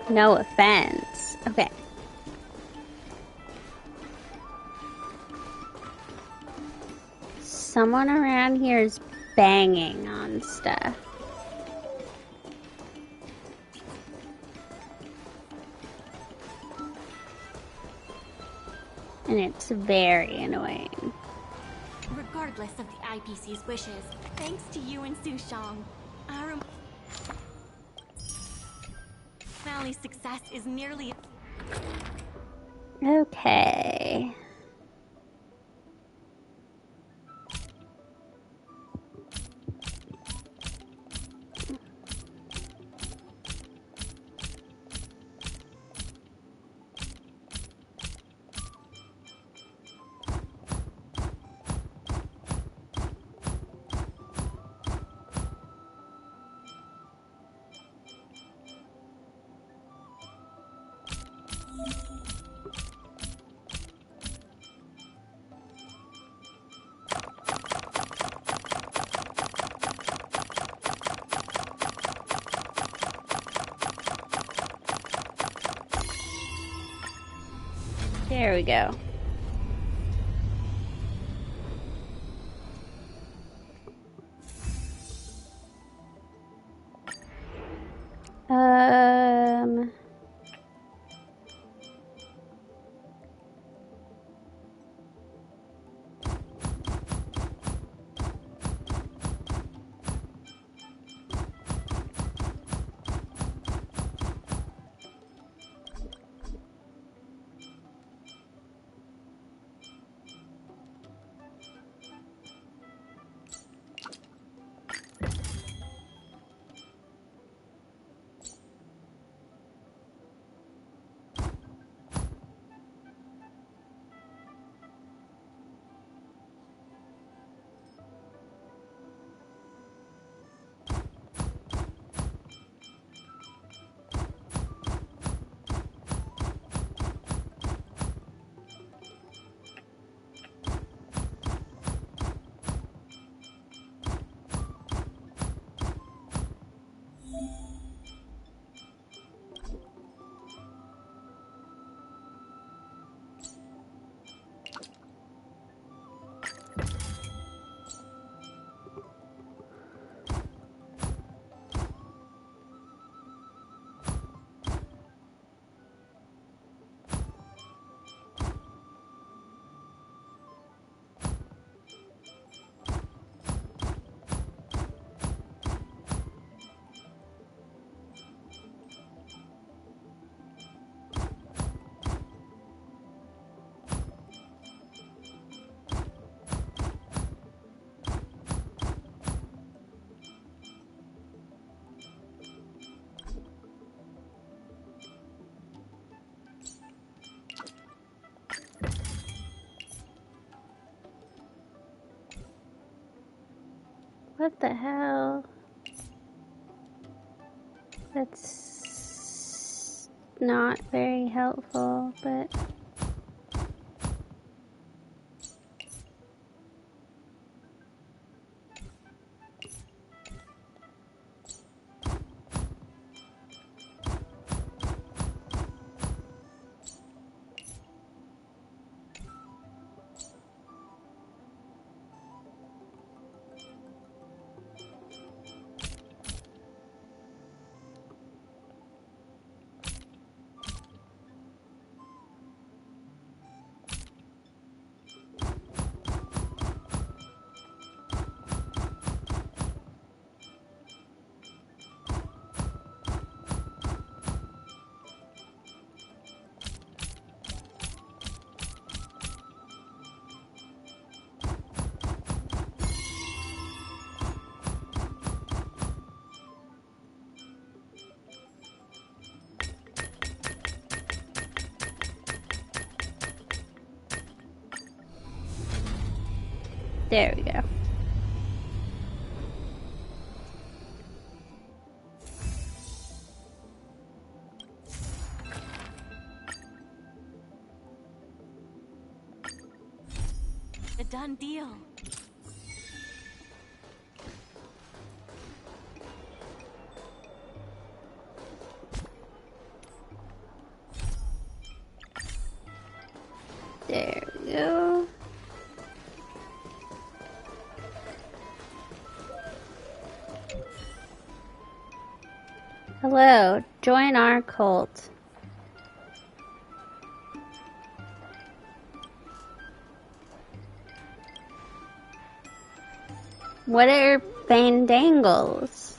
No offense. Okay. Someone around here is banging on stuff. And it's very annoying. Regardless of the IPC's wishes, thanks to you and Sushong, our Valley's success is nearly... Okay. There we go. Um... What the hell? That's not very helpful, but... There we go. A done deal. There we go. Hello, join our cult. What are fandangles?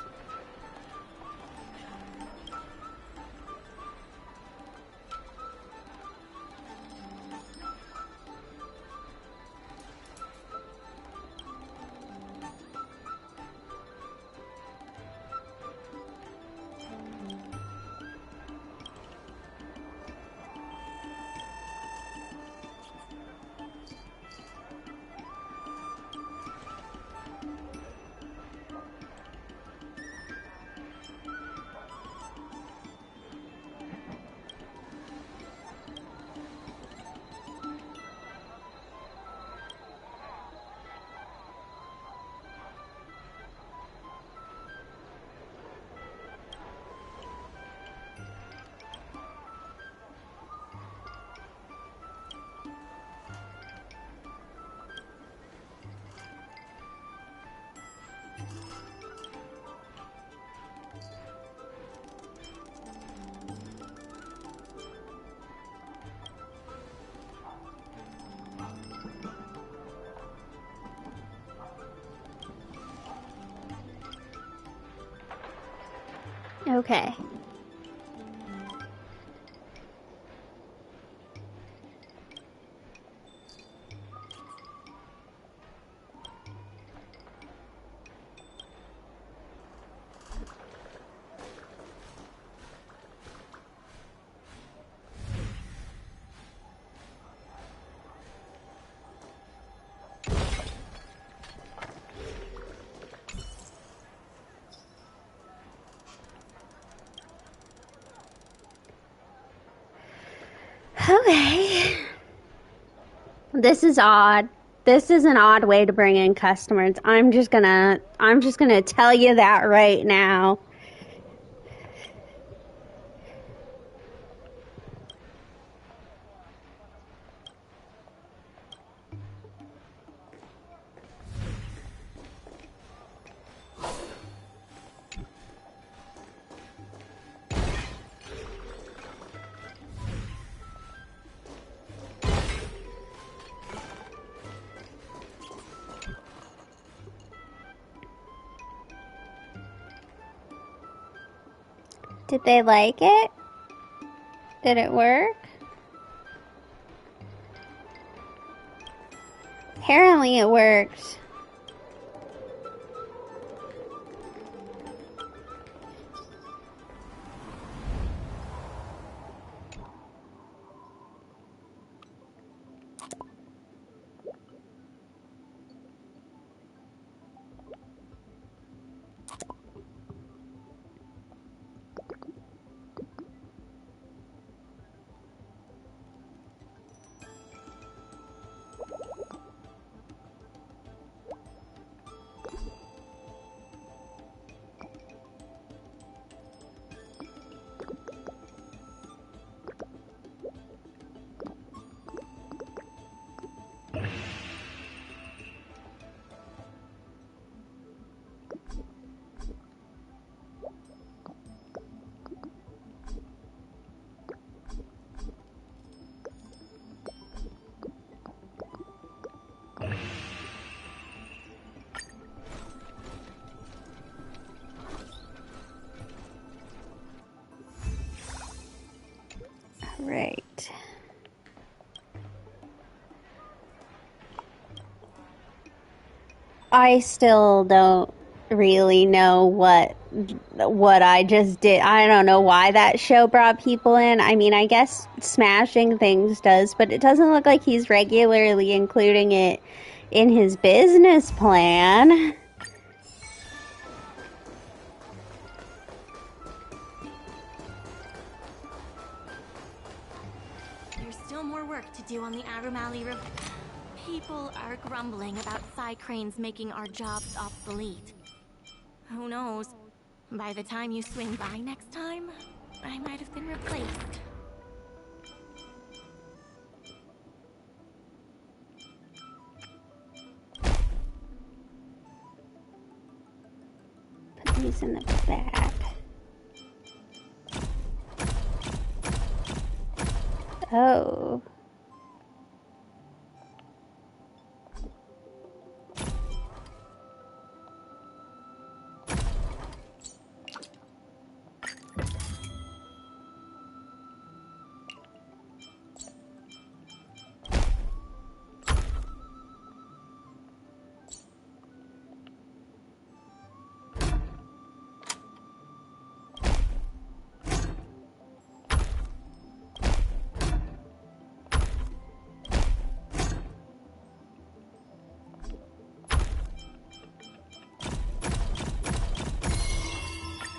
Okay. Okay. This is odd. This is an odd way to bring in customers. I'm just gonna tell you that right now. Did they like it? Did it work? Apparently it worked. Right. I still don't really know what I just did. I don't know why that show brought people in. I mean, I guess smashing things does, but it doesn't look like he's regularly including it in his business plan. There's still more work to do on the Arum Alley River. People are grumbling about Psy-Cranes making our jobs obsolete. Who knows? By the time you swing by next time, I might have been replaced. Put these in the back. Oh.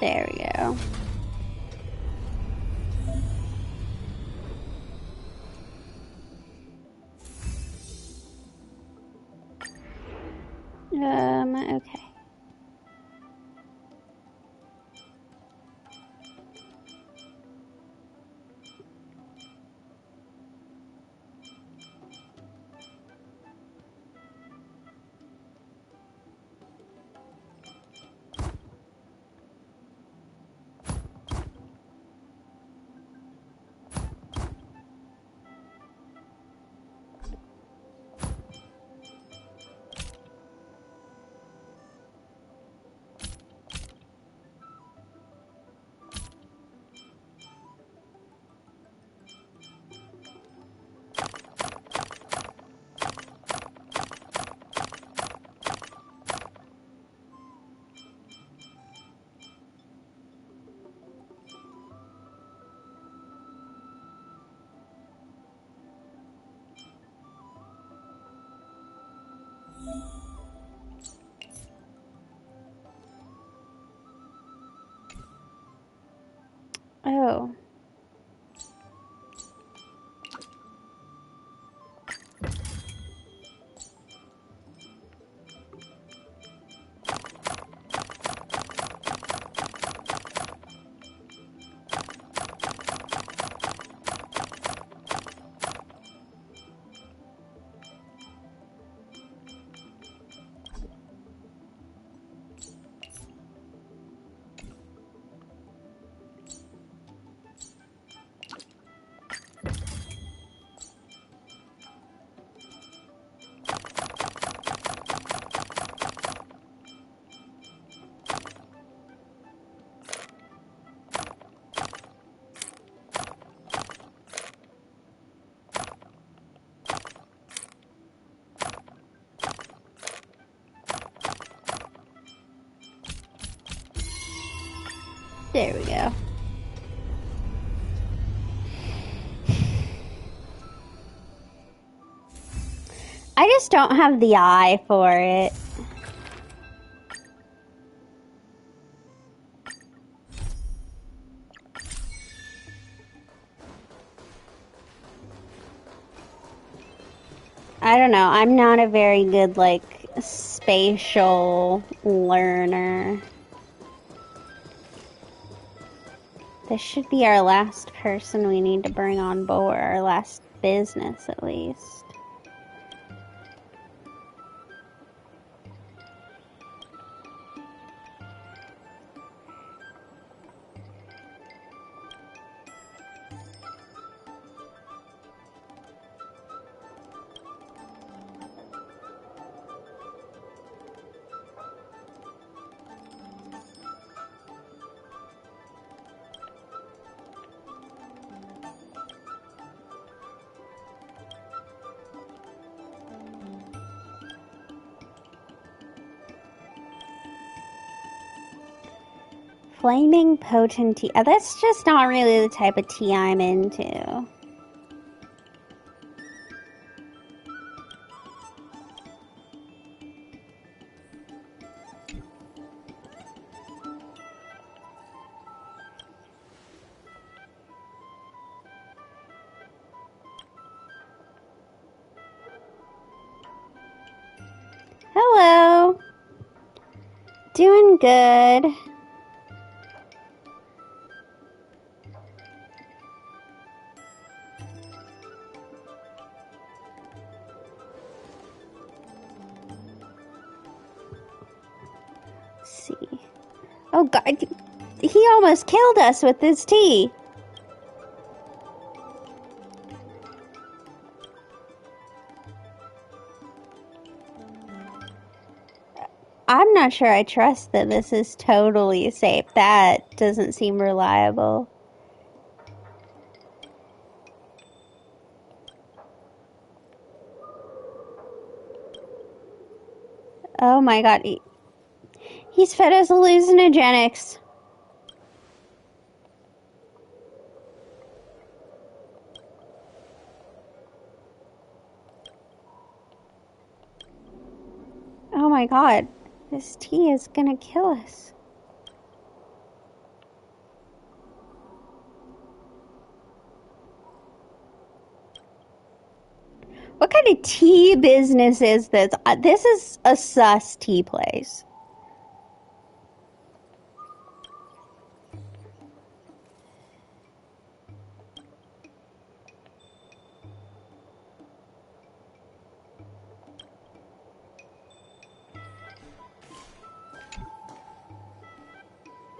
There we go. Okay. Oh. There we go. I just don't have the eye for it. I don't know. I'm not a very good, like, spatial learner. This should be our last person we need to bring on board, our last business at least. Flaming potent tea. That's just not really the type of tea I'm into. Hello. Doing good. Let's see. Oh God, he almost killed us with his tea. I'm not sure I trust that this is totally safe. That doesn't seem reliable. Oh my God. He's fed us hallucinogenics. Oh my God. This tea is gonna kill us. What kind of tea business is this? This is a sus tea place.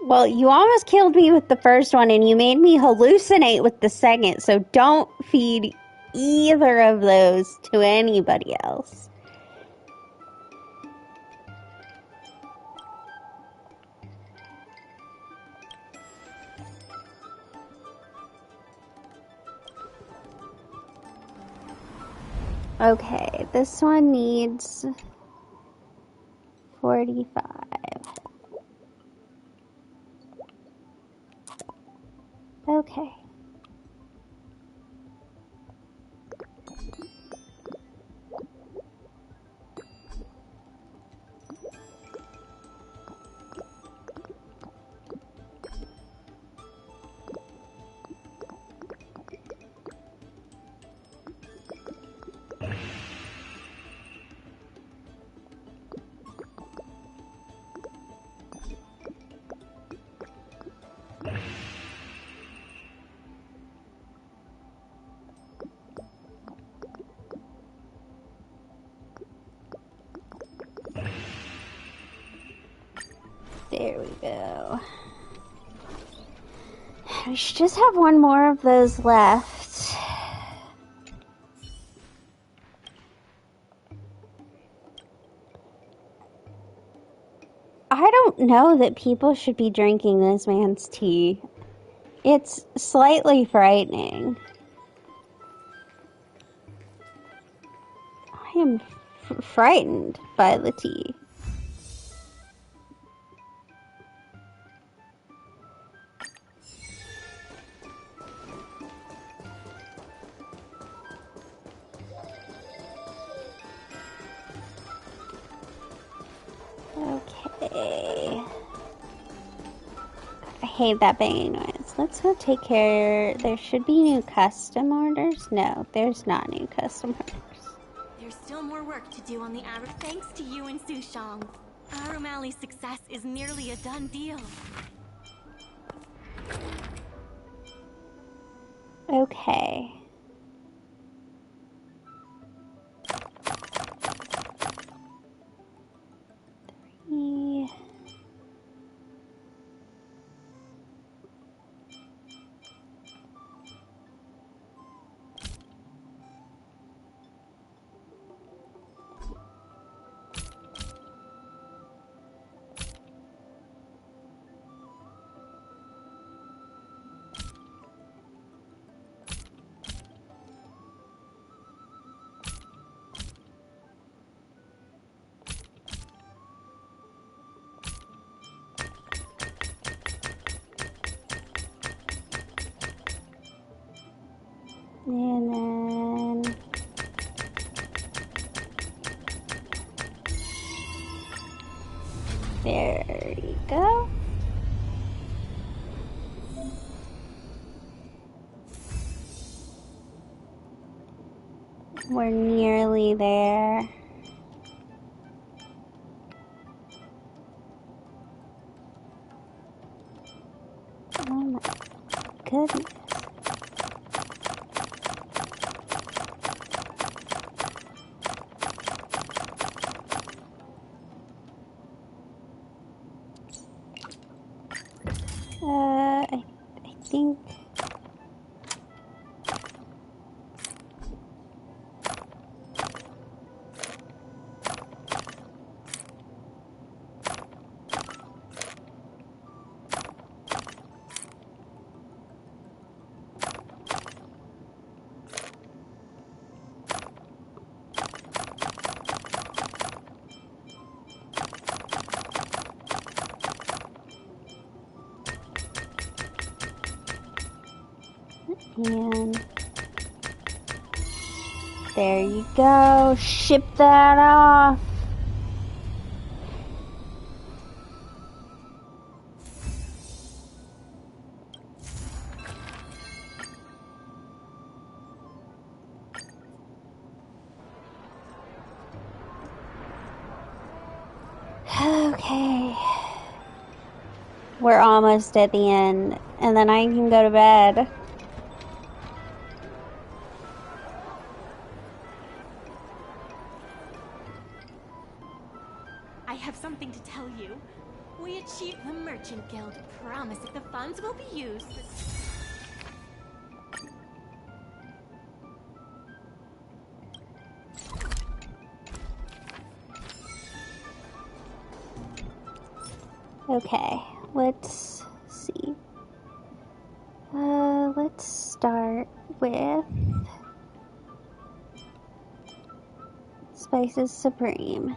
Well, you almost killed me with the first one, and you made me hallucinate with the second, so don't feed either of those to anybody else. Okay, this one needs 45. Okay. There we go. We should just have one more of those left. I don't know that people should be drinking this man's tea. It's slightly frightening. I am frightened by the tea. Okay. I hate that banging noise. Let's go take care. There should be new custom orders. No, there's not new custom orders. There's still more work to do on the Arum. Thanks to you and Sushong, Arum Alley's success is nearly a done deal. Okay. Three. And then... There you go. We're nearly there. Oh my goodness. I think... And there you go. Ship that off. Okay. We're almost at the end, and then I can go to bed. I have something to tell you. We achieved the Merchant Guild promise that the funds will be used. Okay, let's see. Let's start with Spices Supreme.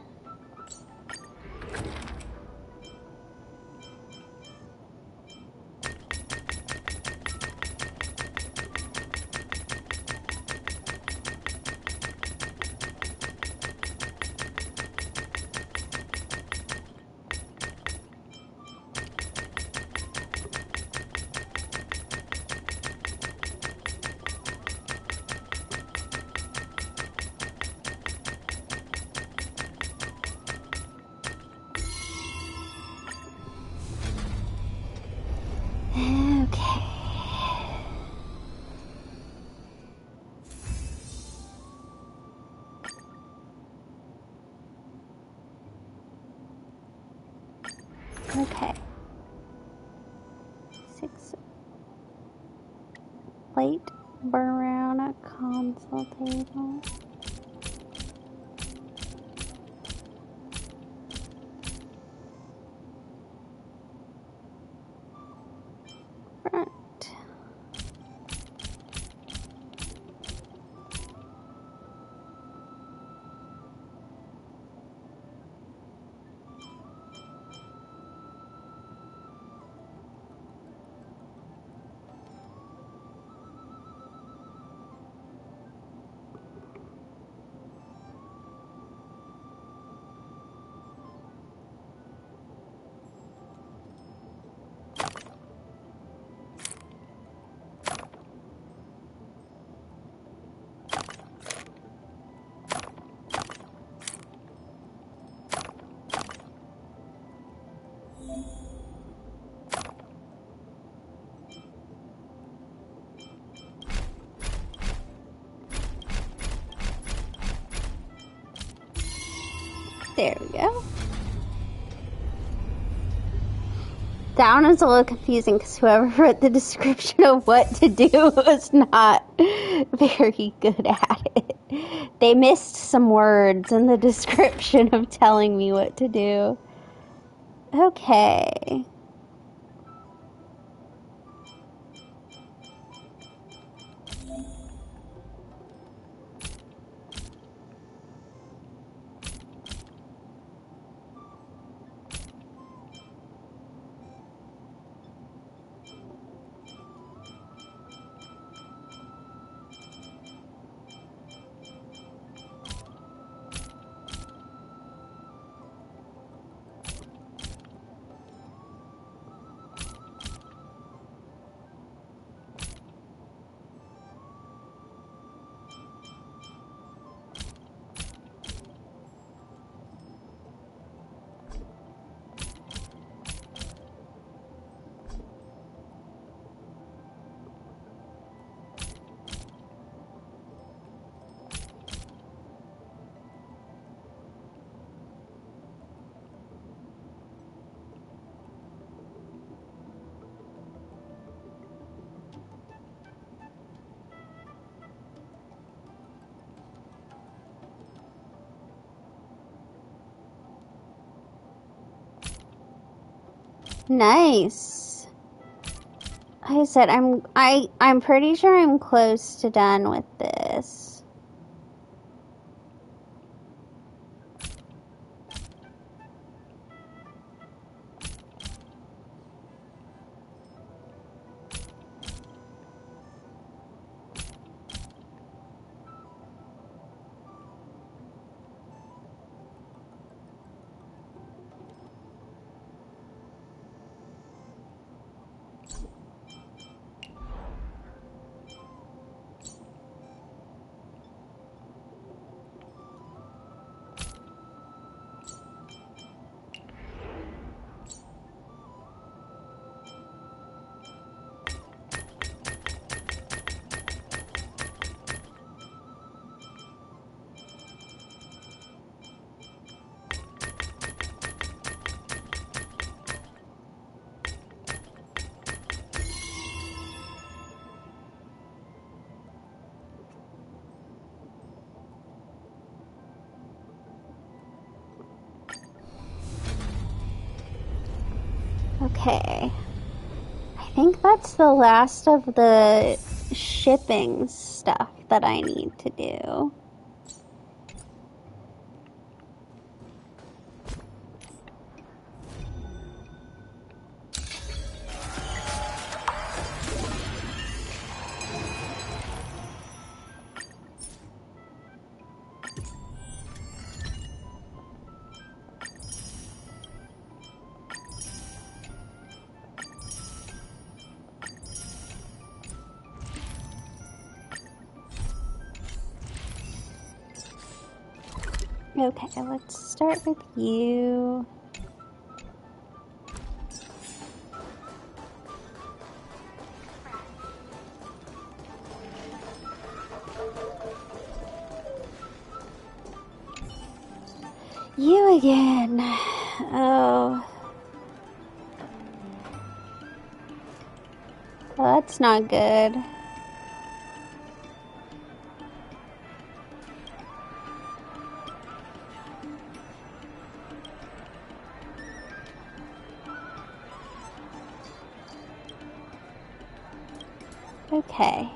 Okay. 6 plate brown a console table. Front. There we go. That one was a little confusing because whoever wrote the description of what to do was not very good at it. They missed some words in the description of telling me what to do. Okay. Nice. Like I said, I'm pretty sure I'm close to done with this. Okay. I think that's the last of the shipping stuff that I need to do. Okay, let's start with you. You again. Oh. Well, that's not good. Okay.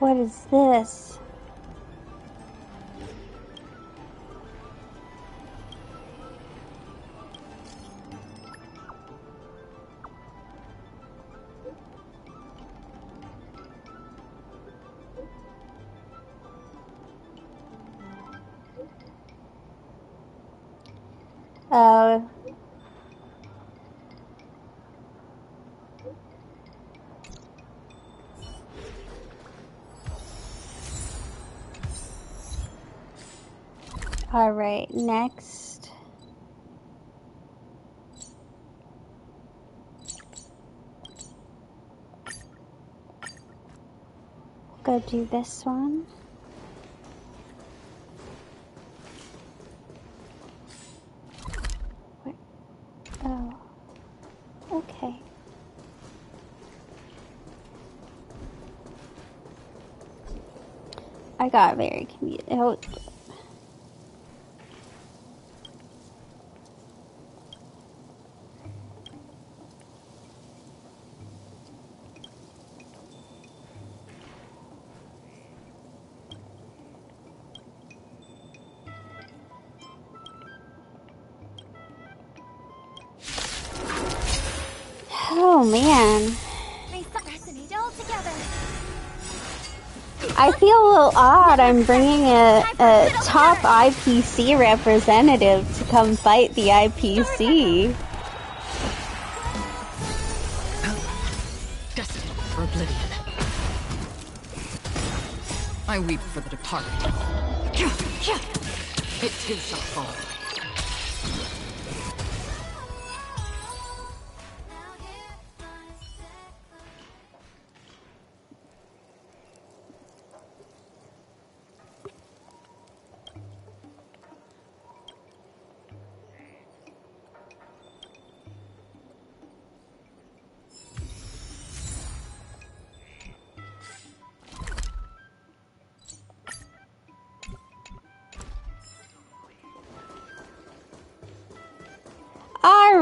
What is this? Oh. All right, next. Go do this one. Where? Oh. Okay. I got very confused. Oh. Oh man. I feel a little odd. I'm bringing a top IPC representative to come fight the IPC. Destined for oblivion. I weep for the departed. It too shall fall.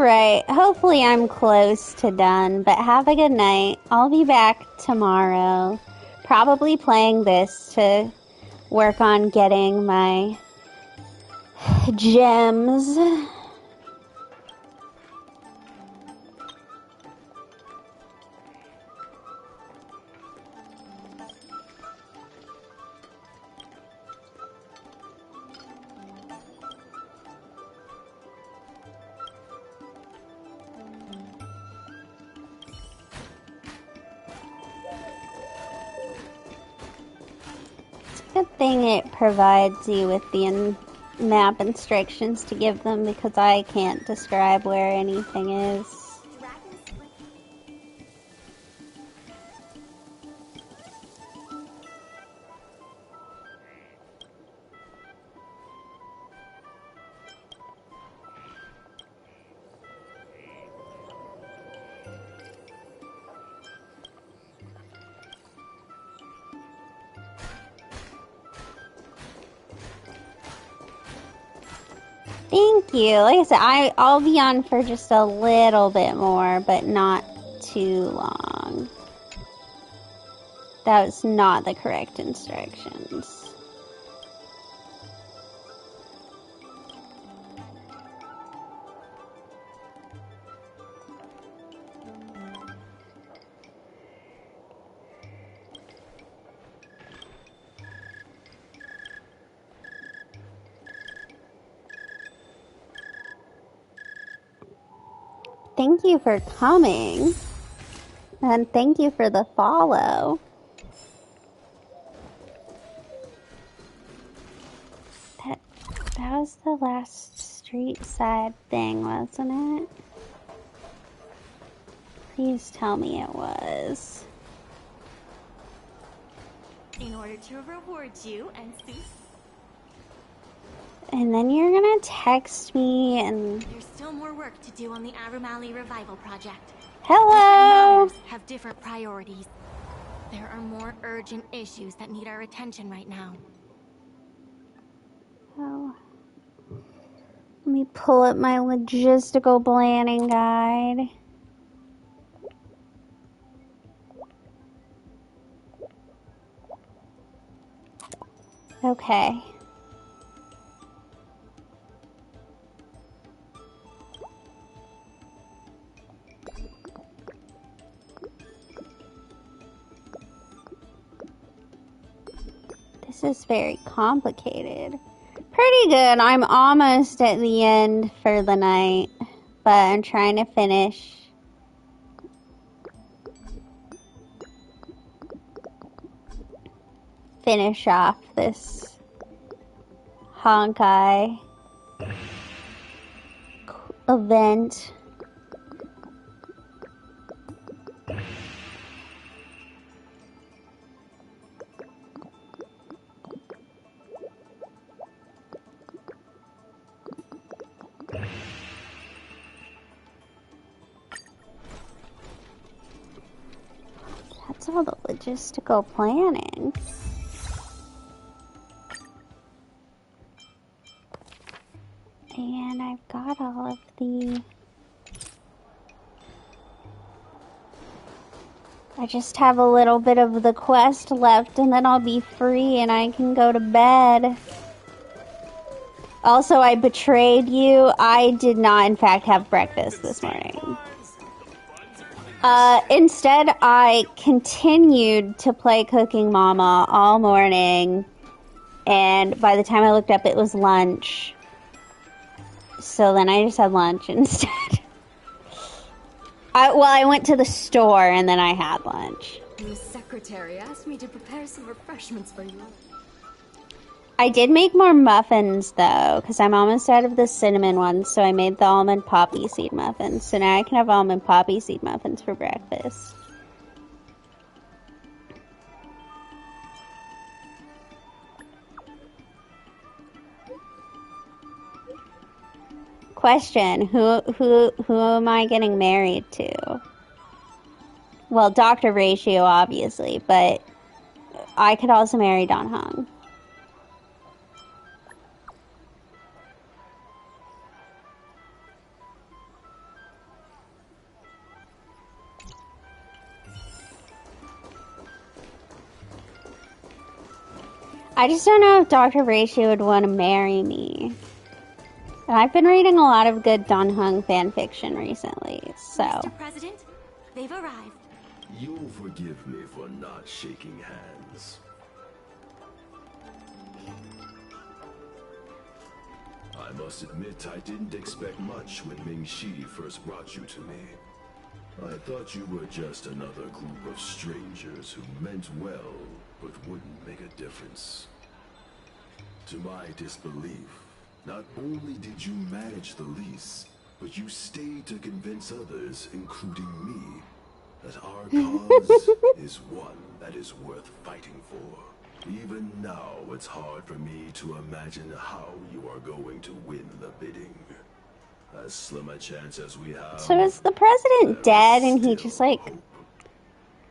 Alright, hopefully I'm close to done, but have a good night. I'll be back tomorrow. Probably playing this to work on getting my gems. Good thing it provides you with the map instructions to give them, because I can't describe where anything is. Thank you. Like I said, I'll be on for just a little bit more, but not too long. That was not the correct instructions. Thank you for coming. And thank you for the follow. That was the last street side thing, wasn't it? Please tell me it was. In order to reward you and Sue. And then you're gonna text me and... There's still more work to do on the Arum Alley Revival Project. Hello! Different matters have different priorities. There are more urgent issues that need our attention right now. Oh. Let me pull up my logistical planning guide. Okay. This is very complicated. Pretty good. I'm almost at the end for the night, but I'm trying to finish. Finish off this Honkai event. That's all the logistical planning. And I've got all of the... I just have a little bit of the quest left and then I'll be free and I can go to bed. Also, I betrayed you. I did not, in fact, have breakfast this morning. Instead, I continued to play Cooking Mama all morning, and by the time I looked up, it was lunch. So then I just had lunch instead. I went to the store and then I had lunch. The secretary asked me to prepare some refreshments for you. I did make more muffins, though, because I'm almost out of the cinnamon ones, so I made the almond poppy seed muffins. So now I can have almond poppy seed muffins for breakfast. Question, who am I getting married to? Well, Dr. Ratio, obviously, but I could also marry Don Hong. I just don't know if Dr. Reishi would want to marry me. And I've been reading a lot of good Don Hung fanfiction recently, so... Mr. President, they've arrived. You'll forgive me for not shaking hands. I must admit I didn't expect much when Ming-Shi first brought you to me. I thought you were just another group of strangers who meant well, but wouldn't make a difference. To my disbelief, not only did you manage the lease, but you stayed to convince others, including me, that our cause is one that is worth fighting for. Even now, it's hard for me to imagine how you are going to win the bidding. As slim a chance as we have... So is the president dead and he just, like,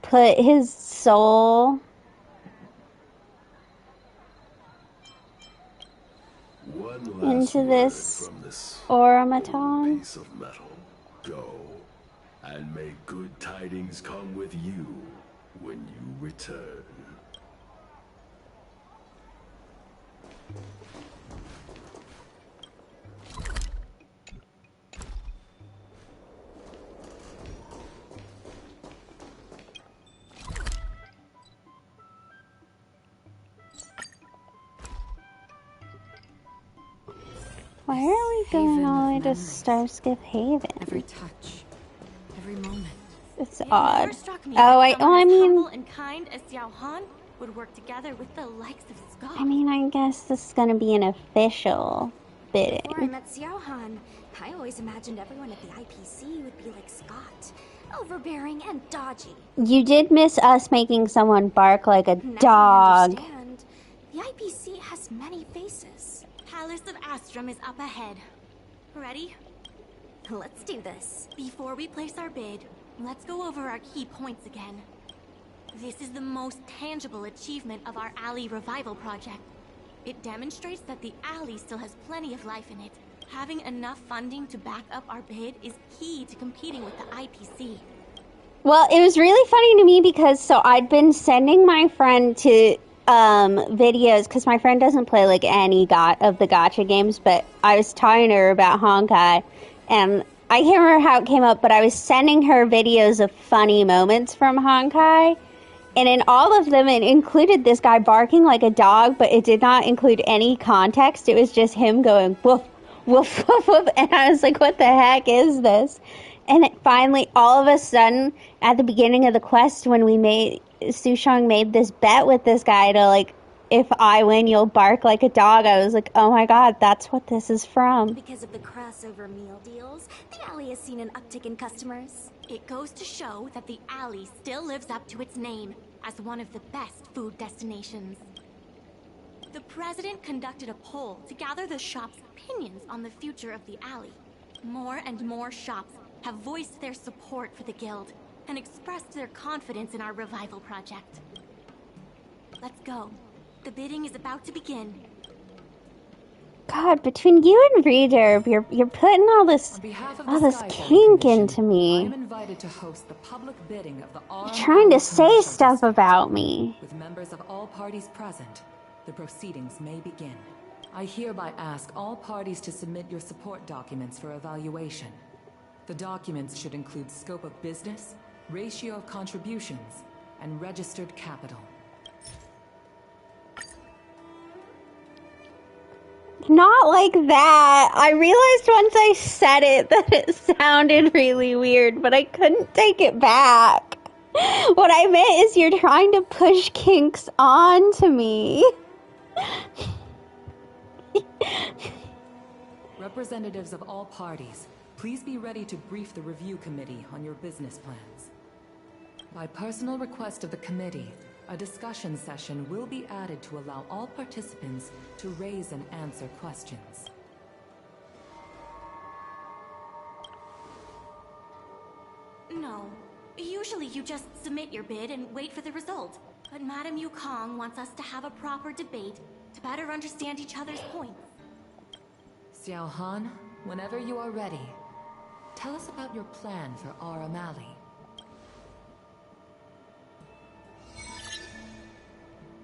put his soul... into this automaton? Piece of metal. Go, and may good tidings come with you when you return. Why are we going all the way to Starskip Haven? Every touch, every moment. It's odd. Never struck me Oh, that someone I as mean... humble and kind as Xiao Han would work together with the likes of Scott. I mean, I guess this is gonna be an official bidding. Before I met Xiao Han, I always imagined everyone at the IPC would be like Scott. Overbearing and dodgy. You did miss us making someone bark like a Now I dog. understand. The IPC has many faces. Palace of Astrum is up ahead. Ready? Let's do this. Before we place our bid, let's go over our key points again. This is the most tangible achievement of our alley revival project. It demonstrates that the alley still has plenty of life in it. Having enough funding to back up our bid is key to competing with the IPC. Well, it was really funny to me because I'd been sending my friend to videos because my friend doesn't play like any of the gacha games, but I was talking to her about Honkai, and I can't remember how it came up, but I was sending her videos of funny moments from Honkai, and in all of them it included this guy barking like a dog, but it did not include any context. It was just him going woof, woof, woof, woof, and I was like, what the heck is this? And it finally, all of a sudden, at the beginning of the quest, when Sushang made this bet with this guy to, like, if I win, you'll bark like a dog, I was like, oh my god, that's what this is from. Because of the crossover meal deals, the alley has seen an uptick in customers. It goes to show that the alley still lives up to its name as one of the best food destinations. The president conducted a poll to gather the shop's opinions on the future of the alley. More and more shops have voiced their support for the guild and expressed their confidence in our revival project. Let's go. The bidding is about to begin. God, between you and Reader, you're putting all this kink into me. I'm invited to host the public bidding of the You're trying to say stuff about me. With members of all parties present, the proceedings may begin. I hereby ask all parties to submit your support documents for evaluation. The documents should include scope of business, ratio of contributions, and registered capital. Not like that. I realized once I said it that it sounded really weird, but I couldn't take it back. What I meant is you're trying to push kinks onto me. Representatives of all parties, please be ready to brief the review committee on your business plans. By personal request of the committee, a discussion session will be added to allow all participants to raise and answer questions. No. Usually you just submit your bid and wait for the result. But Madame Yukong wants us to have a proper debate to better understand each other's points. Xiao Han, whenever you are ready, tell us about your plan for Aurum Alley.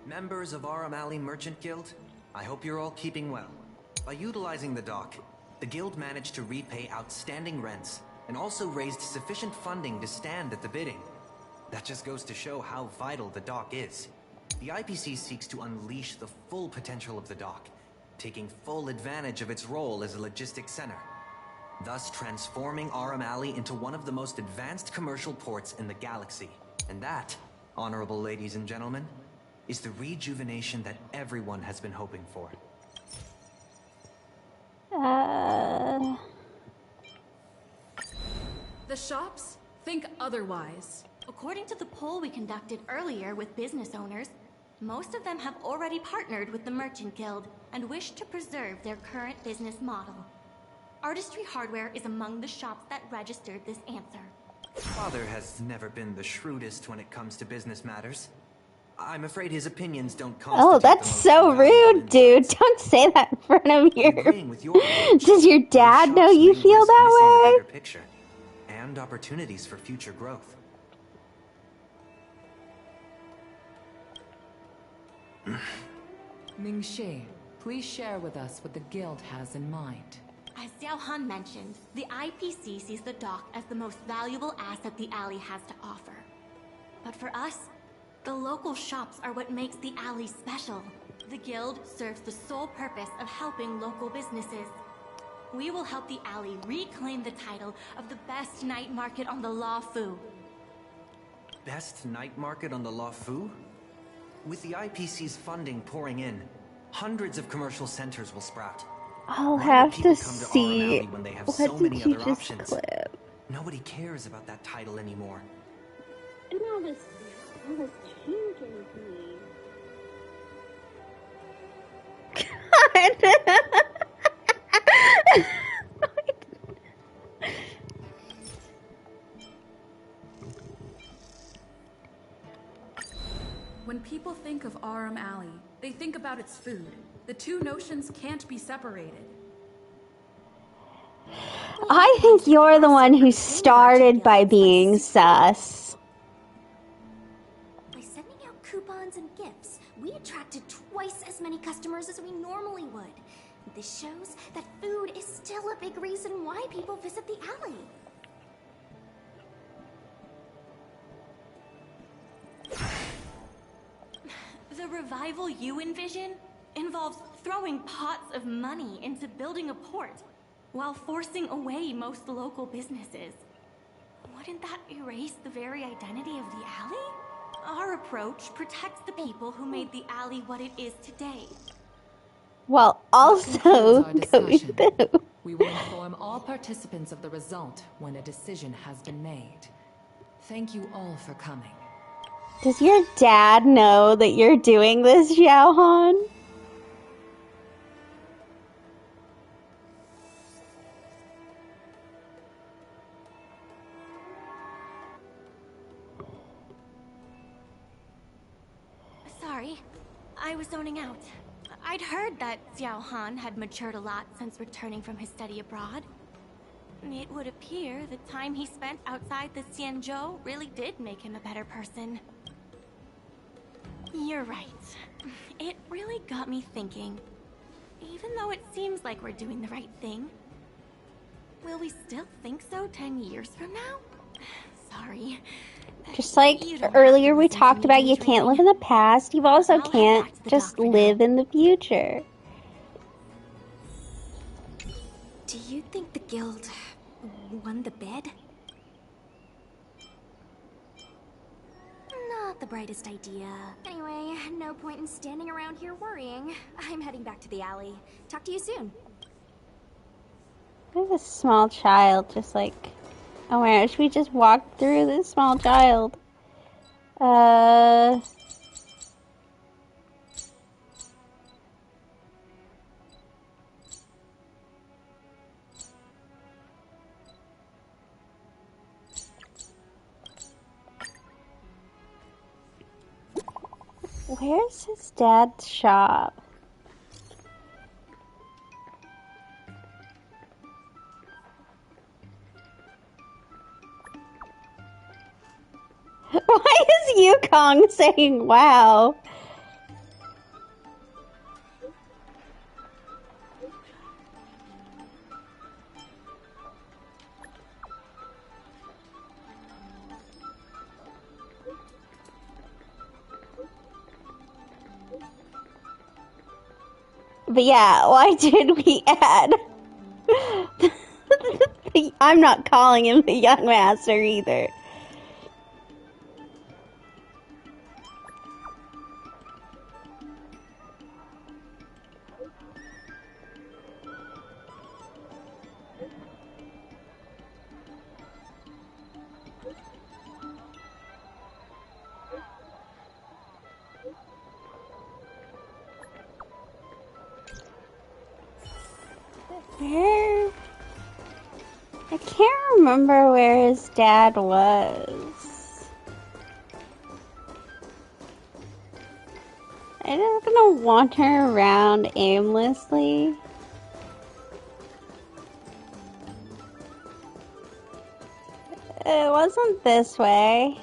Members of Aurum Alley Merchant Guild, I hope you're all keeping well. By utilizing the dock, the guild managed to repay outstanding rents and also raised sufficient funding to stand at the bidding. That just goes to show how vital the dock is. The IPC seeks to unleash the full potential of the dock, taking full advantage of its role as a logistics center, thus transforming Aurum Alley into one of the most advanced commercial ports in the galaxy. And that, honorable ladies and gentlemen, is the rejuvenation that everyone has been hoping for. The shops think otherwise. According to the poll we conducted earlier with business owners, most of them have already partnered with the Merchant Guild and wish to preserve their current business model. Artistry Hardware is among the shops that registered this answer. Father has never been the shrewdest when it comes to business matters. I'm afraid his opinions don't constitute Oh, that's so rude, dude. Don't say that in front of Does your dad know you feel that way? Picture and opportunities for future growth. Ming-Shi, please share with us what the guild has in mind. As Xiao Han mentioned, the IPC sees the dock as the most valuable asset the alley has to offer. But for us, the local shops are what makes the alley special. The guild serves the sole purpose of helping local businesses. We will help the alley reclaim the title of the best night market on the Luofu. Best night market on the Luofu? With the IPC's funding pouring in, hundreds of commercial centers will sprout. I'll have to see when they have what so did many you other just options. clip? Nobody cares about that title anymore. And all this changing When people think of Aurum Alley, they think about its food. The two notions can't be separated. I think you're the one who started by being sus. By sending out coupons and gifts, we attracted twice as many customers as we normally would. This shows that food is still a big reason why people visit the alley. The revival you envision involves throwing pots of money into building a port while forcing away most local businesses. Wouldn't that erase the very identity of the alley? Our approach protects the people who made the alley what it is today. While also Our going discussion. through. We will inform all participants of the result when a decision has been made. Thank you all for coming. Does your dad know that you're doing this, Xiao Han? Sorry, I was zoning out. I'd heard that Xiao Han had matured a lot since returning from his study abroad. It would appear the time he spent outside the Xianzhou really did make him a better person. You're right. It really got me thinking. Even though it seems like we're doing the right thing, will we still think so 10 years from now? Sorry. Just like earlier we talked about, you can't live in the past. You also can't just live in the future. Do you think the guild won the bid? Not the brightest idea. Anyway, no point in standing around here worrying. I'm heading back to the alley. Talk to you soon. There's a small child just like... Oh my gosh, we just walked through this small child. Where's his dad's shop? Why is Yukong saying wow? But yeah, why did we add? I'm not calling him the Young Master either. Where? I can't remember where his dad was. I'm just gonna wander around aimlessly. It wasn't this way.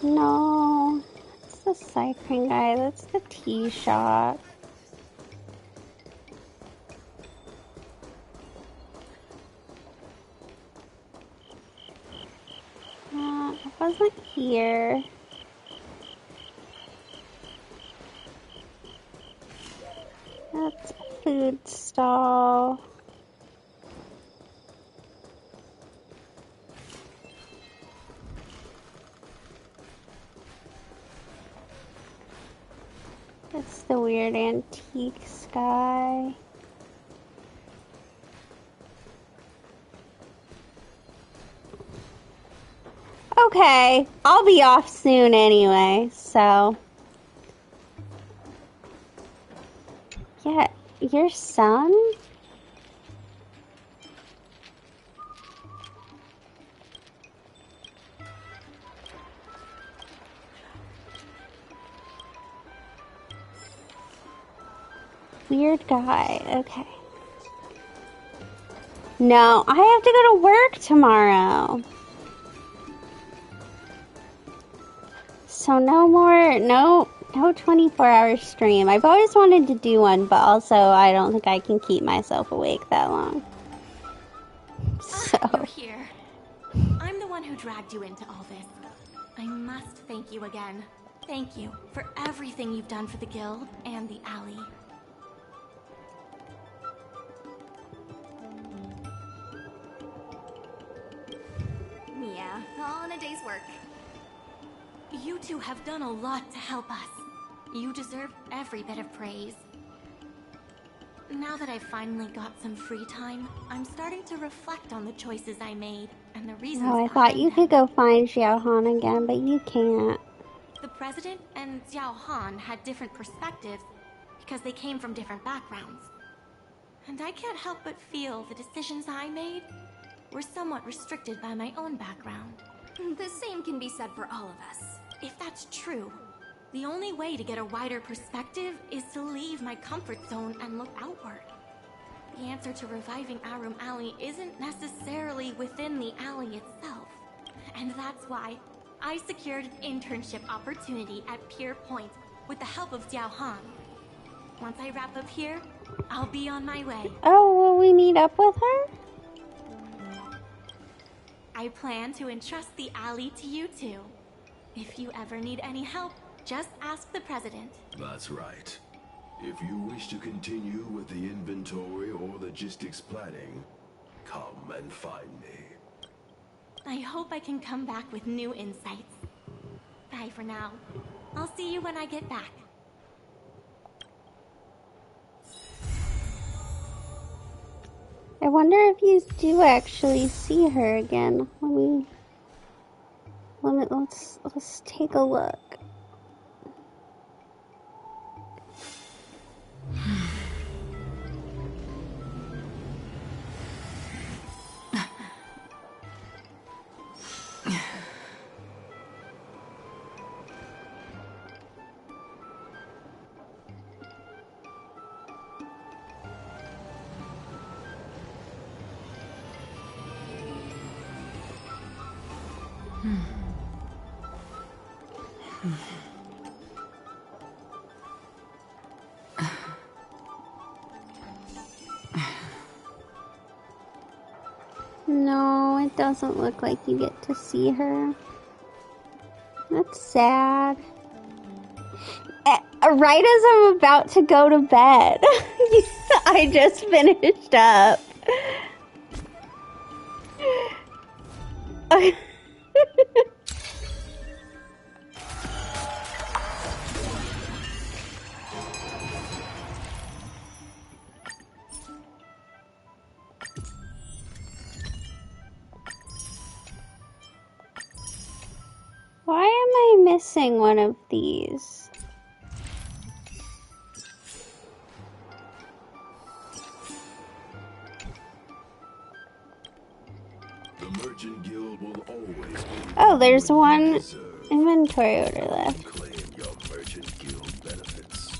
No. That's the cycling guy. That's the tea shop. It wasn't here. That's a food stall. It's the weird antiques guy. Okay, I'll be off soon anyway, so. Yeah, your son? Weird guy, okay. No, I have to go to work tomorrow. So no 24-hour stream. I've always wanted to do one, but also I don't think I can keep myself awake that long. So. You're here. I'm the one who dragged you into all this. I must thank you again. Thank you for everything you've done for the guild and the alley. Yeah, all in a day's work. You two have done a lot to help us. You deserve every bit of praise. Now that I've finally got some free time, I'm starting to reflect on the choices I made and the reasons. Oh, I thought you could go find Xiao Han again, but you can't. The President and Xiao Han had different perspectives because they came from different backgrounds. And I can't help but feel the decisions I made were somewhat restricted by my own background. The same can be said for all of us. If that's true, the only way to get a wider perspective is to leave my comfort zone and look outward. The answer to reviving Arum Alley isn't necessarily within the alley itself. And that's why I secured an internship opportunity at Pier Point with the help of Xiao Han. Once I wrap up here, I'll be on my way. Oh, will we meet up with her? I plan to entrust the alley to you two. If you ever need any help, just ask the President. That's right. If you wish to continue with the inventory or logistics planning, come and find me. I hope I can come back with new insights. Bye for now. I'll see you when I get back. I wonder if you do actually see her again. Let's take a look. it doesn't look like you get to see her. That's sad. Right as I'm about to go to bed, I just finished up. Why am I missing one of these? The Merchant Guild will always be. Oh, there's one inventory order left. Claim your Merchant Guild benefits.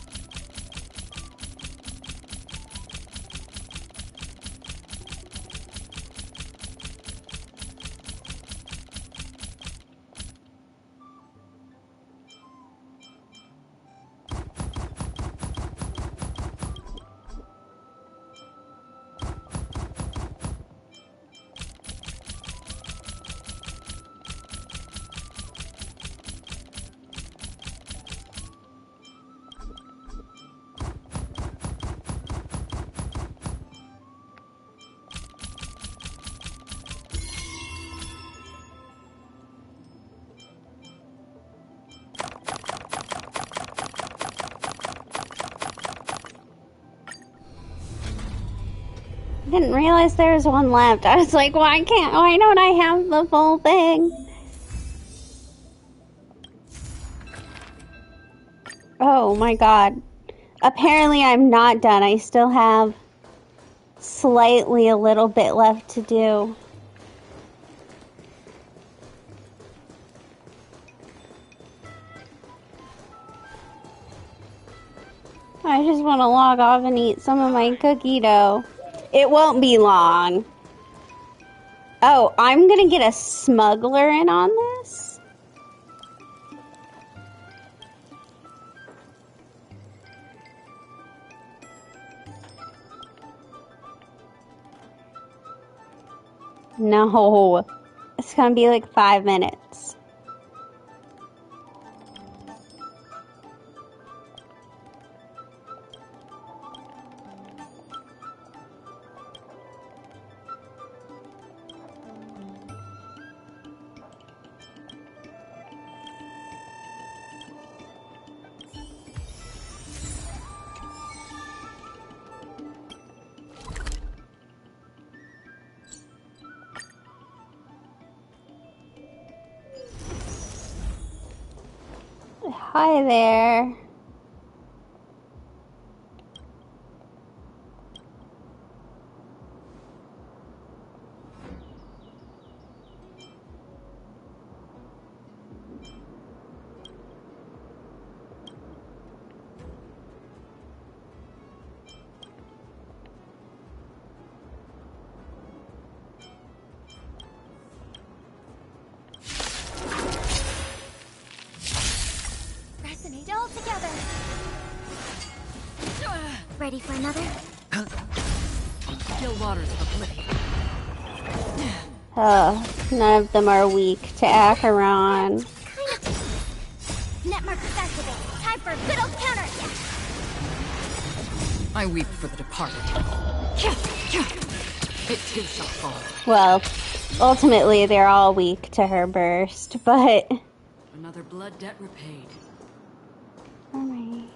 I didn't realize there was one left. I was like, why don't I have the full thing? Oh my god. Apparently I'm not done. I still have slightly a little bit left to do. I just want to log off and eat some of my cookie dough. It won't be long. Oh, I'm gonna get a smuggler in on this? No. It's gonna be like 5 minutes. Hi there. Resonate all together. Ready for another? Still waters of oblivion. None of them are weak to Acheron. Netmark is activated. Time for a good old counterattack. I weep for the departed. It too shall fall. Well, ultimately they're all weak to her burst, but... Another blood debt repaid. Alright.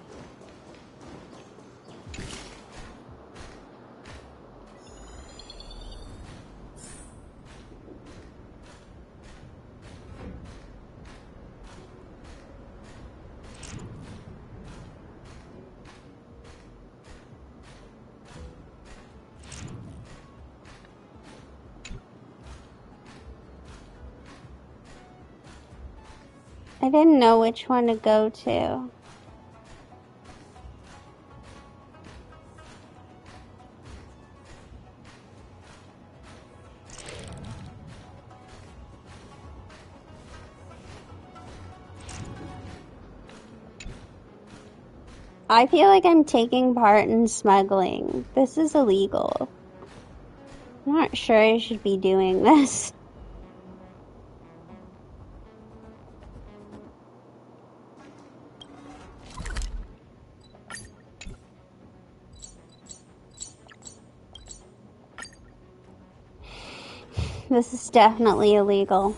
I didn't know which one to go to. I feel like I'm taking part in smuggling. This is illegal. I'm not sure I should be doing this. This is definitely illegal.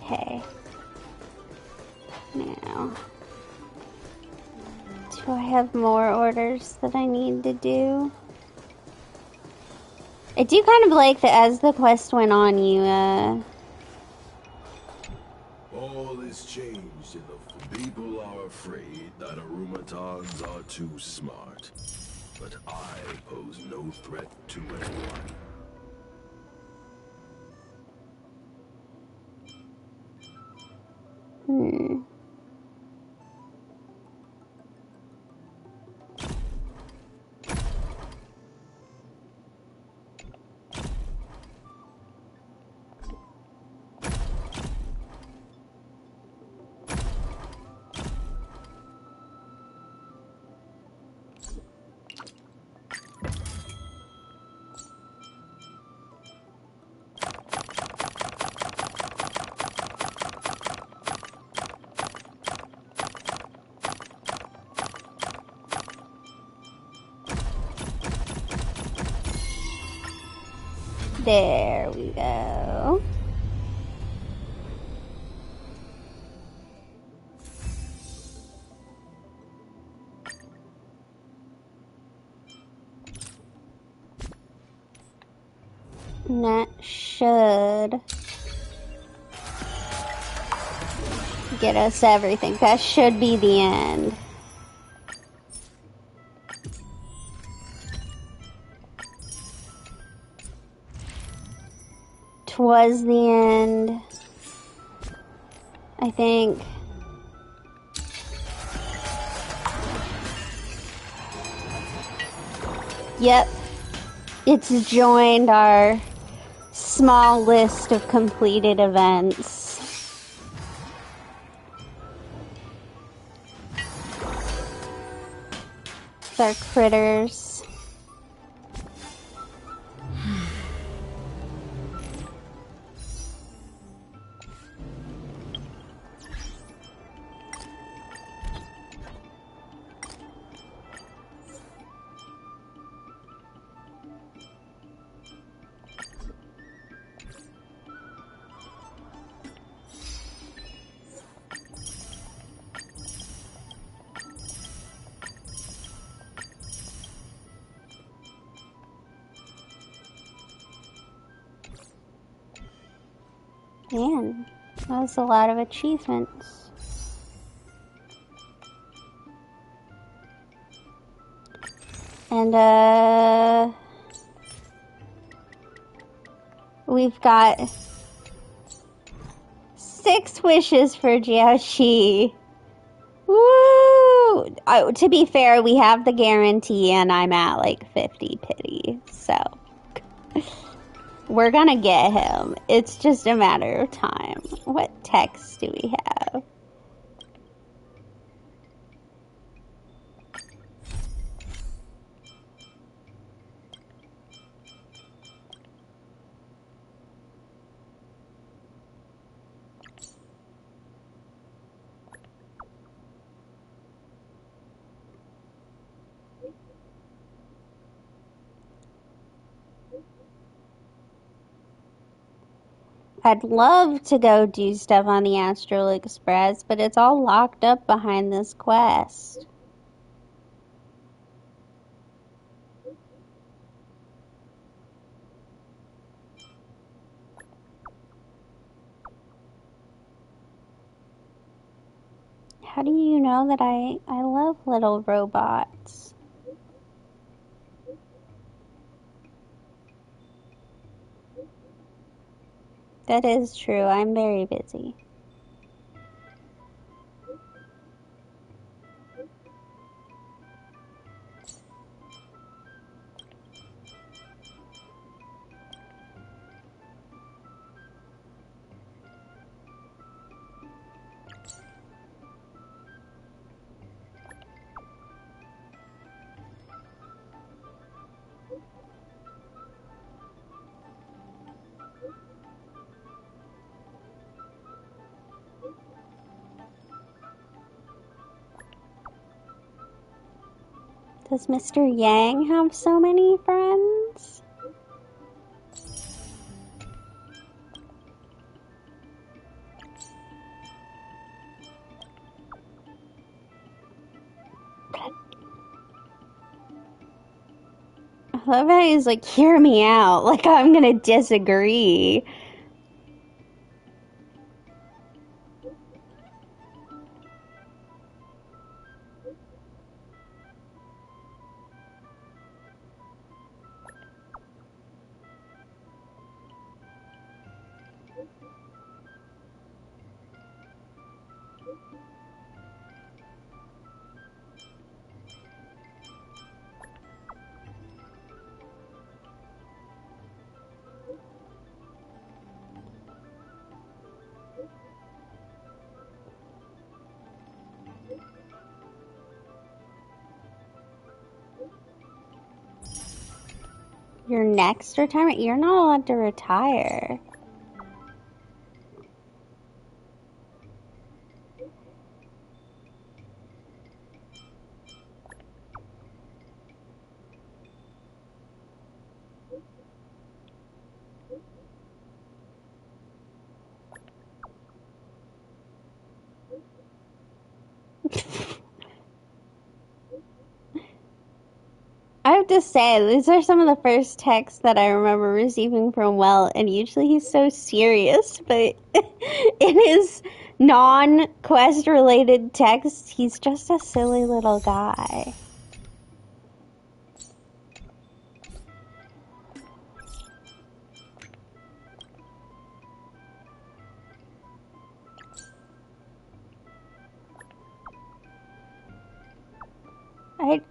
Okay. Now, do I have more orders that I need to do? I do kind of like that as the quest went on, you, All is changed and the people are afraid that Arumatogs are too smart. But I pose no threat to anyone. There we go. And that should get us everything. That should be the end. Was the end, I think. Yep, it's joined our small list of completed events. It's our critters. Man, that was a lot of achievements. And, we've got 6 wishes for Jiaoqi. Woo! To be fair, we have the guarantee and I'm at like 50 pity, so we're gonna get him. It's just a matter of time. What text do we have? I'd love to go do stuff on the Astral Express, but it's all locked up behind this quest. How do you know that I love little robots? That is true. I'm very busy. Does Mr. Yang have so many friends? I love how he's like, hear me out. Like, I'm gonna disagree. Your next retirement? You're not allowed to retire. I have to say, these are some of the first texts that I remember receiving from Welt, and usually he's so serious, but in his non-quest related texts, he's just a silly little guy.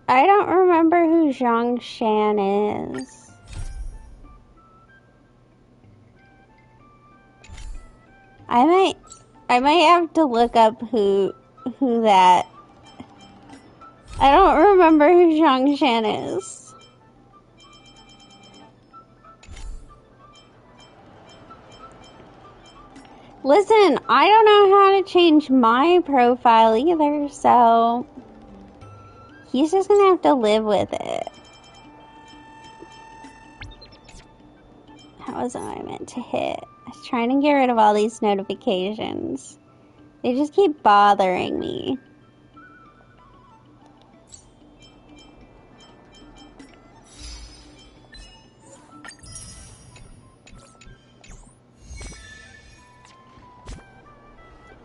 I don't remember who Zhang Shan is. I might have to look up who that. I don't remember who Zhang Shan is. Listen, I don't know how to change my profile either, so he's just gonna have to live with it. That wasn't what I meant to hit. I was trying to get rid of all these notifications. They just keep bothering me.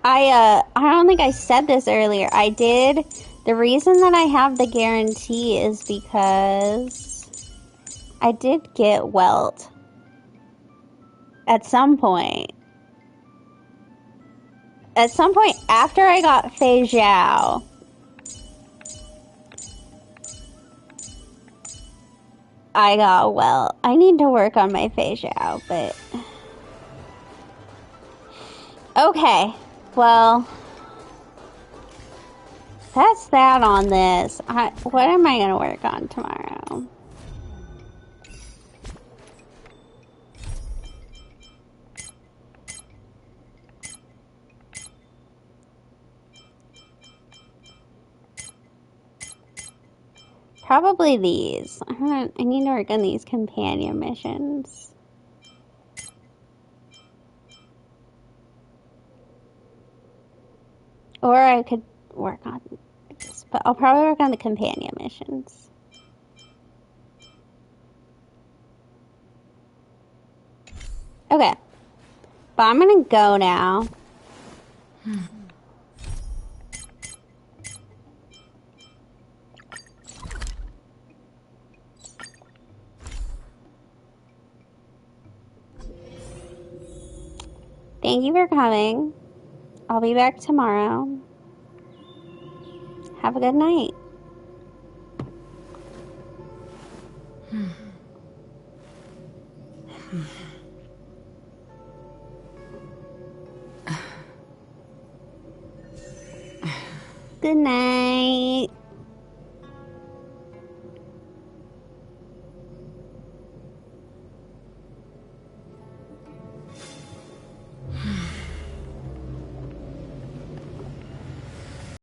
I don't think I said this earlier. I did. The reason that I have the guarantee is because I did get Welt at some point. At some point after I got Fei Zhao, I got Welt. I need to work on my Fei Zhao, but okay. Well, that's that on this. What am I going to work on tomorrow? Probably these. I need to work on these companion missions. Or I could work on this, but I'll probably work on the companion missions. Okay. But I'm gonna go now. Thank you for coming. I'll be back tomorrow. Have a good night. Good night.